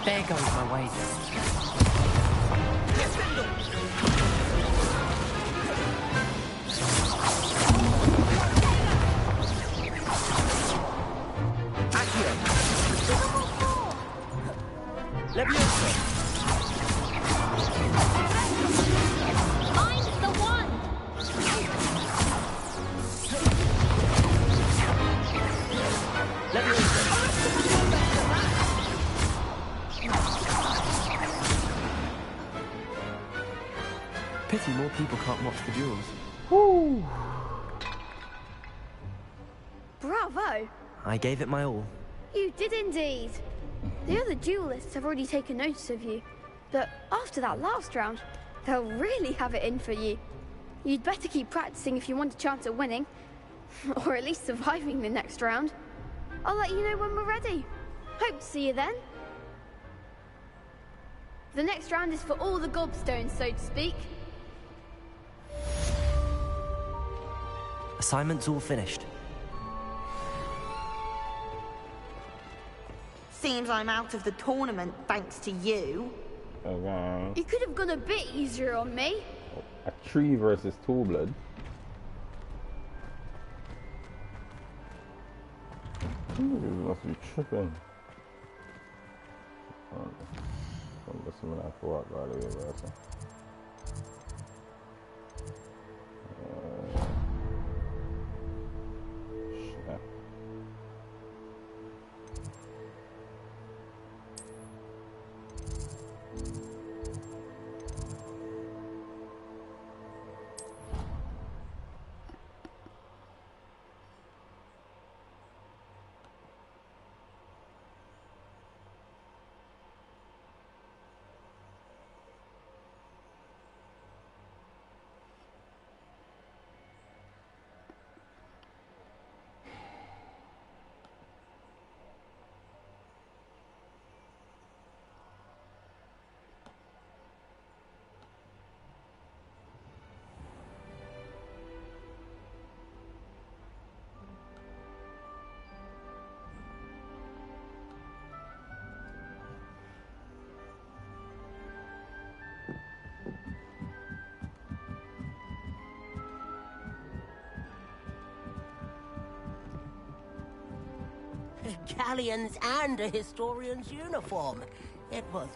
There goes my wages. Find the one! Pity more people can't watch the duels. Woo! Bravo! I gave it my all. You did indeed. The other duelists have already taken notice of you, but after that last round, they'll really have it in for you. You'd better keep practicing if you want a chance at winning, or at least surviving the next round. I'll let you know when we're ready. Hope to see you then. The next round is for all the gobstones, so to speak. Assignment's all finished. Seems I'm out of the tournament thanks to you. Okay. You could have gone a bit easier on me. A 3 versus 2 blood. This must be tripping. I'm assuming I have to walk all the way over. Shit. galleons and a historian's uniform. It was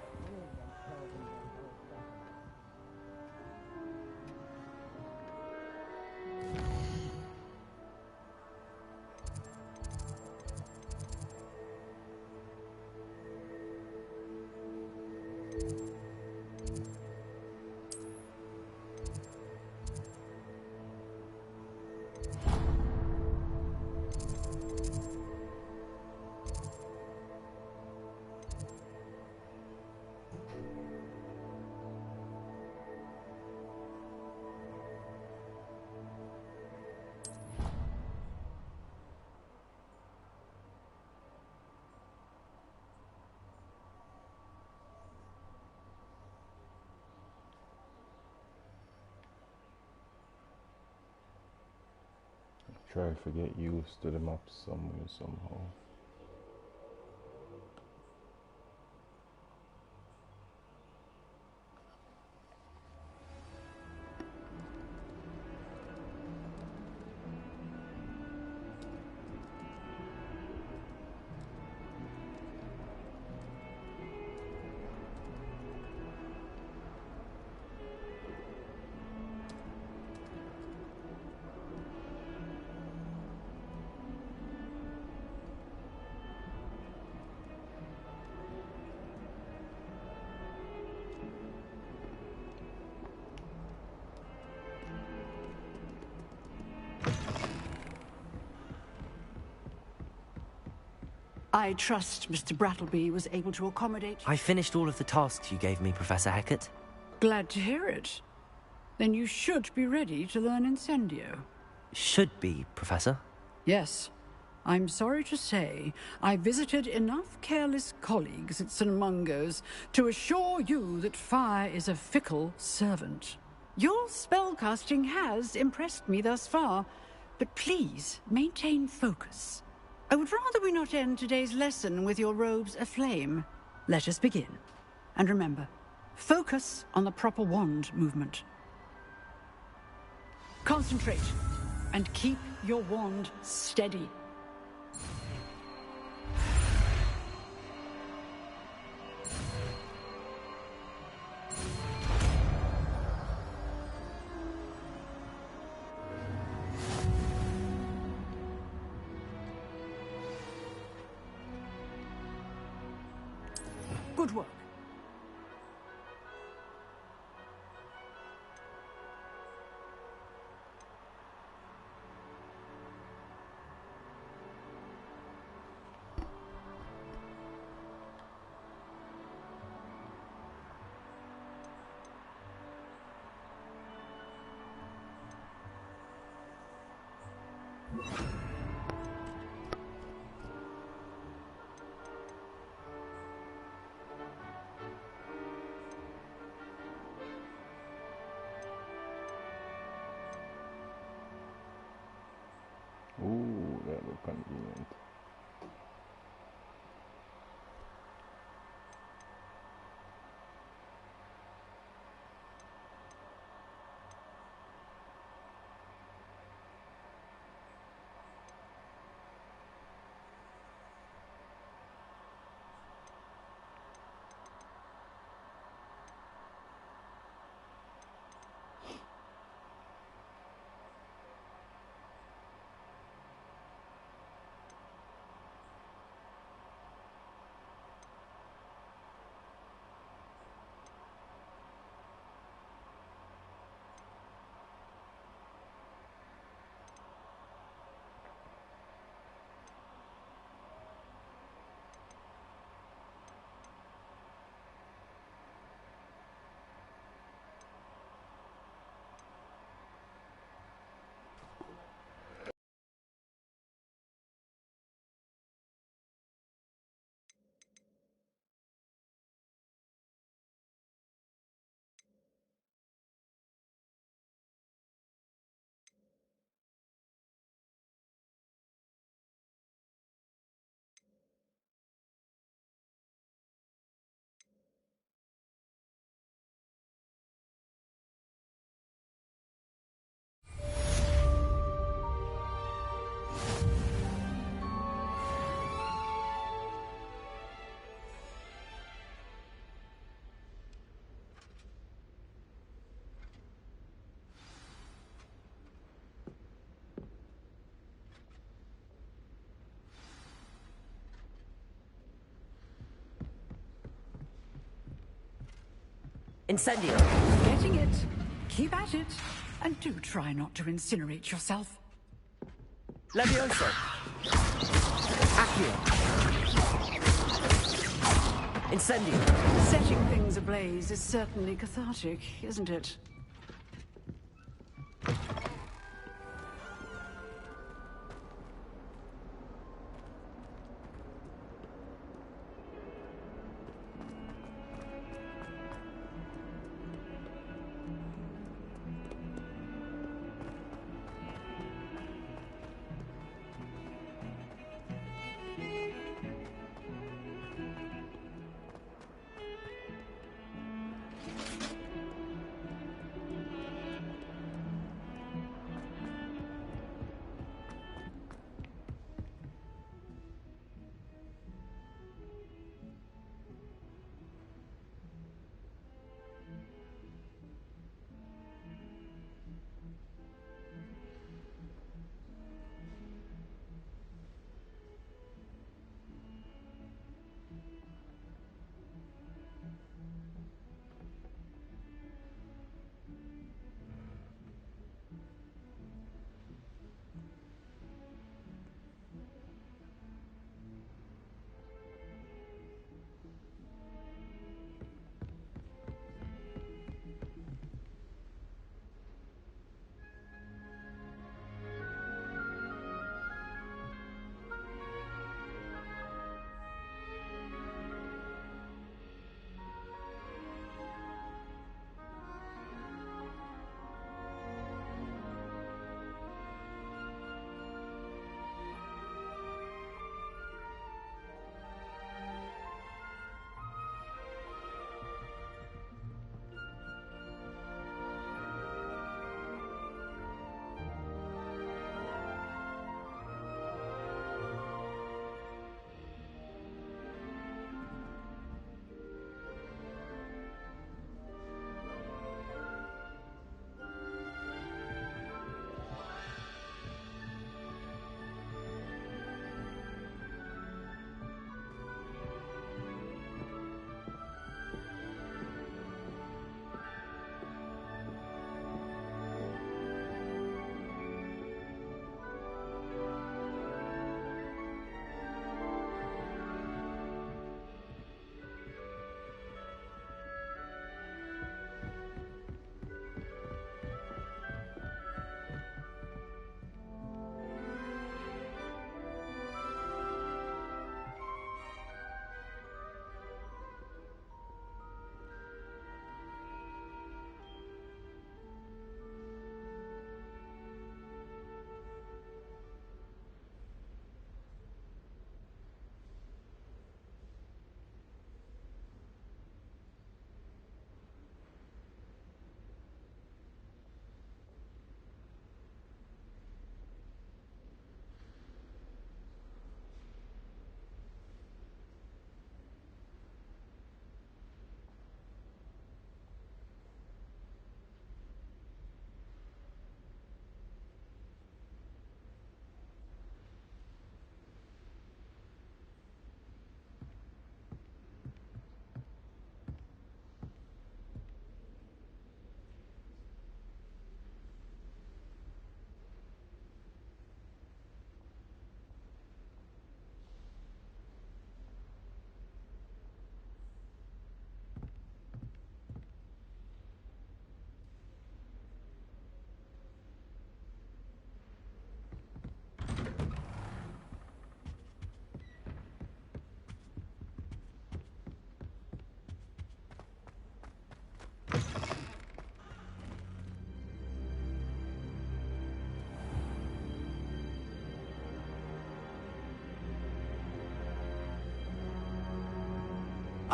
Try to get used to the map somewhere, somehow. I trust Mr. Brattleby was able to accommodate... I finished all of the tasks you gave me, Professor Hecat. Glad to hear it. Then you should be ready to learn Incendio. Should be, Professor. Yes. I'm sorry to say, I visited enough careless colleagues at St. Mungo's to assure you that fire is a fickle servant. Your spellcasting has impressed me thus far, but please maintain focus. I would rather we not end today's lesson with your robes aflame. Let us begin. And remember, focus on the proper wand movement. Concentrate, and keep your wand steady. Good work. Ooh, that look convenient. Incendio! Getting it. Keep at it. And do try not to incinerate yourself. Levioso! Accio! Incendio! Setting things ablaze is certainly cathartic, isn't it?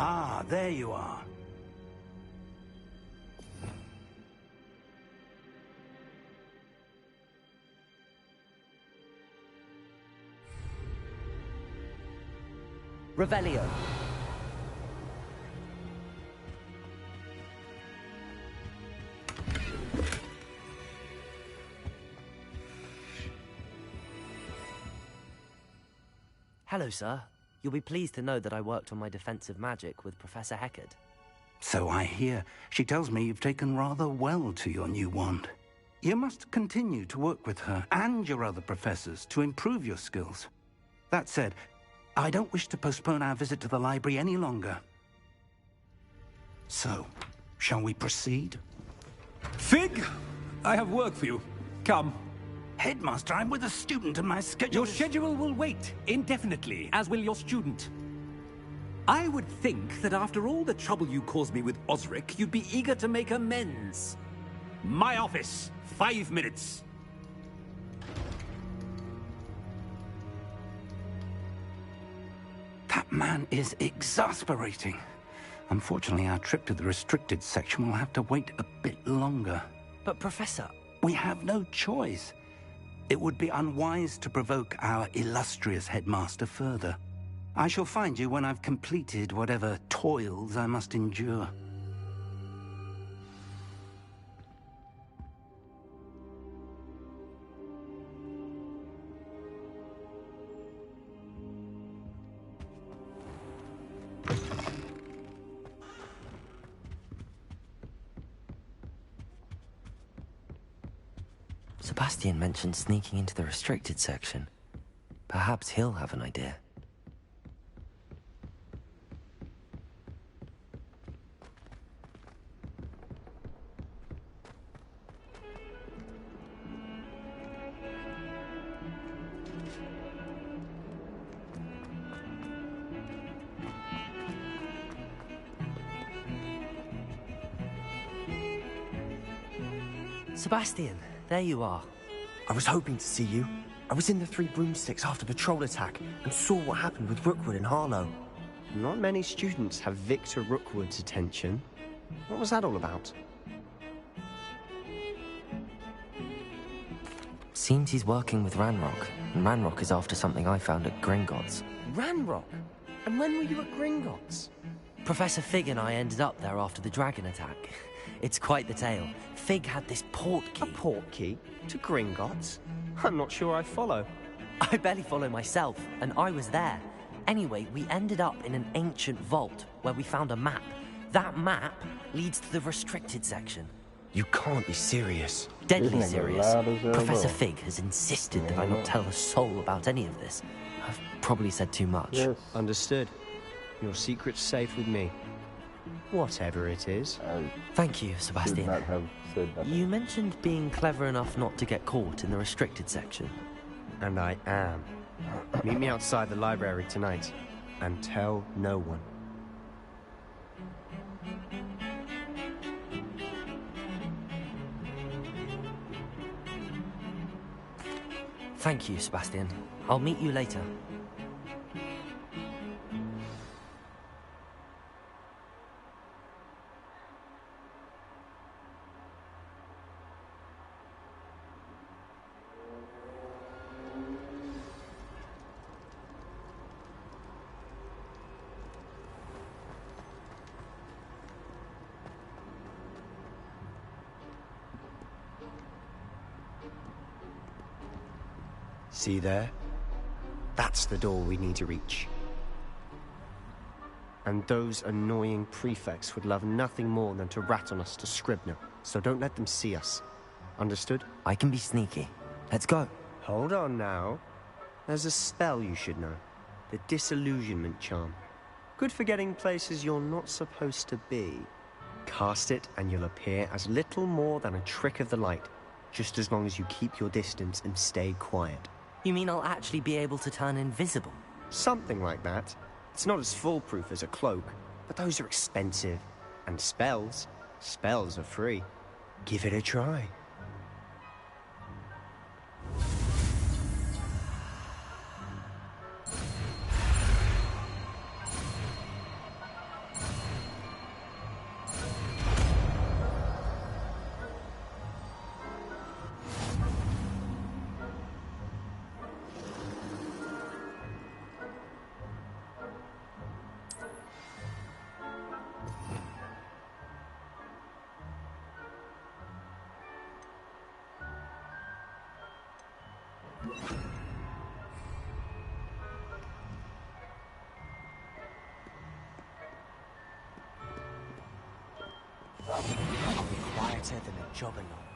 Ah, there you are. Revelio. Hello, sir. You'll be pleased to know that I worked on my defensive magic with Professor Heckard. So I hear. She tells me you've taken rather well to your new wand. You must continue to work with her and your other professors to improve your skills. That said, I don't wish to postpone our visit to the library any longer. So, shall we proceed? Fig, I have work for you. Come. Headmaster, I'm with a student and my schedule Your schedule will wait indefinitely, as will your student. I would think that after all the trouble you caused me with Osric, you'd be eager to make amends. My office, 5 minutes. That man is exasperating. Unfortunately, our trip to the restricted section will have to wait a bit longer. But Professor... We have no choice. It would be unwise to provoke our illustrious headmaster further. I shall find you when I've completed whatever toils I must endure. Sebastian mentioned sneaking into the restricted section. Perhaps he'll have an idea. Sebastian, there you are. I was hoping to see you. I was in the Three Broomsticks after the troll attack and saw what happened with Rookwood and Harlow. Not many students have Victor Rookwood's attention. What was that all about? Seems he's working with Ranrock, and Ranrock is after something I found at Gringotts. Ranrock? And when were you at Gringotts? Professor Fig and I ended up there after the dragon attack. It's quite the tale. Fig had this port key. A port key? To Gringotts? I'm not sure I follow. I barely follow myself, and I was there. Anyway, we ended up in an ancient vault where we found a map. That map leads to the restricted section. You can't be serious. Deadly serious. Professor Fig has insisted that I not tell a soul about any of this. I've probably said too much. Yes. Understood. Your secret's safe with me. Whatever it is. Thank you, Sebastian. Should not have said that. You mentioned being clever enough not to get caught in the restricted section. And I am. Meet me outside the library tonight, and tell no one. Thank you, Sebastian. I'll meet you later. See there? That's the door we need to reach. And those annoying prefects would love nothing more than to rat on us to Scribner, so don't let them see us. Understood? I can be sneaky. Let's go. Hold on now. There's a spell you should know. The Disillusionment Charm. Good for getting places you're not supposed to be. Cast it and you'll appear as little more than a trick of the light, just as long as you keep your distance and stay quiet. You mean I'll actually be able to turn invisible? Something like that. It's not as foolproof as a cloak, but those are expensive. And spells are free. Give it a try. I'll be quieter than a jobberknoll.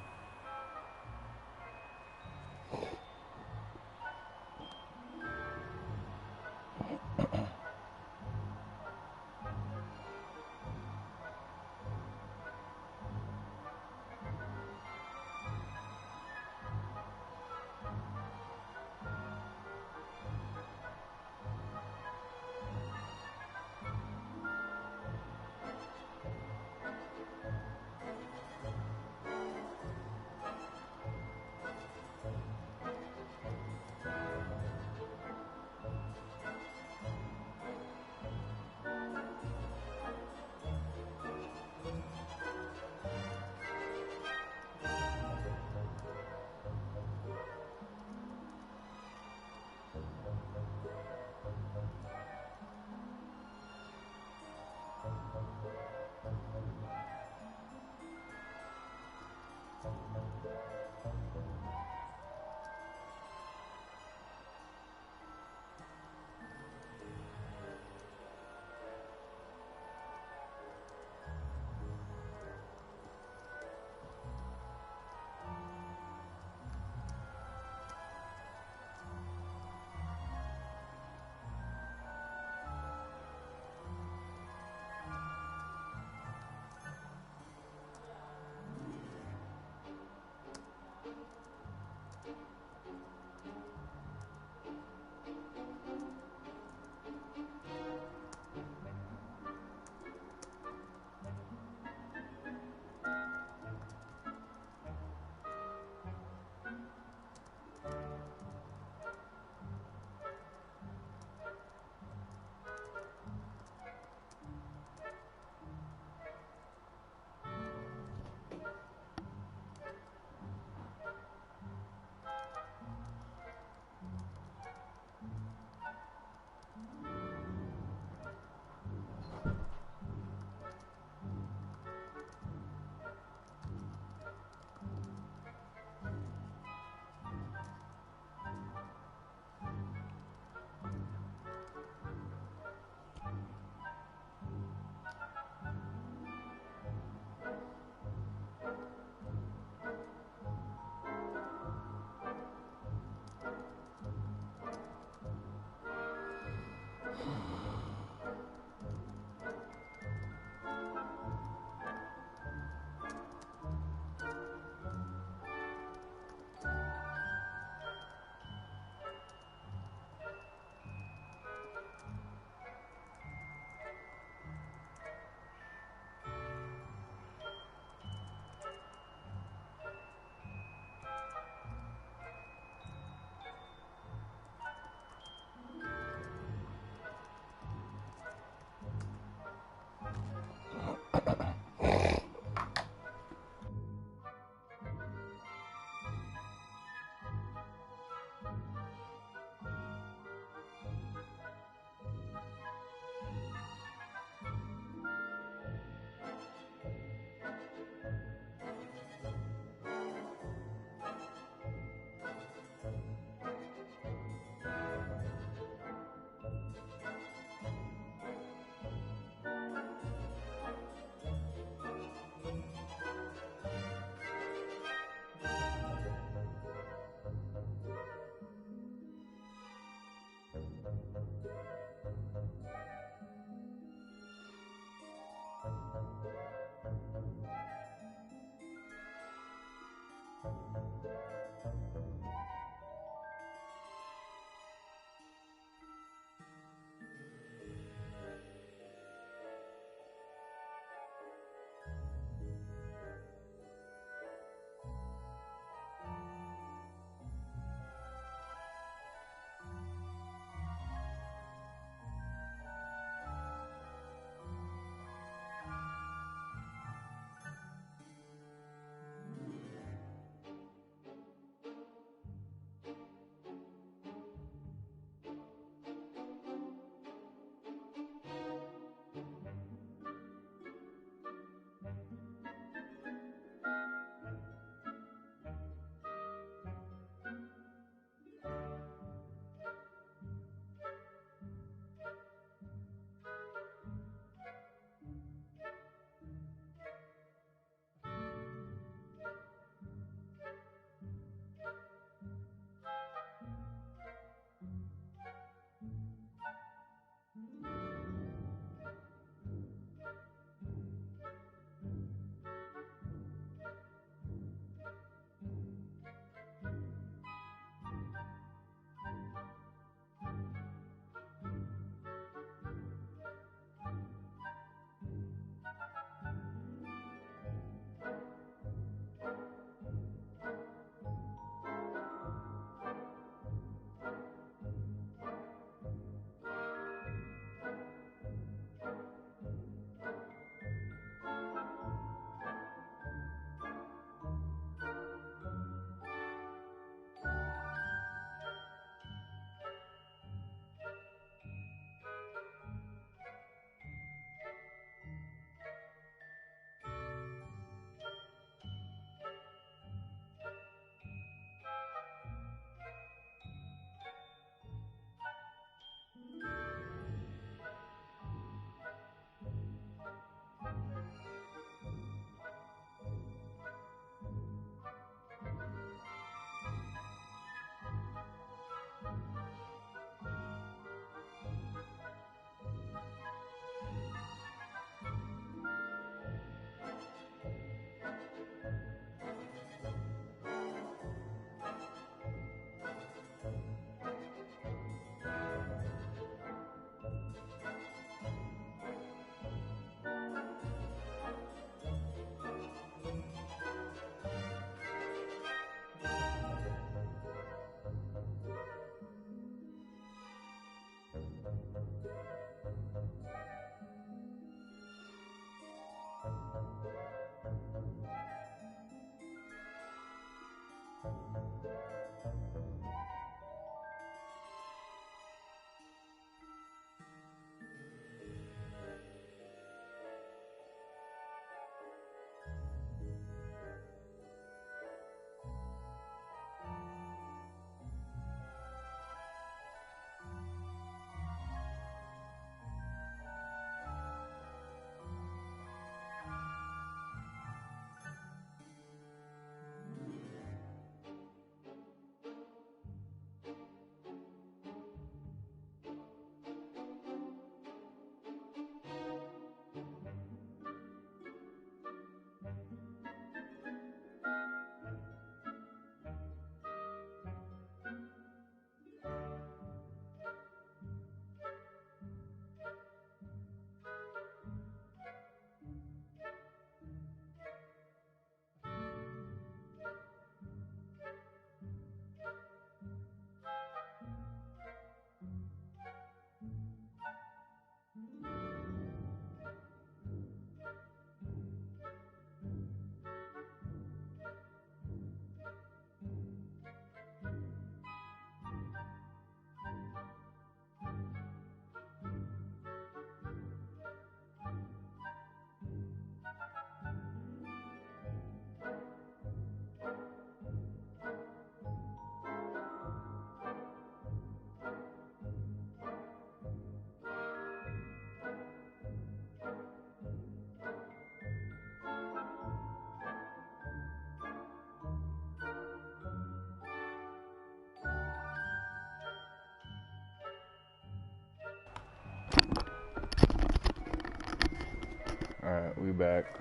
Alright, we back.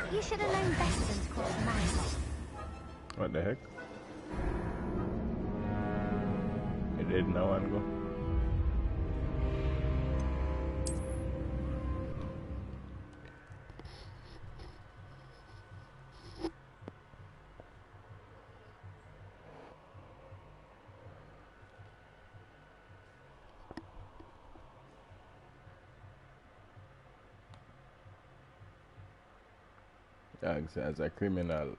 You should have known better than to cross the mountain. What the heck? It did no one go. Dog as a criminal.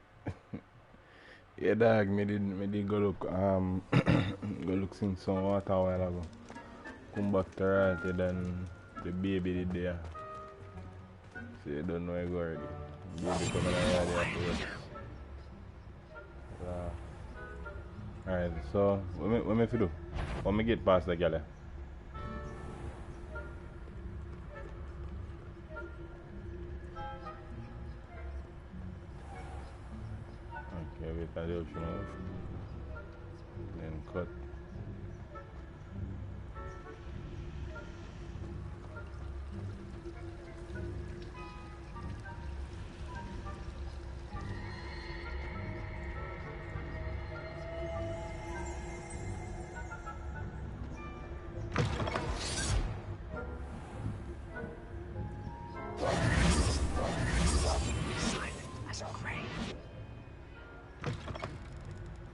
Yeah, dog, me did go look go look sing some water a while ago. Come back to reality, then the baby did there. So you don't know where I go already. Baby coming already afterwards. Alright, so what me fi do? What me get past the galley? Okay, wait till the ocean off. Then cut.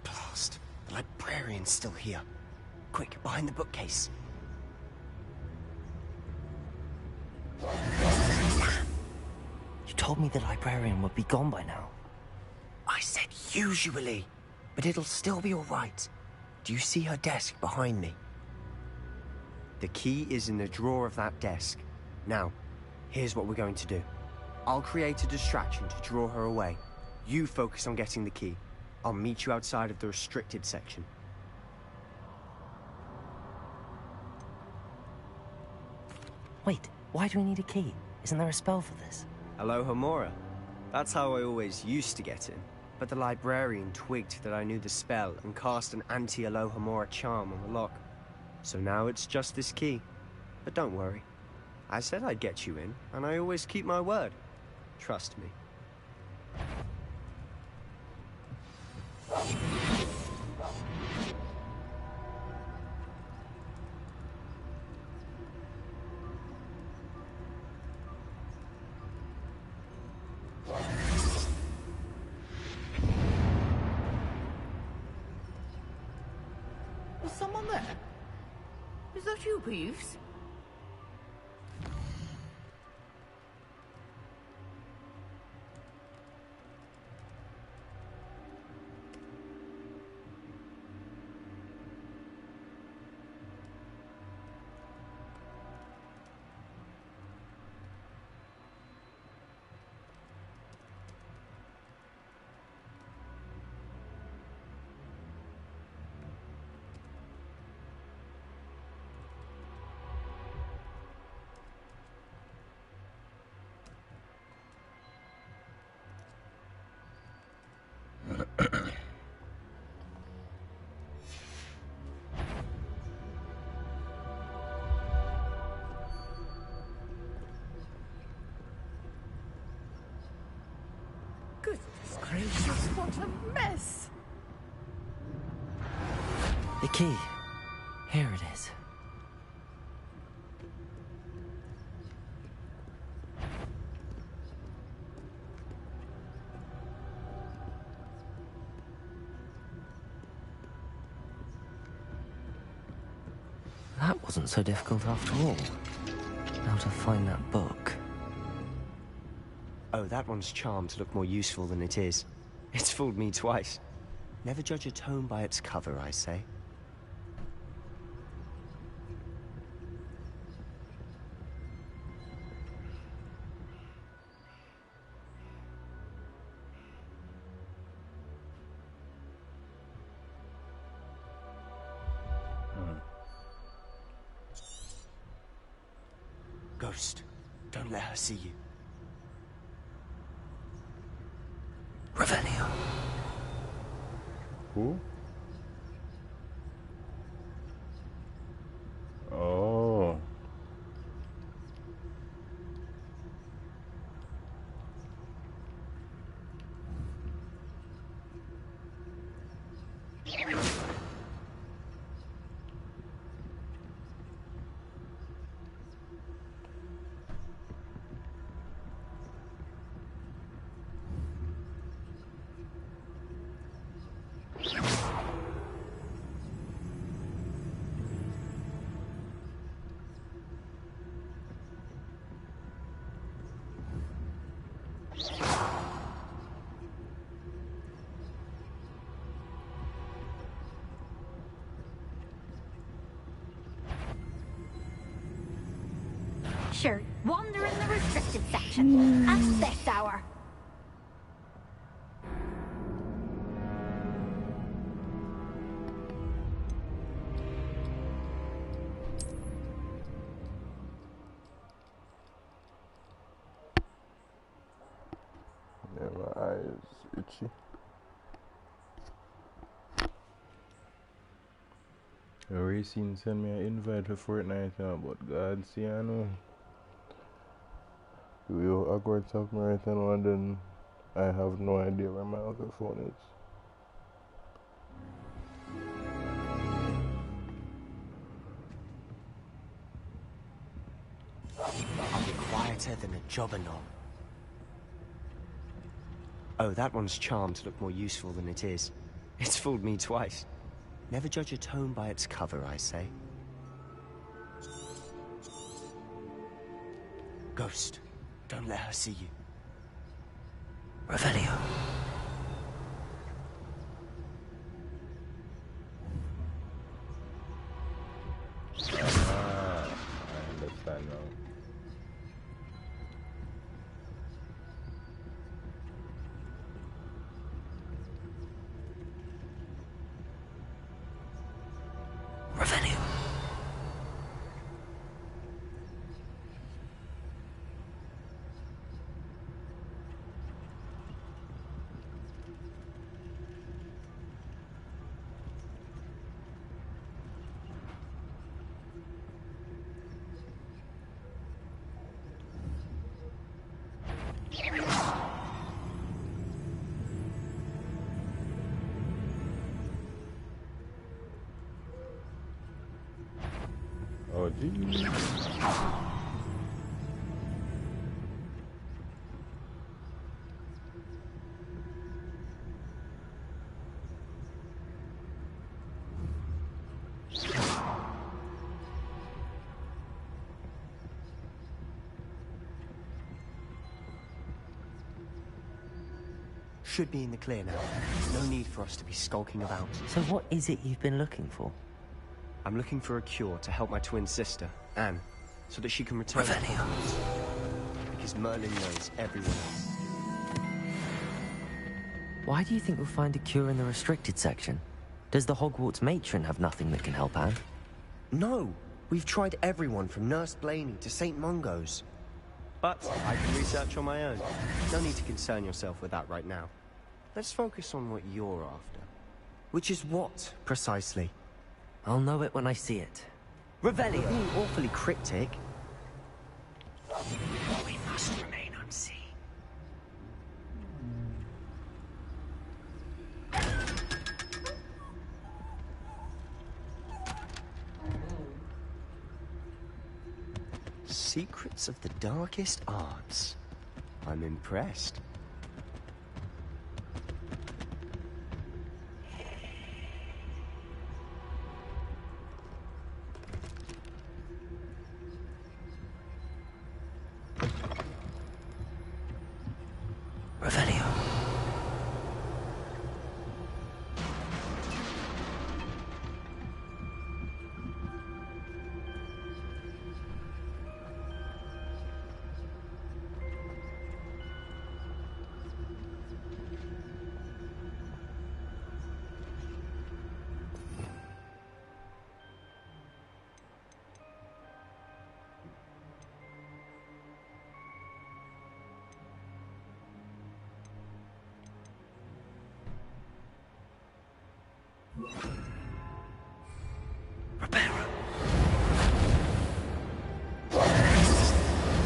Blast. The librarian's still here. Quick, behind the bookcase. Damn. You told me the librarian would be gone by now. I said usually, but it'll still be all right. Do you see her desk behind me? The key is in the drawer of that desk. Now, here's what we're going to do. I'll create a distraction to draw her away. You focus on getting the key. I'll meet you outside of the restricted section. Wait, why do we need a key? Isn't there a spell for this? Alohomora. That's how I always used to get in. But the librarian twigged that I knew the spell and cast an anti-Alohomora charm on the lock. So now it's just this key. But don't worry. I said I'd get you in, and I always keep my word. Trust me. Is someone there? Is that you, Peeves? Goodness gracious, what a mess! The key. Here it is. That wasn't so difficult after all. Now to find that book. Oh, that one's charmed to look more useful than it is. It's fooled me twice. Never judge a tome by its cover, I say. Ghost, don't let her see you. Revelio. Who? Oh. Sure, wander in the restricted section at this hour. Yeah, my eyes itchy. Racing send me an invite for Fortnite now, but God see I know. You Hogwarts have me right now and then I have no idea where my other phone is. I'll be quieter than a jobberknoll. Oh, that one's charmed to look more useful than it is. It's fooled me twice. Never judge a tome by its cover, I say. Ghost, don't let her see you. Revelio. Ah, I understand now. Revelio. Should be in the clear now. No need for us to be skulking about. So what is it you've been looking for? I'm looking for a cure to help my twin sister, Anne, so that she can return. Revelio. Because Merlin knows everyone else. Why do you think we'll find a cure in the restricted section? Does the Hogwarts matron have nothing that can help Anne? No! We've tried everyone from Nurse Blaney to St. Mungo's. But I can research on my own. No need to concern yourself with that right now. Let's focus on what you're after. Which is what, precisely? I'll know it when I see it. Revelio! You're being awfully cryptic. We must remain unseen. Secrets of the darkest arts. I'm impressed. Revelio.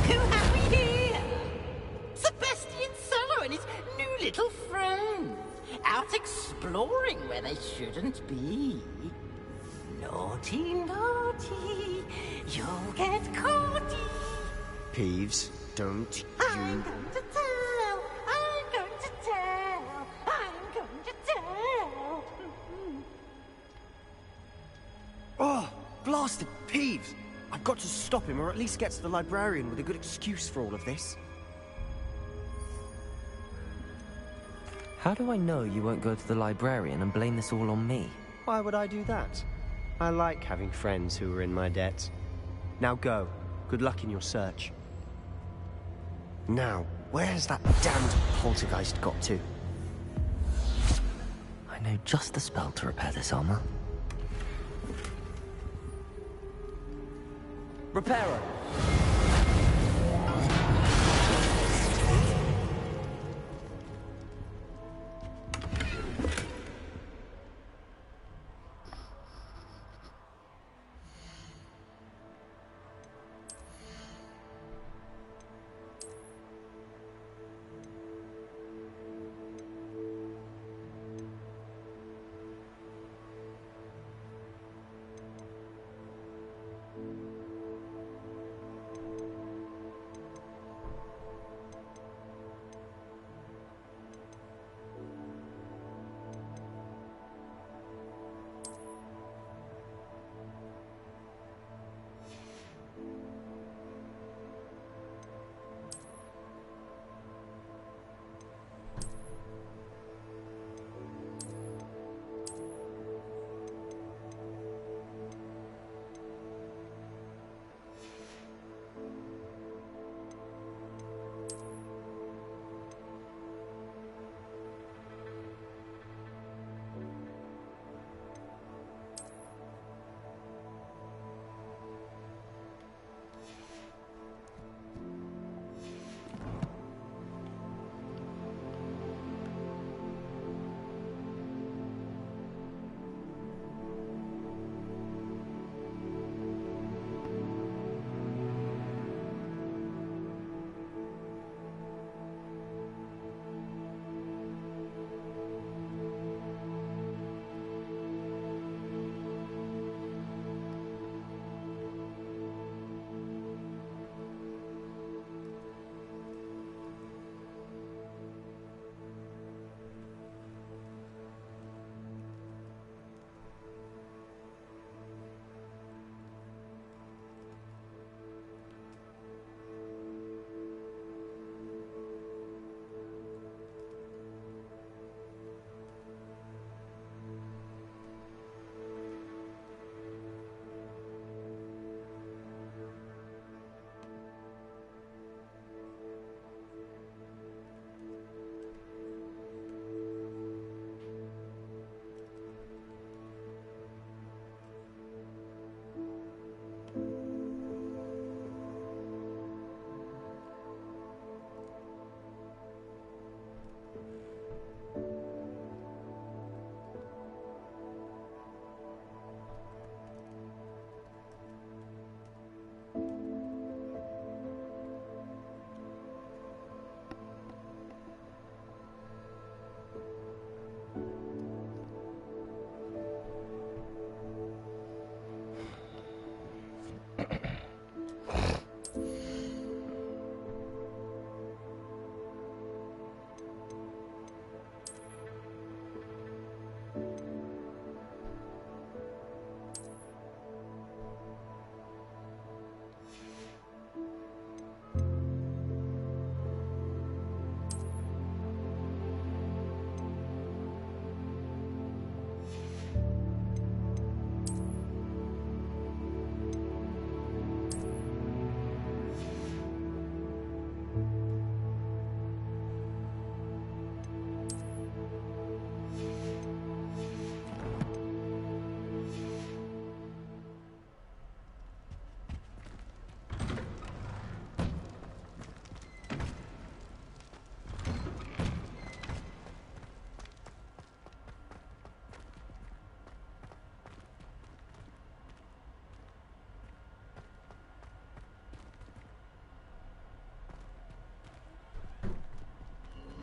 Who have we here? Sebastian Solo and his new little friend. Out exploring where they shouldn't be. Naughty, naughty. You'll get caughty. Peeves, don't I'm you... going to tell. I'm going to tell. I'm going to tell. Oh, blasted Peeves! I've got to stop him, or at least get to the librarian with a good excuse for all of this. How do I know you won't go to the librarian and blame this all on me? Why would I do that? I like having friends who are in my debt. Now go. Good luck in your search. Now, where's that damned poltergeist got to? I know just the spell to repair this armor. Repairer!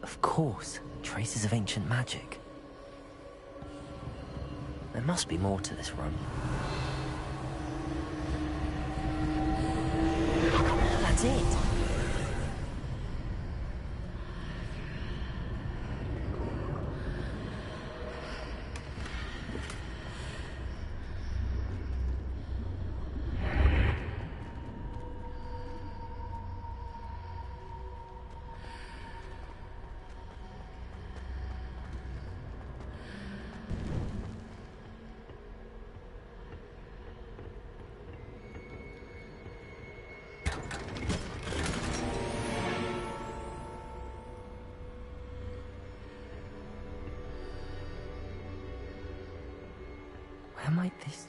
Of course, traces of ancient magic. There must be more to this room. That's it! Where might this...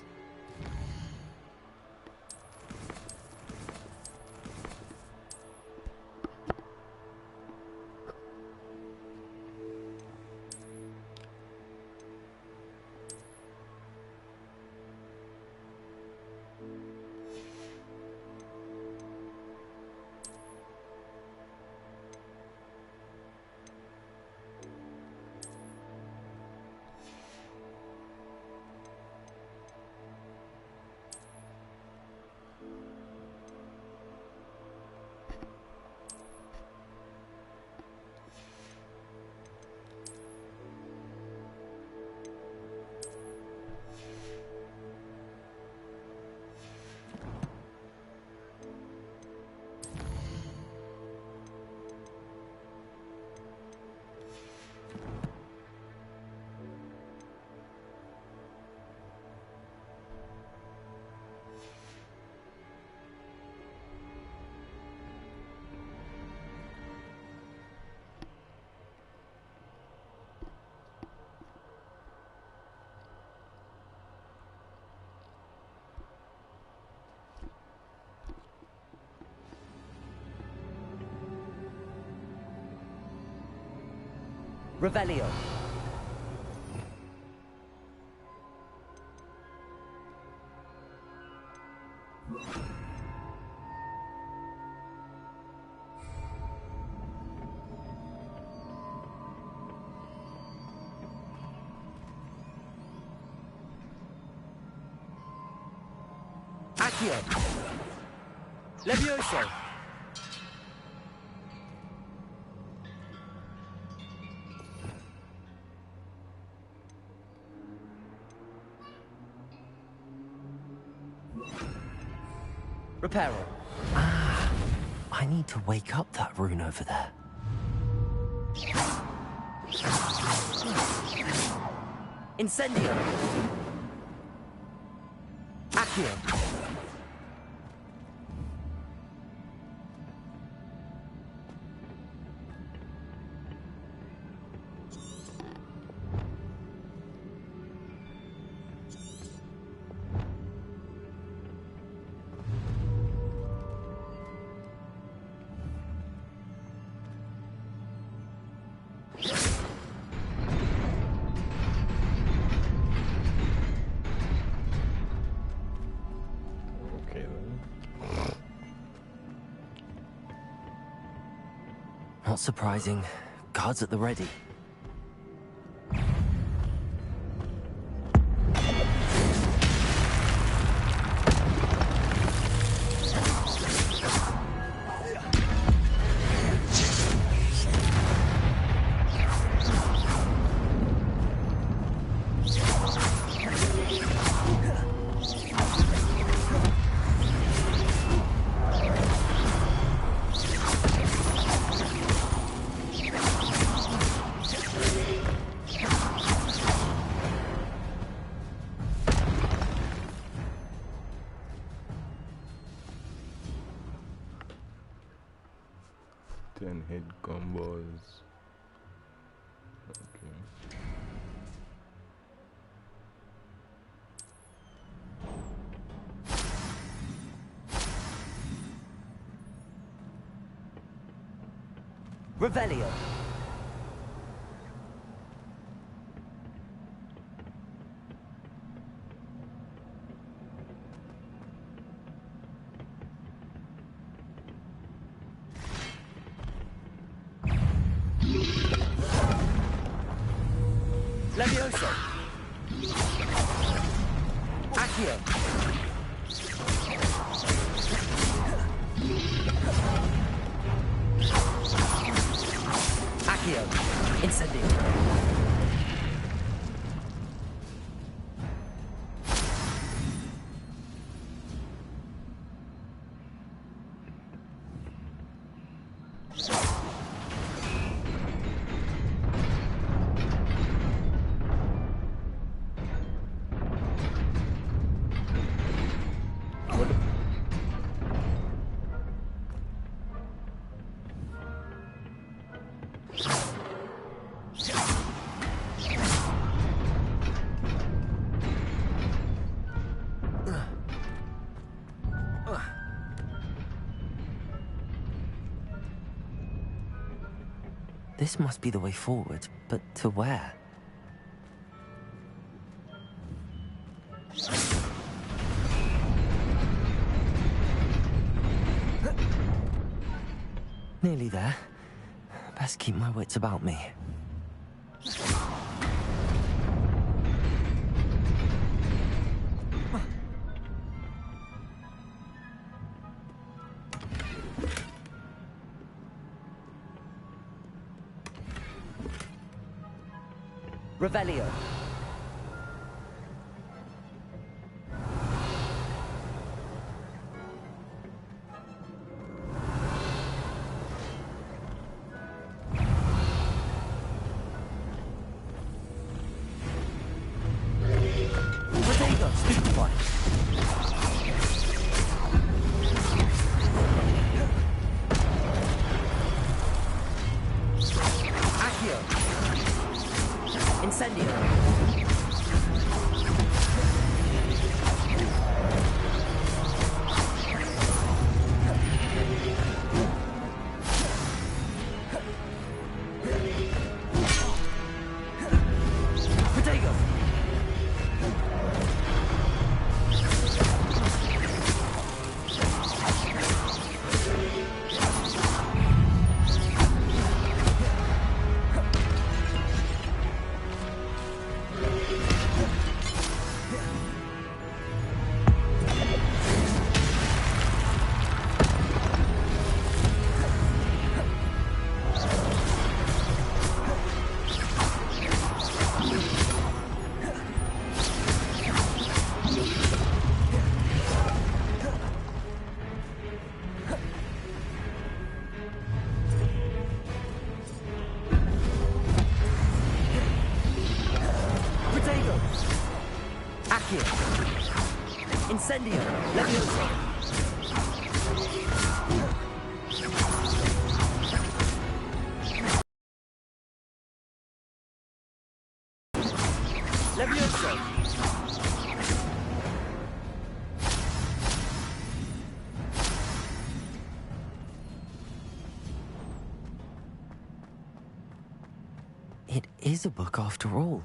Revelio. Accio. Levioso. Reparo. Ah, I need to wake up that rune over there. Incendio. Accio. Not surprising. Guards at the ready. Hit combos. Okay. Revelio. Levioso! Accio! Accio! Incendio! This must be the way forward, but to where? Nearly there. Best keep my wits about me. Revelio. Protego, stupefy. Accio. Incendio. Protego. Protego. Accio. Incendio. Levioso. Levioso. It is a book after all.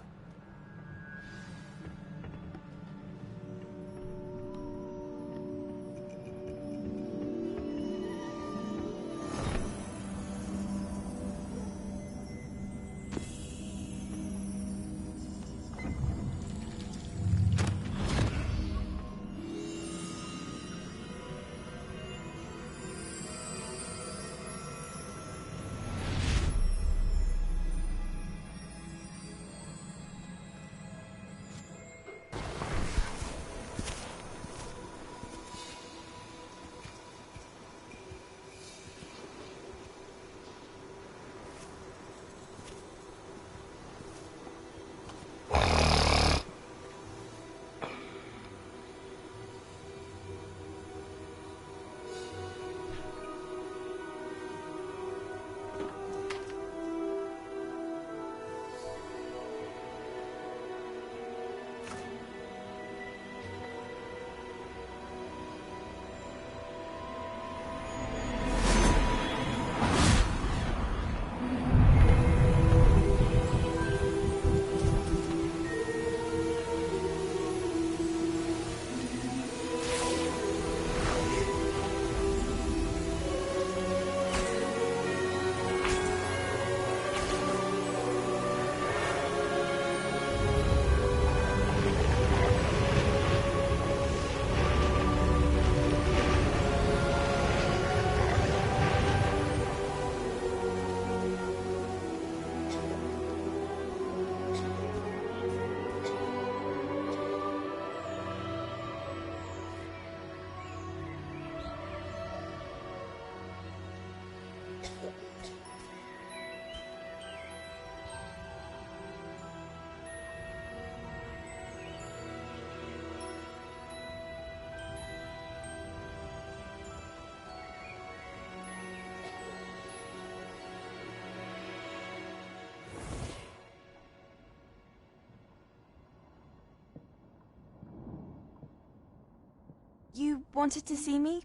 wanted to see me?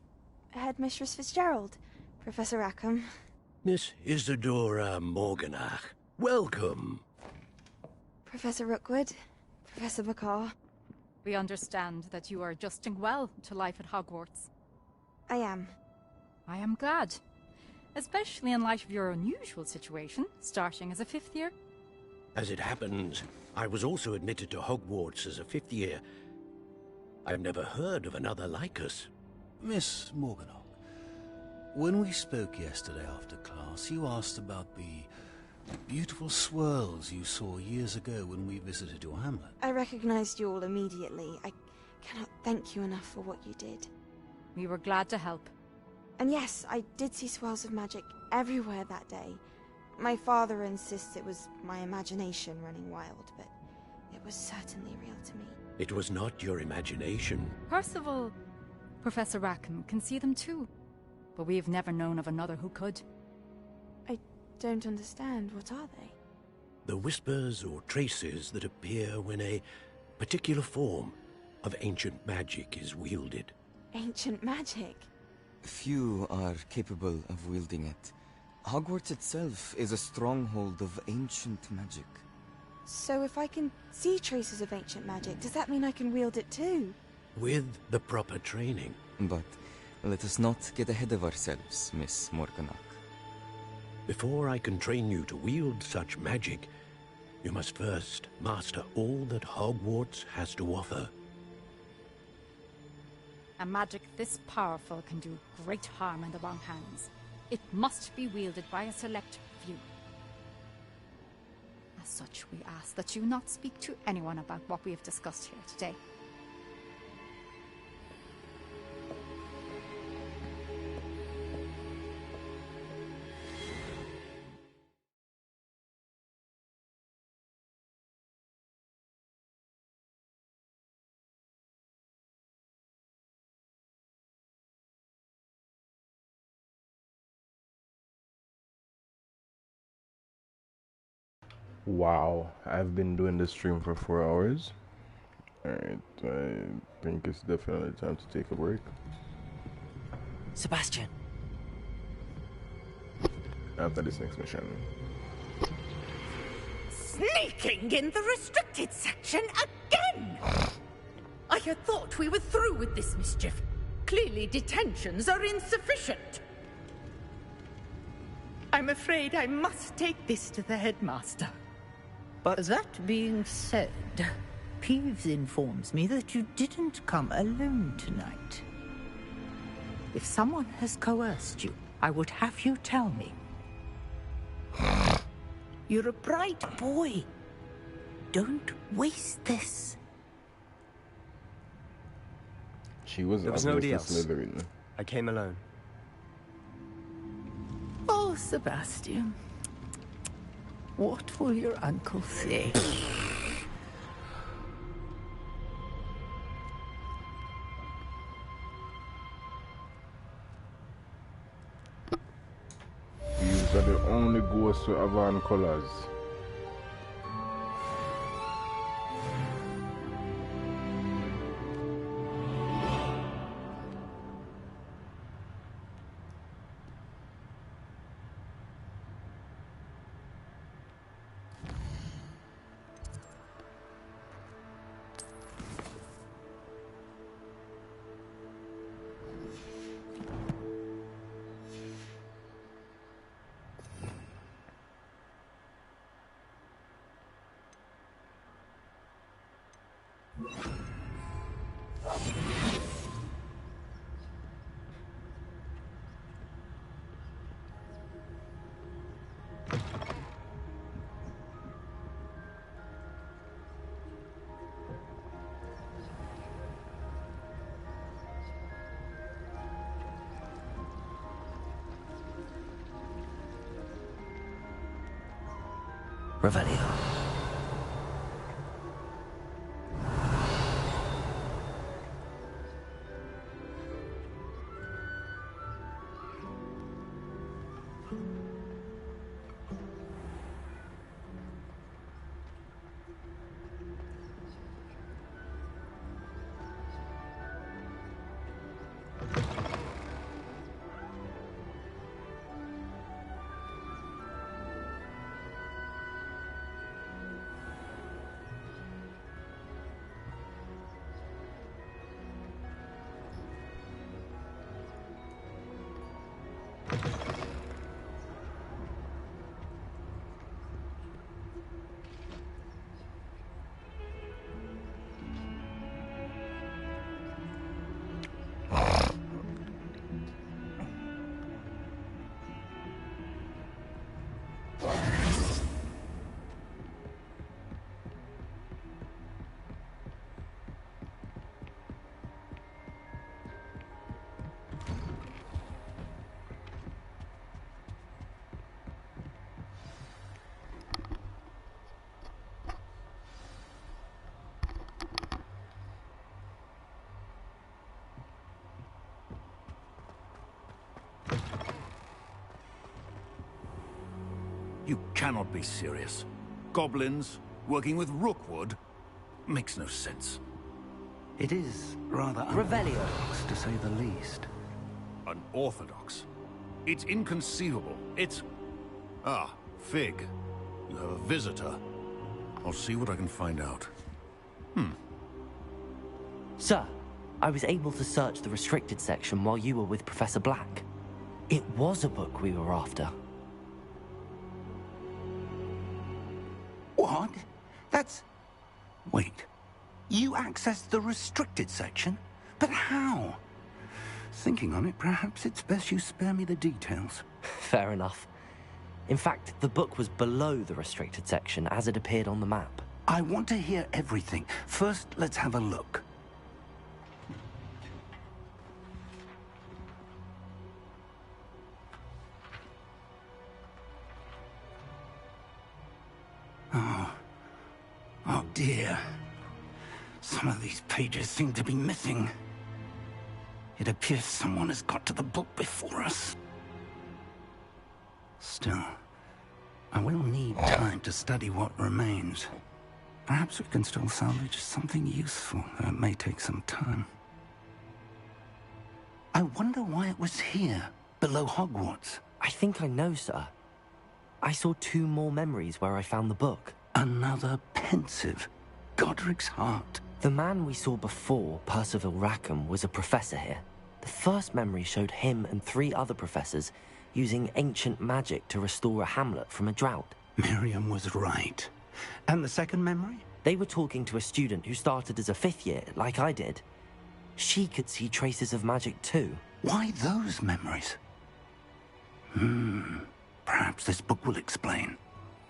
Headmistress Fitzgerald, Professor Rackham. Miss Isadora Morganach, welcome. Professor Rookwood, Professor McCaw. We understand that you are adjusting well to life at Hogwarts. I am. I am glad. Especially in light of your unusual situation, starting as a 5th year. As it happens, I was also admitted to Hogwarts as a 5th year. I've never heard of another like us. Miss Morganach, when we spoke yesterday after class, you asked about the beautiful swirls you saw years ago when we visited your hamlet. I recognized you all immediately. I cannot thank you enough for what you did. We were glad to help. And yes, I did see swirls of magic everywhere that day. My father insists it was my imagination running wild, but it was certainly real to me. It was not your imagination. Percival, Professor Rackham can see them too. But we have never known of another who could. I don't understand. What are they? The whispers or traces that appear when a particular form of ancient magic is wielded. Ancient magic? Few are capable of wielding it. Hogwarts itself is a stronghold of ancient magic. So if I can see traces of ancient magic, does that mean I can wield it too? With the proper training. But let us not get ahead of ourselves, Miss Morganach. Before I can train you to wield such magic, you must first master all that Hogwarts has to offer. A magic this powerful can do great harm in the wrong hands. It must be wielded by a select few. As such, we ask that you not speak to anyone about what we have discussed here today. Wow, I've been doing this stream for 4 hours. Alright, I think it's definitely time to take a break. Sebastian! After this next mission. Sneaking in the restricted section again! I had thought we were through with this mischief. Clearly detentions are insufficient. I'm afraid I must take this to the headmaster. But that being said, Peeves informs me that you didn't come alone tonight. If someone has coerced you, I would have you tell me. You're a bright boy. Don't waste this. She was There was nobody obviously else. Slytherin. I came alone. Oh, Sebastian. What will your uncle say? These are the only ghosts who have on colors. Revelio. cannot be serious. Goblins working with Rookwood makes no sense. It is rather unorthodox, to say the least. Unorthodox? It's inconceivable. It's... Ah, Fig. You have a visitor. I'll see what I can find out. Sir, I was able to search the restricted section while you were with Professor Black. It was a book we were after. What? That's... Wait. You accessed the restricted section? But how? Thinking on it, perhaps it's best you spare me the details. Fair enough. In fact, the book was below the restricted section as it appeared on the map. I want to hear everything. First, let's have a look. Oh dear. Some of these pages seem to be missing. It appears someone has got to the book before us. Still, I will need time to study what remains. Perhaps we can still salvage something useful, though it may take some time. I wonder why it was here, below Hogwarts. I think I know, sir. I saw 2 more memories where I found the book. Another pensive. Godric's heart. The man we saw before, Percival Rackham, was a professor here. The first memory showed him and 3 other professors using ancient magic to restore a hamlet from a drought. Miriam was right. And the second memory? They were talking to a student who started as a 5th year, like I did. She could see traces of magic too. Why those memories? Perhaps this book will explain.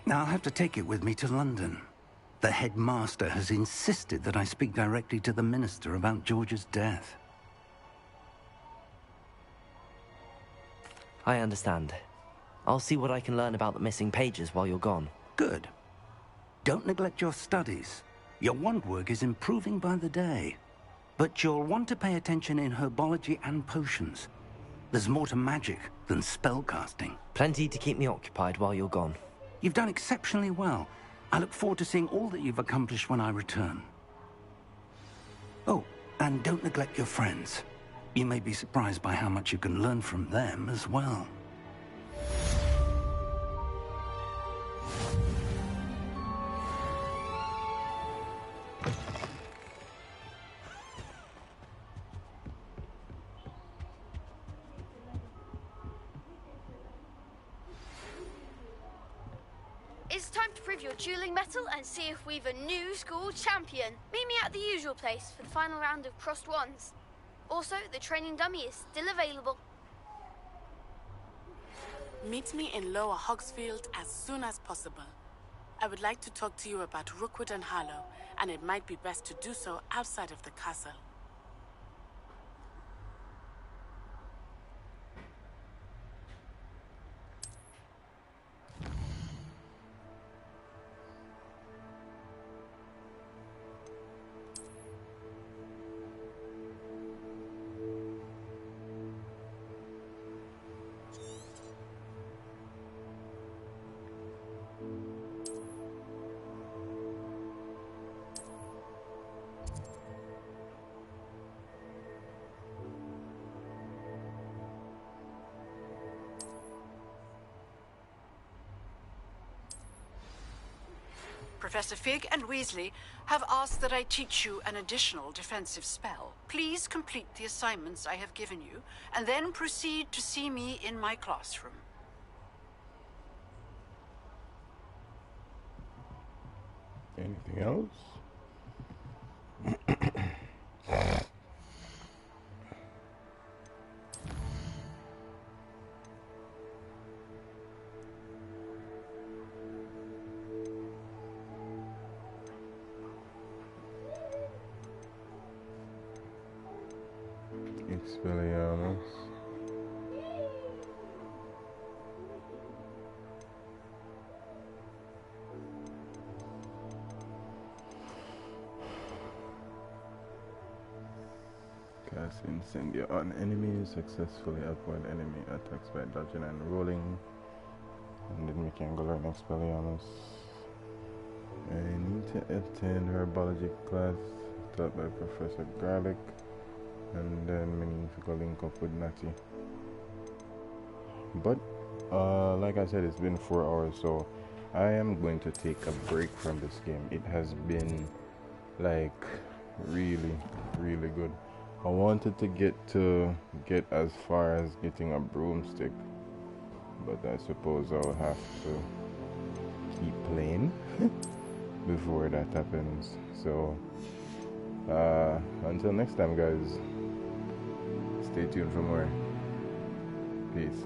Now I'll have to take it with me to London. The headmaster has insisted that I speak directly to the minister about George's death. I understand. I'll see what I can learn about the missing pages while you're gone. Good. Don't neglect your studies. Your wand work is improving by the day. But you'll want to pay attention in herbology and potions. There's more to magic than spellcasting. Plenty to keep me occupied while you're gone. You've done exceptionally well. I look forward to seeing all that you've accomplished when I return. Oh, and don't neglect your friends. You may be surprised by how much you can learn from them as well. It's time to prove your dueling mettle and see if we've a new school champion. Meet me at the usual place for the final round of crossed wands. Also, the training dummy is still available. Meet me in Lower Hogsfield as soon as possible. I would like to talk to you about Rookwood and Harlow, and it might be best to do so outside of the castle. Professor Fig and Weasley have asked that I teach you an additional defensive spell. Please complete the assignments I have given you, and then proceed to see me in my classroom. Anything else? Expelliarmus. Cast Incendia on enemies. Successfully avoid enemy attacks by dodging and rolling and then we can go learn Expelliarmus. I need to attend herbology class taught by Professor Garlic, and then we need to go link up with Natty. But like I said, it's been 4 hours, so I am going to take a break from this game. It has been like really good. I wanted to get as far as getting a broomstick, but I suppose I'll have to keep playing before that happens. So until next time, guys, stay tuned for more. Peace.